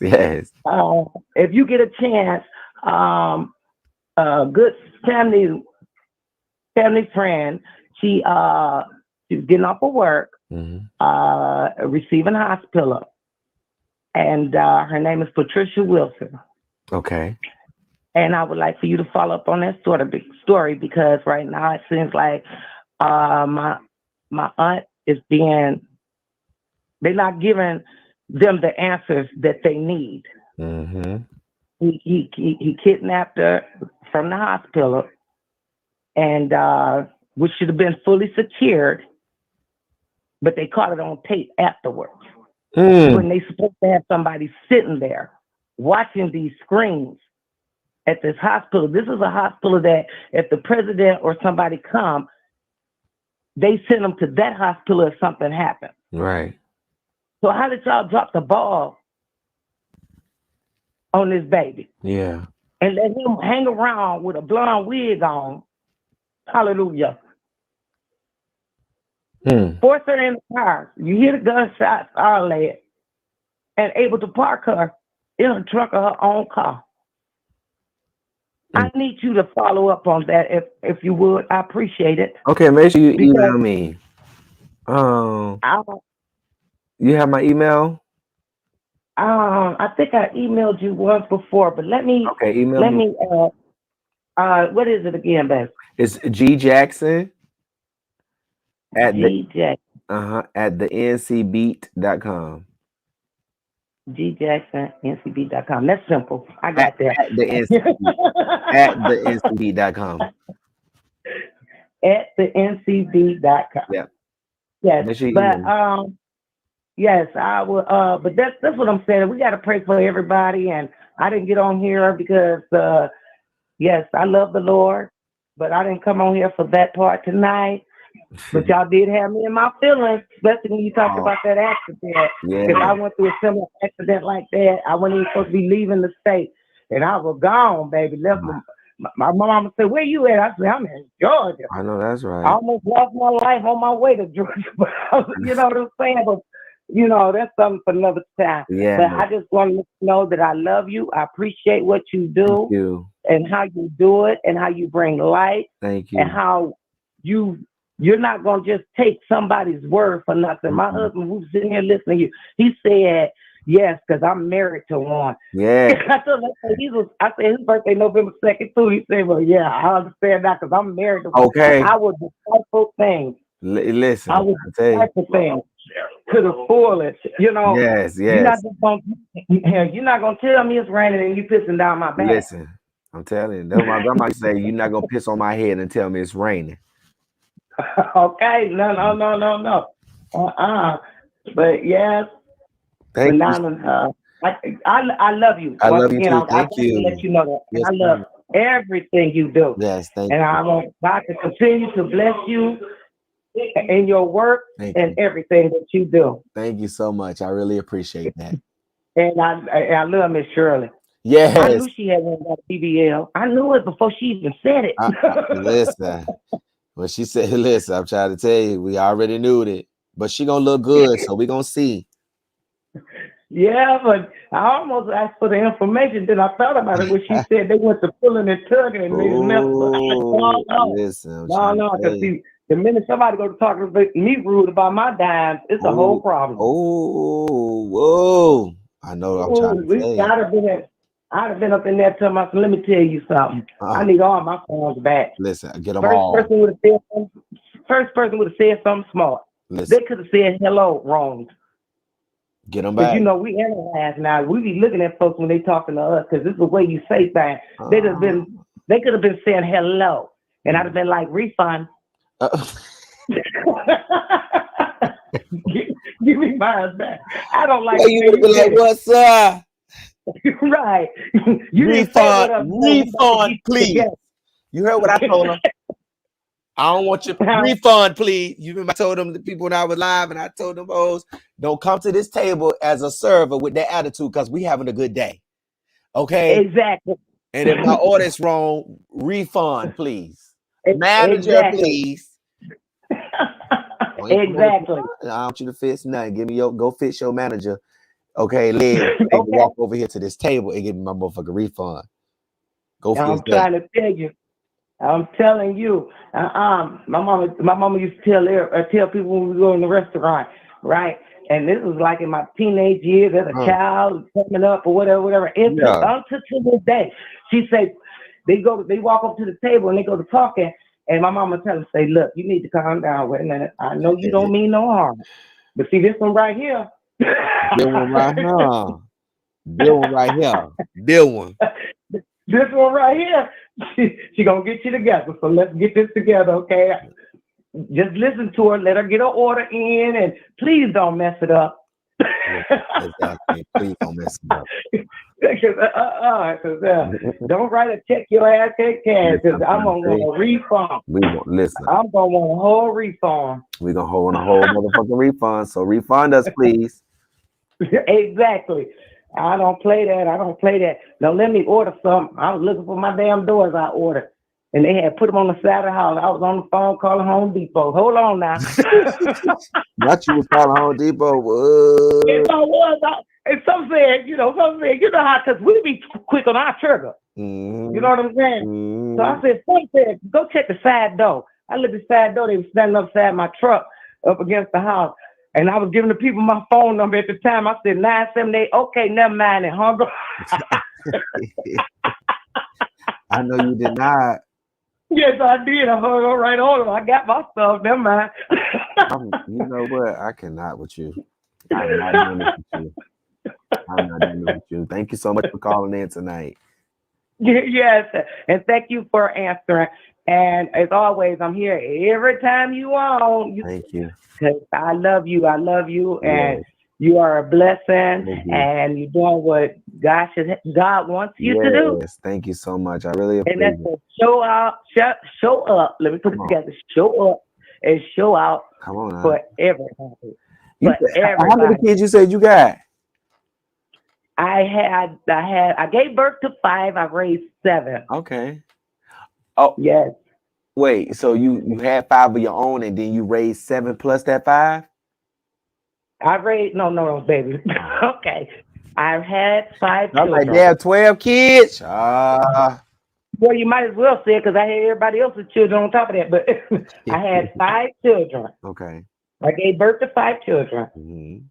yes. if you get a chance, good family friend, she's getting off of work, receiving hospital. And her name is Patricia Wilson. Okay. And I would like for you to follow up on that story because right now it seems like my aunt is they're not giving them the answers that they need. Mm-hmm. He kidnapped her from the hospital, and which should have been fully secured, but they caught it on tape afterwards. When they supposed to have somebody sitting there watching these screens at this hospital. This is a hospital that if the president or somebody come, they send them to that hospital if something happened. Right. So how did y'all drop the ball on this baby? Yeah. And let him hang around with a blonde wig on. Hallelujah. Force her in the car. You hear the gunshots, all that. And able to park her in the trunk of her own car. I need you to follow up on that if you would. I appreciate it. Okay, make sure you email me. You have my email? I think I emailed you once before, but let me email me. What is it again, babe? It's G Jackson at the ncbeat.com. G Jackson ncbeat.com. That's simple. I got that. At the ncbeat.com. At the ncbeat.com. Yeah. Yes. But yes, I will but that's what I'm saying. We gotta pray for everybody, and I didn't get on here because yes, I love the Lord, but I didn't come on here for that part tonight. But y'all did have me in my feelings, especially when you talked about that accident. If I went through a similar accident like that, I wasn't even supposed to be leaving the state. And I was gone, baby. Left my mama said, "Where you at?" I said, "I'm in Georgia." I know that's right. I almost lost my life on my way to Georgia. You know what I'm saying? But you know, that's something for another time. Yeah. But I just want to know that I love you. I appreciate what you do. Thank you. And how you do it and how you bring light. Thank you. And how you're not going to just take somebody's word for nothing. My husband, who's sitting here listening to you, he said, yes, because I'm married to one. Yeah. I said his birthday November 2nd, too. He said, well, yeah, I understand that because I'm married to one. Okay. I would disciple things. Listen, I would disciple things to the fullest. You know, yes. You're not going to tell me it's raining and you pissing down my back. Listen, I'm telling you. That's what my grandma used to say. You're not going to piss on my head and tell me it's raining. Okay, no. But yes, thank you. I love you. I love you too. Thank you. Let you know that. Yes, I love everything you do. Yes, thank you. you. And I want God to continue to bless you in your work and everything that you do. Thank you so much. I really appreciate that. And I love Miss Shirley. Yes. I knew she had one about BBL. I knew it before she even said it. Listen. When she said, listen, I'm trying to tell you, we already knew it. But she gonna look good, so we gonna see. Yeah, but I almost asked for the information. Then I thought about it when she said they went to pulling and tugging and they listen, no, because see, the minute somebody goes to talk to me rude about my dimes, it's a whole problem. Whoa. I know what I'm trying to tell you. I'd have been up in there telling myself, let me tell you something. I need all my phones back. Listen, get them all. First person would have said something smart. Listen. They could have said hello wrong. Get them Because back. we analyze now. We be looking at folks when they talking to us because this is the way you say things. They could have been saying hello, and I'd have been like refund. Give me mine back. I don't like. Yeah, you would have been like, "What's up?" Right. You refund, please. You heard what I told them? I don't want your refund, please. You remember I told them the people when I was live, and I told them, don't come to this table as a server with that attitude because we having a good day. Okay? Exactly. And if my order is wrong, refund, please. Manager, please. Exactly. I want you to fix nothing. Go fix your manager. Okay, Liz. Walk over here to this table and give me my motherfucking refund. Go fix that. Trying to tell you. I'm telling you, my mama used to tell people when we go in the restaurant, right? And this was like in my teenage years as a child coming up or whatever. Until to this day, she said they walk up to the table and they go to talking, and my mama tell them, say, look, you need to calm down. Wait a minute, I know you don't mean no harm, but see this one right here. This one right here. This one right here. This one. This one right here, she gonna get you together. So let's get this together, okay? Just listen to her. Let her get her order in, and please don't mess it up. Exactly. Please don't mess it up. Don't write a check your ass take cash because I'm gonna want a refund. I'm gonna want a whole refund. We're gonna hold a whole motherfucking refund. So refund us, please. Exactly. I don't play that. Now let me order something. I was looking for my damn doors I ordered. And they had put them on the side of the house. I was on the phone calling Home Depot. Hold on now. Not you was calling Home Depot. Yes, I was. And some said, you know how, because we be quick on our trigger. Mm-hmm. You know what I'm saying? Mm-hmm. So I said, some said, go check the side door. I looked at the side door. They were standing upside my truck up against the house. And I was giving the people my phone number at the time. I said 978. Okay, never mind. And hung up. I know you did not. Yes, I did. I hung up right on them. I got my stuff. Never mind. You know what? I cannot with you. I'm not doing this with you. I'm not doing this with you. Thank you so much for calling in tonight. Yes, and thank you for answering. And as always, I'm here every time you on. Thank you. Because I love you, and you are a blessing, and you're doing what God wants you to do. Yes, thank you so much. I really appreciate it. And that's to show up. Let me put it together. Show up and show out. Come on now. For everybody. How many kids you said you got? I gave birth to 5. I've raised 7. Okay. Oh yes. Wait, so you had 5 of your own, and then you raised 7 plus that 5? I raised no, baby. Okay, I've had 5 children. I'm like, damn, 12 kids. Well, you might as well say it because I had everybody else's children on top of that. But I had 5 children. Okay. I gave birth to 5 children,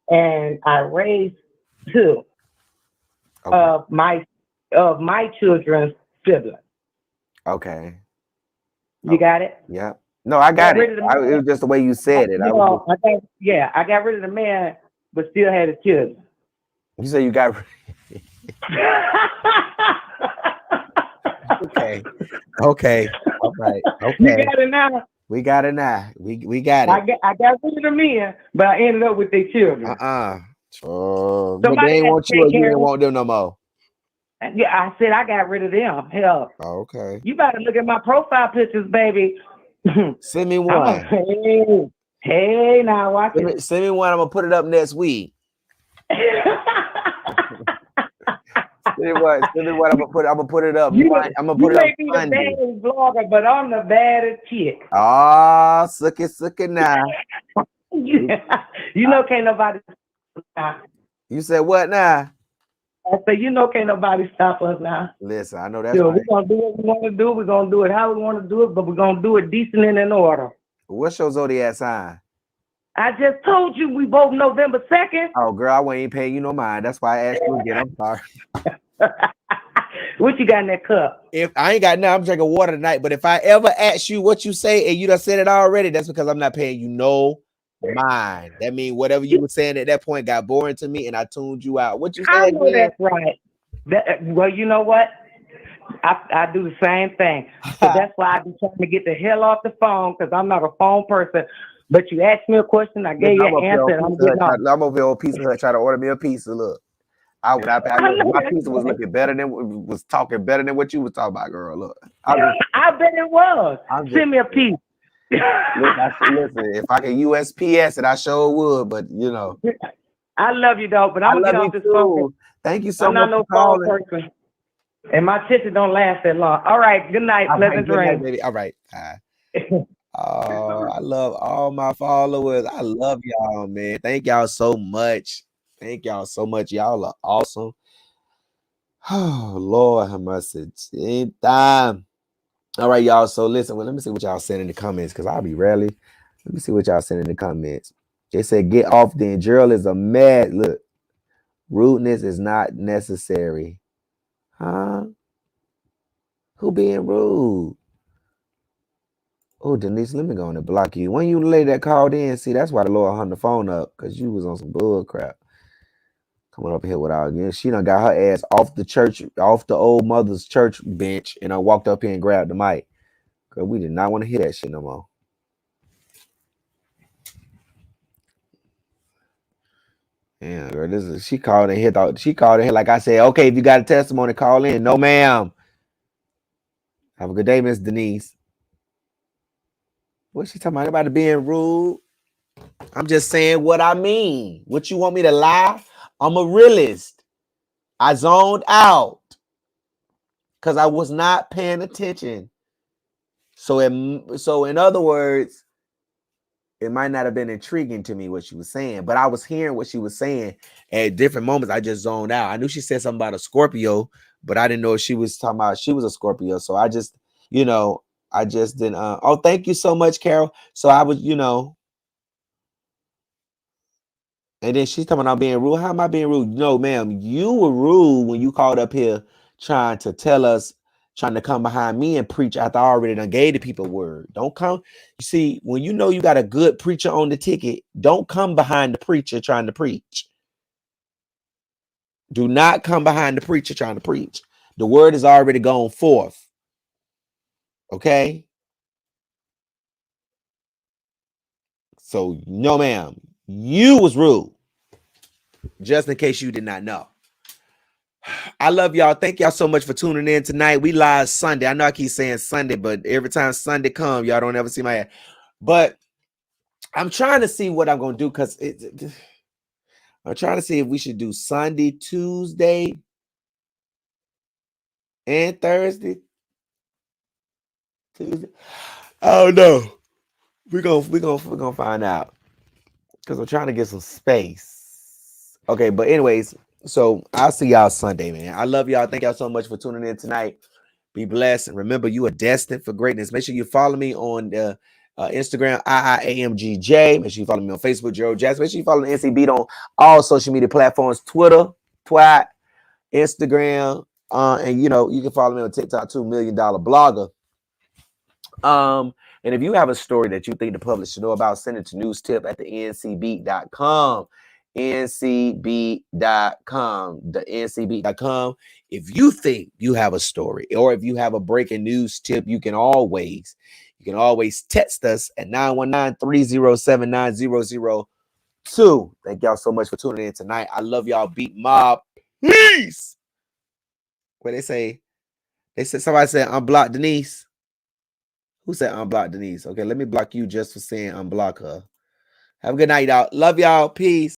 and I raised 2 of my children's siblings. Okay. You got it? Yeah. No, I got it. It was just the way you said it. I got rid of the man, but still had his children. You say you got Okay. All right. Okay. You got it now. We got it now. We got it. I got rid of the men, but I ended up with their children. But they ain't want you, or you didn't want them no more. Yeah, I said I got rid of them. Hell. Okay. You better look at my profile pictures, baby. Send me one. Hey, now watch it. Send me one. I'm gonna put it up next week. Send me one. I'm gonna put it up. I'm gonna put it up. You may be the baddest blogger, but I'm the baddest chick. Ah, suck it now. You know, can't nobody. You said what now? I said, can't nobody stop us now. Listen, I know that's right. We're going to do what we want to do. We're going to do it how we want to do it, but we're going to do it decent and in order. What's your zodiac sign? I just told you we both November 2nd. Oh, girl, I wasn't even paying you no mind. That's why I asked you again. I'm sorry. What you got in that cup? If I ain't got nothing, I'm drinking water tonight. But if I ever ask you what you say and you done said it already, that's because I'm not paying you no mine. That means whatever you were saying at that point got boring to me, and I tuned you out. What you I say know again? that's right. Well, you know what? I do the same thing. So that's why I be trying to get the hell off the phone because I'm not a phone person. But you asked me a question, I gave Listen, you I'm an up here on answer, and I'm Pizza getting off. Hut. I'm over here on Pizza Hut trying to order me a pizza. Look, I look, know my that's pizza was right. looking better than was talking better than what you was talking about, girl. Look, I bet it was. I'm just Send me a piece. listen. If I could USPS it, I sure would. But you know, I love you, though, but I I'm going to love get you off this phone 'cause too. Thank you so I'm not much for no phone calling. person. And my attention don't last that long. All right. Good night. All right, Pleasant good night, dreams. baby. All right. Oh, I love all my followers. I love y'all, man. Thank y'all so much. Thank y'all so much. Y'all are awesome. Oh, Lord have mercy. Same time. All right, y'all. So listen, well, let me see what y'all saying in the comments because I'll be rarely. Let me see what y'all saying in the comments. They said, get off then. Gerald is a mad. Look, rudeness is not necessary. Huh? Who being rude? Oh, Denise, let me go on and block you. When you lady that called in, see, that's why the Lord hung the phone up, because you was on some bull crap. Coming up here without again. She done got her ass off the church, off the old mother's church bench, and I walked up here and grabbed the mic. Because we did not want to hear that shit no more. Yeah, girl, she called in here. She called in here like I said, okay, if you got a testimony, call in. No, ma'am. Have a good day, Miss Denise. What's she talking about? About being rude? I'm just saying what I mean. What you want me to lie? I'm a realist. I zoned out because I was not paying attention. So in other words, it might not have been intriguing to me what she was saying, but I was hearing what she was saying at different moments. I just zoned out. I knew she said something about a Scorpio, but I didn't know if she was talking about she was a Scorpio. So I just, I just didn't. Oh, thank you so much, Carol. So I was, and then she's talking about being rude. How am I being rude? No, ma'am. You were rude when you called up here trying to come behind me and preach after I already done gave the people word. Don't come. You see, when you know you got a good preacher on the ticket, don't come behind the preacher trying to preach. Do not come behind the preacher trying to preach. The word is already gone forth. Okay? So, no, ma'am. You was rude. Just in case you did not know. I love y'all. Thank y'all so much for tuning in tonight. We live Sunday. I know I keep saying Sunday, but every time Sunday come, y'all don't ever see my head. But I'm trying to see what I'm going to do because I'm trying to see if we should do Sunday, Tuesday, and Thursday. Tuesday. I don't know. We're gonna find out because I'm trying to get some space. Okay, but anyways, so I'll see y'all Sunday, man. I love y'all. Thank y'all so much for tuning in tonight. Be blessed. And remember, you are destined for greatness. Make sure you follow me on the Instagram, IIAMGJ. Make sure you follow me on Facebook, Gerald Jackson. Make sure you follow the NC Beat on all social media platforms, Twitter, Twat, Instagram. And you can follow me on TikTok, $2 million blogger. And if you have a story that you think the public should know about, send it to newstip@the-ncbeat.com. ncbeat.com. The ncbeat.com. If you think you have a story or if you have a breaking news tip, you can always text us at 919-307-9002. Thank y'all so much for tuning in tonight. I love y'all. Beat Mob. Peace. What they say? Somebody said unblock Denise. Who said unblock Denise? Okay, let me block you just for saying unblock her. Have a good night, y'all. Love y'all. Peace.